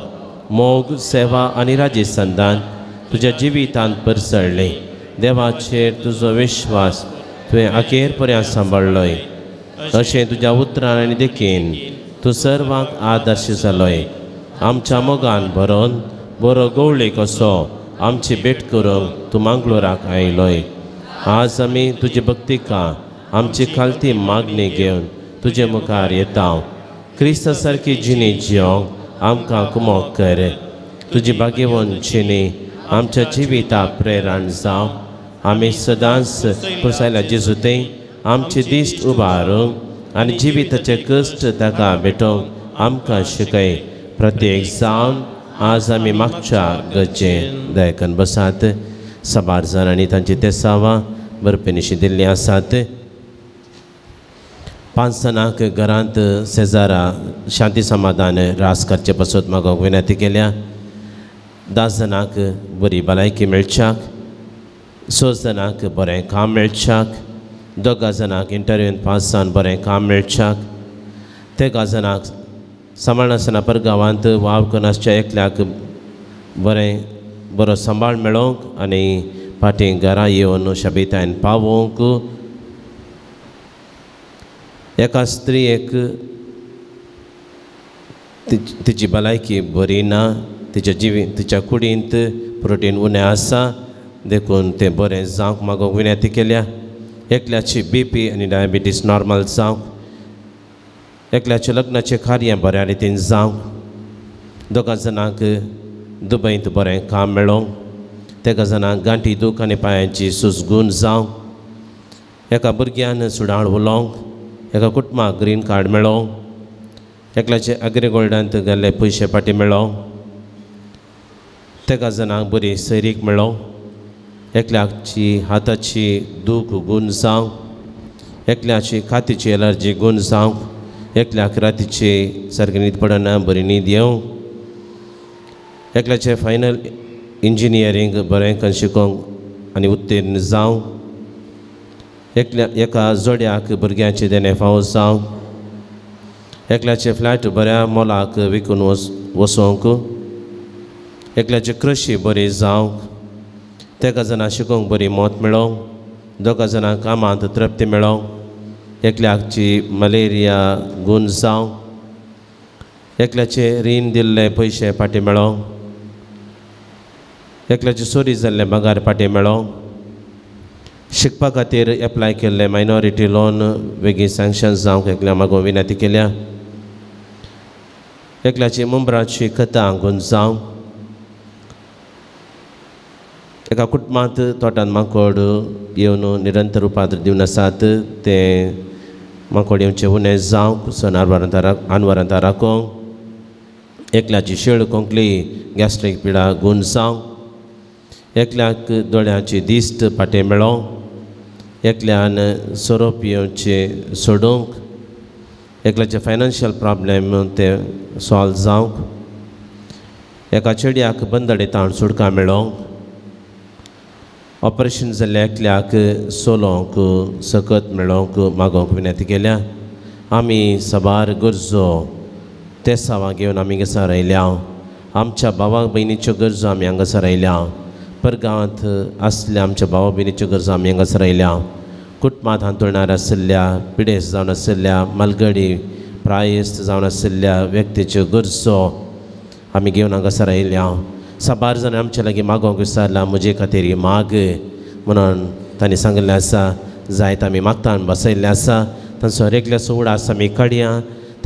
मोग, सेवा आनी राजेसंदान तुज्या जिवितांत परसळ्ळें. देवाचेर तुजो विश्वास तुवें अखेर पर्यंत सांबाळलोय. अशें तुज्या उतरान आनी देखीन तूं सर्वांक आदर्श जालोय. आमच्या मोगान भरोवन बरो गवळी कसो आमची भेट करूंक तूं मांगलोराक आयलोय. आज आमी तुजी भक्तिका आमची खालती मागणी घेवन तुजे मुखार येता. क्रिस्ता सारकी जिणी जियोंक आमकां कुमोग कर. तुजी भाग्यवंत जिणी आमच्या जिविता प्रेरण जावं. आमी सदांच पुरसायल्या जेजूते आमचे दिश्ट उबारूंक आनी जिविताचे कश्ट ताका भेटोवंक आमकां शिकय. प्रत्येक जावन आज आमी मागच्या गरजेन दयकन बसात. साबार जाणांनी तांची तेसावां बरपेनिशी दिल्लीं आसात. 5 जाणांक घरांत शेजारा शांती समाधान रास करचे पासून मागोवंक विनंती केल्या. 10 जाणांक बरी भलायकी मेळच्याक, 6 जाणांक बरें काम मेळच्याक, 2 जाणांक इंटरव्यून पास जावन बरें काम मेळच्याक, 3 जाणांक सांबाळनासतना परगांवांत वाव कोणाच्या एकल्याक बरो सांबाळ मेळोवंक आनी फाटीं घरा येवन शाबितायेन पावोवंक. एका स्त्रीयेक तिची भलायकी बरी ना. तिच्या कुडींत प्रोटीन उणें आसा देखून तें बरें जावंक मागोवंक विनंती केल्या. एकल्याची BP आनी डायबिटीस नॉर्मल जावंक, एकल्याचें लग्नाचें कार्य बऱ्या रितीन जावंक, 2 जाणांक दुबयंत बरें काम मेळोवंक, 3 जाणांक गांठी दूख आनी पांयांची सुजगूण जावंक, एका भुरग्यान सुडाळ उलोवंक, एका कुटुंबाक ग्रीन कार्ड मेळोवंक, एकल्याचे अग्रिगोल्डांत गेल्ले पयशे फाटी मेळोवंक, 3 जाणांक बरी सैरीक मेळोवंक, एकल्याची हाताची दूख गूण जावंक, एकल्याची खातीची एलर्जी गूण जावंक, एकल्याक रातीची सारकी न्हीद पडना बरी न्हीद येवंक, एकल्याचें फायनल इंजिनियरींग बरें करून शिकोवंक आनी उत्तीर्ण जावंक, एका जोड्याक भुरग्यांचे देणे फावो जावंक, एकल्याचे फ्लॅट बऱ्या मोलाक विकून वसोवंक, एकल्याची कृशी बरी जावंक, 3 जाणां शिकोवंक बरी मोत मेळोवंक, 2 जाणांक कामांत तृप्ती मेळोवंक, एकल्याची मलेरिया गूण जावं, एकल्याचे रीण दिल्ले पयशे फाटीं मेळोवंक, एकल्याची चोरी जाल्ले पगार फाटीं मेळोवंक, शिकपा खातीर एप्लाय केल्ले मायनॉरिटी लोन बेगीन सँक्शन जावंक एकल्या मागो विनंती केल्या, एकल्याची मुंबराची कथा गूण जावंक, एका कुटुंबांत तोटान माकोड येवन निरंतर रुपांत दिवन आसात ते माकोड येवचे उणें जावंक सन आनवरांत राखोवंक, एकल्याची शेळ कोंकली गॅस्ट्रीक पिडा गूण जावंक, एकल्याक दोळ्यांची दिश्ट फाटीं मेळोवंक, एकल्यान सोरोप येवचे सोडूंक, एकल्याचे फायनान्शियल प्रॉब्लेम ते सॉल्व जावंक, एका चेड्याक बंदडे ताण सुटका मेळोवंक, ऑपरेशन जाल्ल्या एकल्याक सोलोवंक सकत मेळोवंक मागोवंक विनंती केल्या. आमी साबार गरजो ते सावां घेवन आमी हांगासर आयल्या. आमच्या भावा भयणीच्यो गरजो आमी हांगासर आयल्या. परगांवांत आसल्या आमच्या भावा भयणीच्यो गरजो आमी हांगासर आयल्या. कुटुंबांत हांतुरणार आशिल्ल्या, पिडेस्त जावन आशिल्ल्या, मलगडी प्रायस्त जावन आशिल्ल्या व्यक्तीच्यो गरजो आमी घेवन हांगासर आयल्या. साबार जाण आमचे लागीं मागोवंक विचारला, म्हजे खातीर ही माग म्हणून तांणी सांगिल्लें आसा. जायत आमी मागतान बसयल्लें आसा. तांचो रेगल्याचो उडास आमी काडया,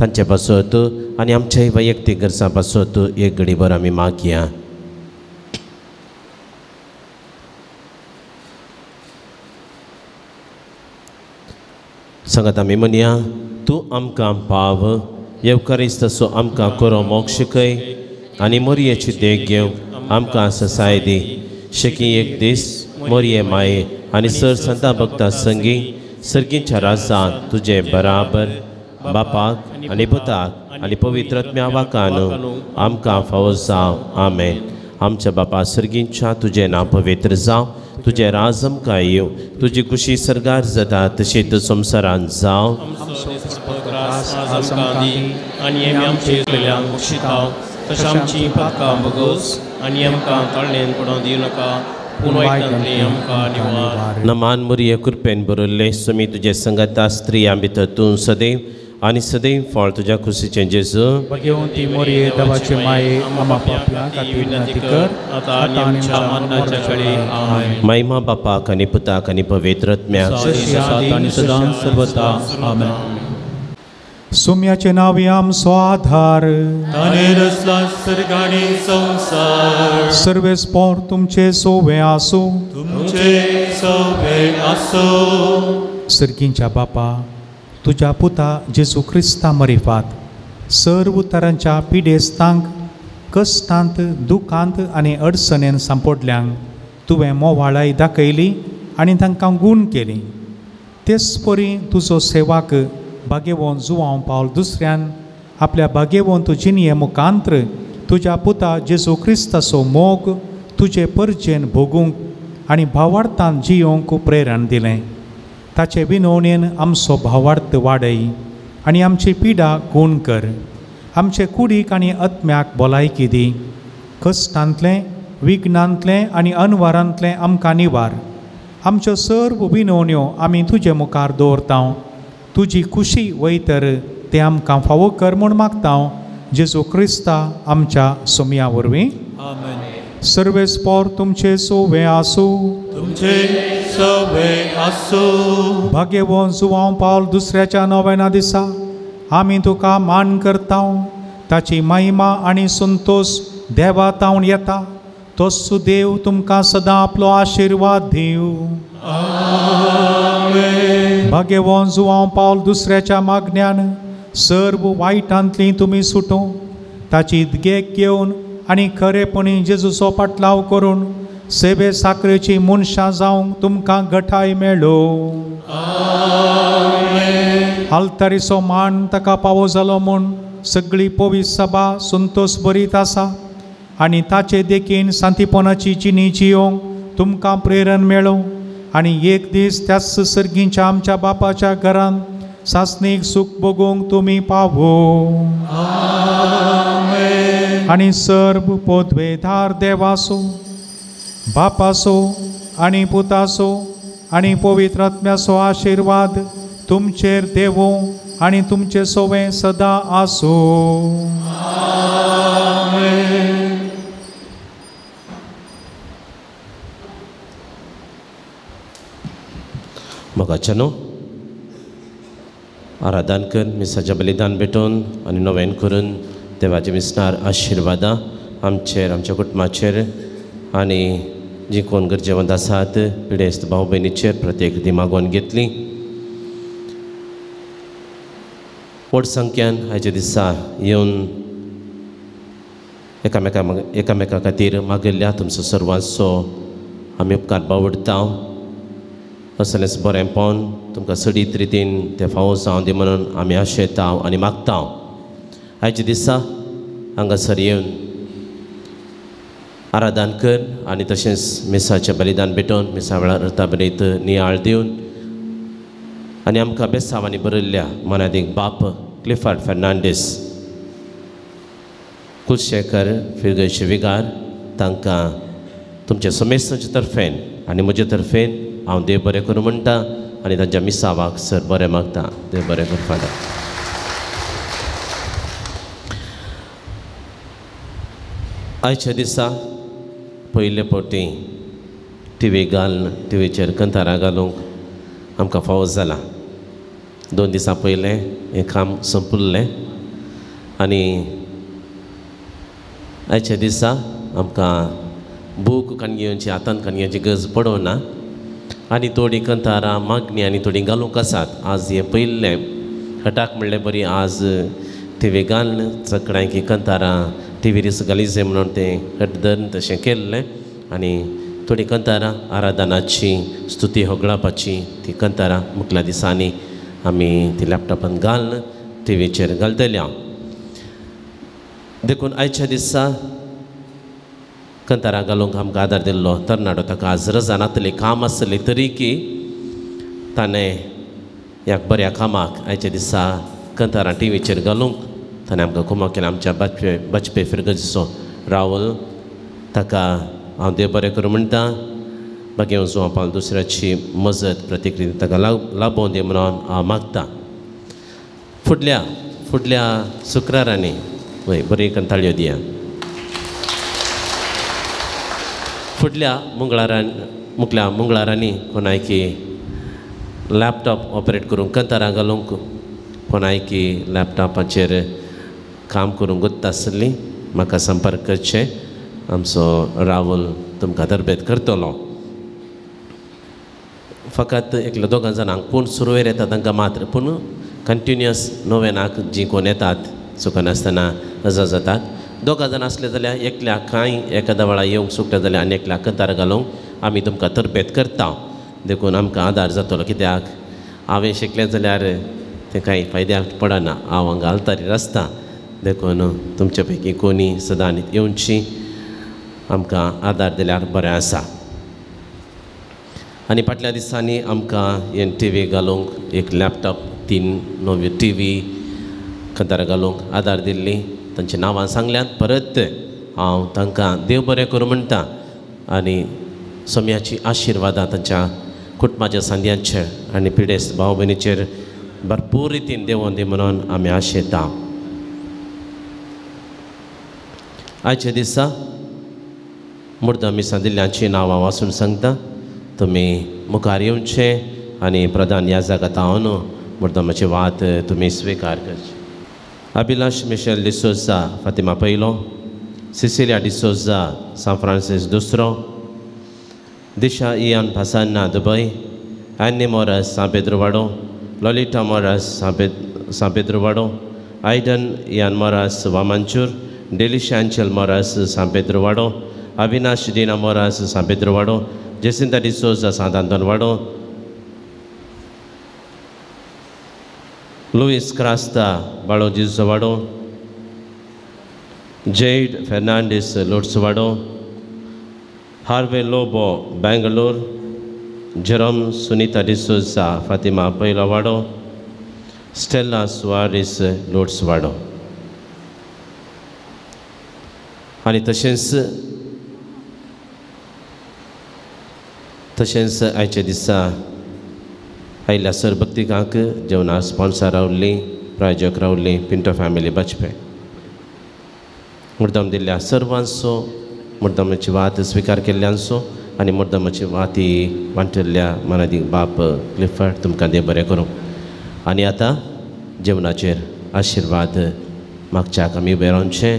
तांचे पासत आनी आमच्याय वैयक्तीक गरजां पासत एक घडीभर आमी मागया. सांगात आमी म्हणया, तूं आमकां पाव, येवकारिस्तसो आमकां कोरो मोग शिकय आनी मोरयेची देख घेवंक आमकां ससाय दी. शेकी एक दीस मोरये माये आनी सर संता भक्ता संगी सर्गींच्या राजांत तुजे बराबर बापाक आनी पुताक आनी पवित्र आत्म्या वाकान आमकां फावो जावं. आमेन. आमच्या बापा सर्गींच्या तुजें नांव पवित्र जावं, तुजें राज आमकां येवं, तुजी खुशी सर्गार जाता तशीच संवसारांत जावं. आनी आमी आमचे कडल्यान शिकाव तशें आमची पातकां बगोस आनी आमकां तळ्ळेन पडोवंक दिवं नाका, पूण वायटांतली आमकां निवार. नमान मुरये कृपेन बरयल्ले, सुमी तुजे संगता स्त्रियां भितर तूं सदैव आनी सदैव फळ तुज्या खुशीचें जेजू. भगवंती मोरये देवाचे माये, आम्हा पापलां खातीर विनंती कर, आतां आनी आमच्या मरणाच्या वेळी. आमेन. महिमा बापाक आनी पुताक आनी पवित्र आत्म्याक आनी सदां सर्वदा. आमेन. सुम्याचे नांव आमचो आधार, ताणे रचला सर्ग आनी संवसार, सर्वेस्पोर तुमचे सोवे आसूं, तुमचे सवे आसो. सर्गींच्या बापा, तुज्या पुता जेजू क्रिस्ता मरिफात सर्व तरांच्या पिडेस्तांक, कश्टांत, दुखांत आनी अडचणेन सांपडल्यांक तुवें मोवाळाय दाखयली आनी तांकां गूण केली. तेच परी तुजो सेवाक भाग्यवंत जुवांव पावल दुसऱ्यान आपल्या भाग्यवंत जिणये मुखांत्र तुज्या पुता जेजू क्रिस्ताचो मोग तुजे परजेन भोगूंक आनी भावार्थान जियोंक प्रेरण दिलें. ताचे विनवणेन आमचो भावार्थ वाडय आनी आमची पिडा गूण कर. आमचे कुडीक आनी आत्म्याक भलायकी दी. कश्टांतलें, विघ्नांतलें आनी अनवरांतलें आमकां निवार. आमच्यो सर्व विनवण्यो आमी तुजे मुखार दवरता. तुजी खुशी वयतर ते आमकां फावो कर म्हूण मागता. जेजू क्रिस्ता आमच्या सोम्या वरवीं. आमेन. सर्वेस्पोर तुमचे सोवे आसूं, तुमचे सवे आसो. भाग्यवंत जुवांव पावल दुसऱ्याच्या नव्याना दिसा आमी तुका मान करता. ताची महिमा आनी संतोष देवा तावन येता. तोच देव तुमकां सदां आपलो आशिर्वाद दिवं. आमेन. भाग्यवंत जुवांव पावल दुसऱ्याच्या मागण्यान सर्व वायटांतली तुमी सुटूं. ताची देख घेवन आनी खरेपणी जेजूचो पाटलाव करून सेवे साखरेची मनशां जावंक तुमकां घटाय मेळो. आल्तारीचो मान ताका पावो जालो म्हूण सगळी पवित्र सभा संतोष बरीत आसा आनी ताचे देखीन शांतीपणाची जिणी जियोंक तुमकां प्रेरण मेळो. आनी एक दीस त्याच सर्गींच्या आमच्या बापाच्या घरांत सासणीक सूख भोगूंक तुमी पावो. आनी सर्व पोदवेधार देवाचो, बापाचो आनी पुताचो आनी पवित्र आत्म्याचो आशिर्वाद तुमचेर देवो आनी तुमचे सोवे सदा आसूं. मोगाच्यानो आराधन कर मिसाचें बलिदान भेटून आनी नवें करून देवाचे मिसनार आशिर्वादा आमचेर आमच्या कुटुंबाचेर आनी जी कोण गरजेवंत आसात पिडेस्त भाव भयणीचेर प्रत्येक ती मागोवन घेतली. व्हड संख्यान आयच्या दिसा येवन एकामेका खातीर मागिल्ल्या तुमचो सर्वांचो आमी उपकार बावडटा. असलेंच बरें पावन तुमकां सडीत रितीन तें फावो जावं दी म्हणून आमी आशेता आनी मागता. आयच्या दिसा हांगासर येवन आराधन कर आनी तशेंच मिसाचें बलिदान भेटोवन मिसा वेळार रताबरीत नियाळ दिवन आनी आमकां बेसांवांनी बरयल्ल्या मनादीक बाप क्लिफार्ड फेर्नांडीस कुलशेखर फिरगयचे विगार तांकां तुमच्या समेस्ताचे तर्फेन आनी म्हजे तर्फेन हांव देव बरें करूं म्हणटा आनी तांच्या मिसावाक सर बरें मागता. देव बरें करूं फादर. आयच्या दिसा पयले फावटी टीव्ही घालून टीव्हीचेर कंथारां घालूंक आमकां फावो जाला. 2 दिसां पयलें हें काम संपलें आनी आयच्या दिसा आमकां बूक काणयोची हातान काणयोची गरज पडोना आनी थोडी कंथारां मागणी आनी थोडी घालूंक आसात. आज हें पयलें हटाक म्हणलें बरी आज टीव्ही घालून सगळ्यांकी कंथारां टीव्ही रिस घालीचे म्हणून तें हट धरून तशें केल्लें आनी थोडी कंथारां आराधनाची स्तुती होगळापाची ती कंथारां मुखल्या दिसांनी आमी ती लॅपटॉपान घालून टीव्हीचेर घालतले. हांव देखून आयच्या दिसा कंथारां घालूंक आमकां आदार दिल्लो तरणाटो ताका आज रजा नातली काम आसली तरीकी ताणें ह्या बऱ्या कामाक आयच्या दिसा कंथारां टीव्हीचेर घालूंक ताणें आमकां कुमक केलें. आमच्या बचपे फिरगजीचो राहुल ताका हांव देव बरें करूं म्हणटा. बागेव जो पावन दुसऱ्याची मजत प्रतिक्रिया ताका लाभोवन दी म्हणून हांव मागतां. फुडल्या शुक्रारांनी वय बरी कंथाळ्यो दिया. फुडल्या मुखल्या मंगळारांनी कोणायकी लॅपटॉप ऑपरेट करूंक कंथारां घालूंक कोणायकी लॅपटॉपाचेर काम करूंक गुत्त आसली म्हाका संपर्क करचें. आमचो राहुल तुमकां तरबेत करतलो. फकत एकल्या 2 जाणांक पूण सुरवेर येता तांकां मात्र पूण कंटिन्युअस नोवेनाक जी कोण येतात चुकनासतना हजर जातात. 2 जाणां आसले जाल्यार एकल्याक कांय एकादा वेळा येवंक सुकता जाल्यार आनी एकल्याक कंथार घालूंक आमी तुमकां तरबेत करता. देखून आमकां आदार जातलो. कित्याक हांवें शिकलें जाल्यार तें कांय फायद्याक पडना. हांव हांगा आल्तारीर आसता. देखून तुमचे पैकी कोणी सदां येवची आमकां आदार दिल्यार बरें आसा. आनी फाटल्या दिसांनी आमकां हे टीव्ही घालूंक एक लॅपटॉप 3 नव्यो टीव्ही कंथारां घालूंक आदार दिल्ली. तांच्या नांवां सांगल्यात परत हांव तांकां देव बरें करूं म्हणटा आनी सोम्याची आशिर्वादां तांच्या कुटुंबाच्या सांद्यांचेर आनी पिडेस्त भाव भयणीचेर भरपूर रितीन देवोन दी म्हणून आमी आशेता. आयच्या दिसा मुर्दा मिसा दिल्ल्यांची नांवां वाचून सांगता. तुमी मुखार येवचें आनी प्रधान ह्या जागात हांव न्हू मुर्दामाची वात तुमी स्विकार करची. अभिलाष मिशेल डिसोजा फातिमा पयलो, सिसिलिया डिसोजा सान फ्रांसीस दुसरो, दिशा इयान भासान्ना दुबय, एन्नी मोरस सान पेद्रो वाडो, लॉलिटा मोरस सान पेद्रो वाडो, आयडन इयान मोरस वामांचूर, डेलिशा एंचेल मोरस सान पेद्रो वाडो, अविनाश डिना मोरस सान पेद्रो वाडो, जेसिंता डिसोजा सान आंतोन वाडो, लुईस क्रास्ता बाळो जिजो वाडो, जेड फेर्नांडीस लोड्स वाडो, हार्वे लोबो बेंगलोर, जेरोम सुनीता डिसोजा फातिमा पयलो वाडो, स्टेला सुवारीस लोड्स वाडो. आनी तशेंच आयच्या दिसा आयल्या सर भक्तिकांक जेवणा स्पॉन्सर रावल्ली प्रायोजक रावल्ली पिंटो फॅमिली बचपे मुद्दाम दिल्ल्या सर्वांचो मुद्दामाची वात स्विकार केल्ल्यांचो आनी मुद्दामाची वाती वांटिल्ल्या मनादी बाप क्लिफर्ड तुमकां देव बरें करूं आनी आतां जेवणाचेर आशिर्वाद मागच्याक आमी उबे रावचें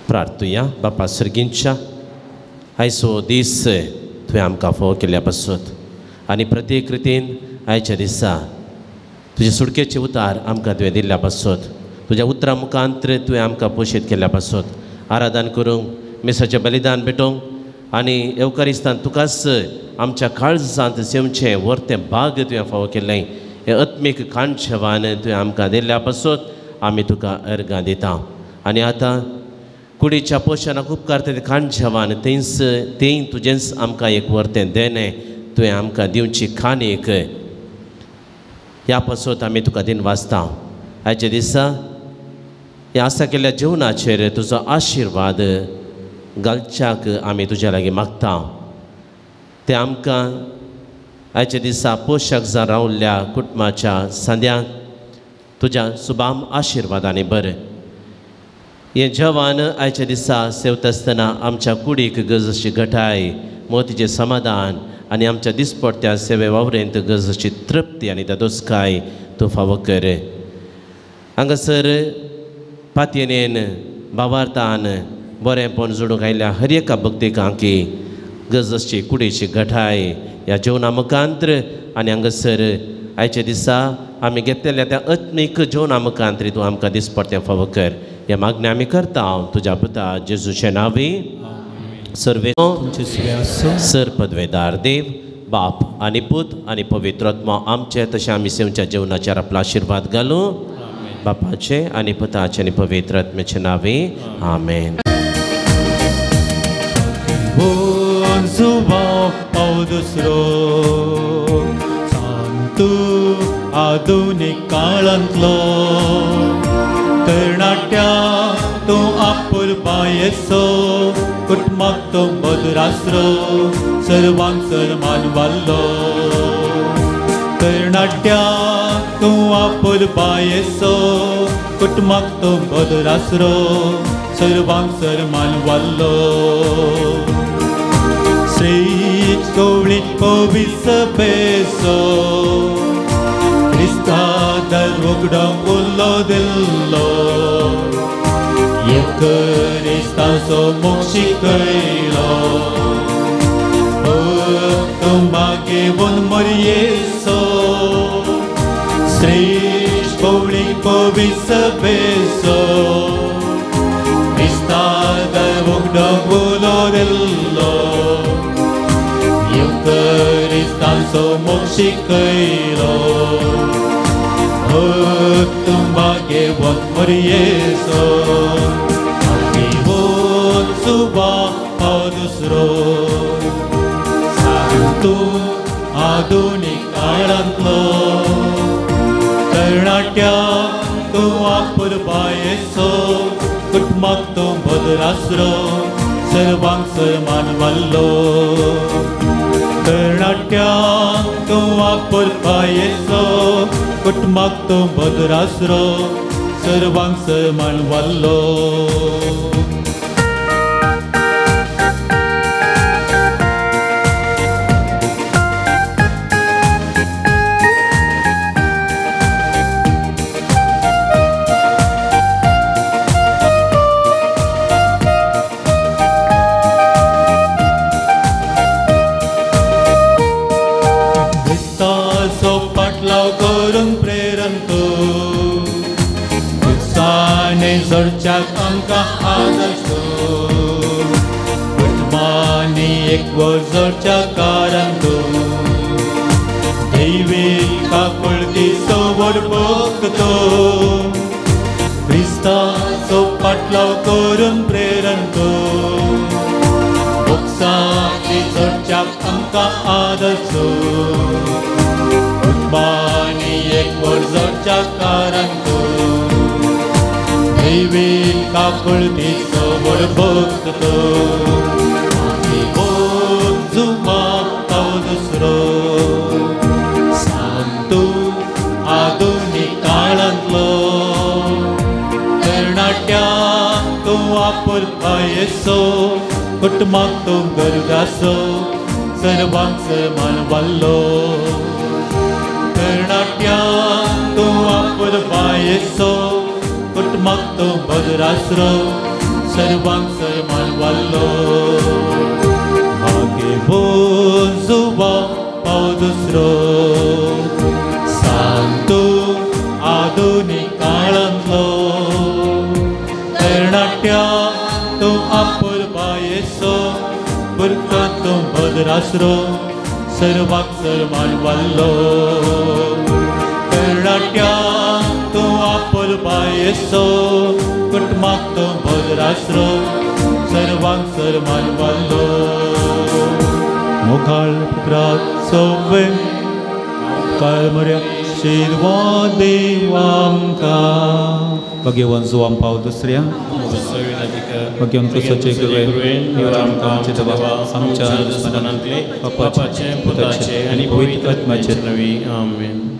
प्रार्थुया बापा सर्गींच्या आयचो दीस तुवें आमकां फोव केल्ल्या पासून आनी प्रत्येक रितीन आयच्या दिसा तुजे सुडकेचे उतार आमकां तुवें दिल्ल्या पासून तुज्या उतरां मुखांतर तुवें आमकां पोशीत केल्ल्या पासून आराधन करूंक मिसाचें बलिदान भेटोवंक आनी एवकारिस्तान तुकाच आमच्या काळजांत सेवचें व्हरतें भाग तुवें फावो केल्लें हें आत्मीक काणचेवान तुवें आमकां दिल्ल्या पासून आमी तुका अर्गां दिता आनी आतां कुडीच्या पोशनाक उपकार ते काणचेवान तें तुजेंच आमकां एक व्हरतें देणें तुवें आमकां दिवची खाणीक ह्या पासून आमी तुका दिन वाचता आयच्या दिसा ह्या आसा केल्ल्या जेवणाचेर तुजो आशिर्वाद घालच्याक आमी तुज्या लागीं मागता ते आमकां आयच्या दिसा पोशक जावन रावल्ल्या कुटुंबाच्या सांद्यांक तुज्या सुबाम आशिर्वादांनी भर हें जेवण आयच्या दिसा सेवता आसतना आमच्या कुडीक गरजेची घटाय मोतीचें समाधान आनी आमच्या दिसपट्ट्या सेवे वावरेंत गरजेची तृप्ती आनी दादोसकाय तूं फावो कर हांगासर पातयेनेन भावार्थान बरेंपण जोडूंक आयिल्ल्या हर एका भक्तिकांकी गरजेची कुडीची घटाय ह्या जेवणा मुखांतर आनी हांगासर आयच्या दिसा आमी घेतलेल्या त्या आत्मीक जेवणा मुखांतर तूं आमकां दिसपट्टें फावो कर हे मागणी आमी करता तुज्या पुता जेजूचे नांवी सर्वे सर पदवेदार देव बाप आनी पूत आनी पवित्र आत्मा आमचे तशें आमी सेवच्या जेवणाचेर आपलो आशिर्वाद घालूं बापाचे आनी पुताचे आनी पवित्र आत्म्याचे नांवी आमेन आधुनिक काळांतलो तरणाट्या तूं आपुलबायेचो कुटुंबाक तो मधुरास्रो सर्वांक सन्मान वाल्लो तरणाट्या तूं आपुलबायेचो कुटुंबाक तो मधुरास्रो सर्वांक सन्मान वाल्लो श्री कवळी पवित्र बेसो Krista dal rugda ullo dillo Krista so moksikailo Tumage von morieso Sri Poli povisa beso Krista dal rugda ullo dillo Krista so moksikailo Tumbage von morieso Aki von suba adusro Santu adunik kaळांतलो तरणाट्या तूं आपुलबायेचो कुटुंबाक तो मधुरास्रो सर्वांक सन्मान वाल्लो तरणाट्या तूं आपुलबायेचो कुटुंबाक तो मधुरास्रो सर्वांक सन्मान वाल्लो Zorciak amka adalso Utmani ekvar zorciak karanto Devi kakulti sobor bokto Krista so patlav korun preranto Oksati zorciak amka adalso Utmani ekvar zorciak karanto Devi kakulti sobor bokto पाव दुसरो सांतू आधुनिक काळांतलो तरणाट्या तूं वापरता येसो कुटुंबाक तूं गरजासो सर्वांक समान वाल्लो तरणाट्या तूं वापरता येसो कुटुंबाक तूं बदरासरो सर्वांक समान वाल्लो मागे बोजुबा पाव दुसरो सांतू आधुनिक काळांतलो तरणाट्या तूं आपुरबा येसो बुरकां तूं बदरासरो सर्वांक समान वाल्लो तरणाट्या तूं आपुरबा येसो कुटुंबाक तूं बदरासरो सर्वांक समान वाल्लो मुखार पुत्राचो वेळ काळमऱ्या शिरवा देव आमकां भगवान जो आम पाव दुसऱ्या भगवान क्रिस्ताचे गुरुवेन ह्यो आमकां आमचे देवा आमच्या दुश्मनांतले पापाचे पुताचे आनी पवित्र आत्म्याचे नवी आमेन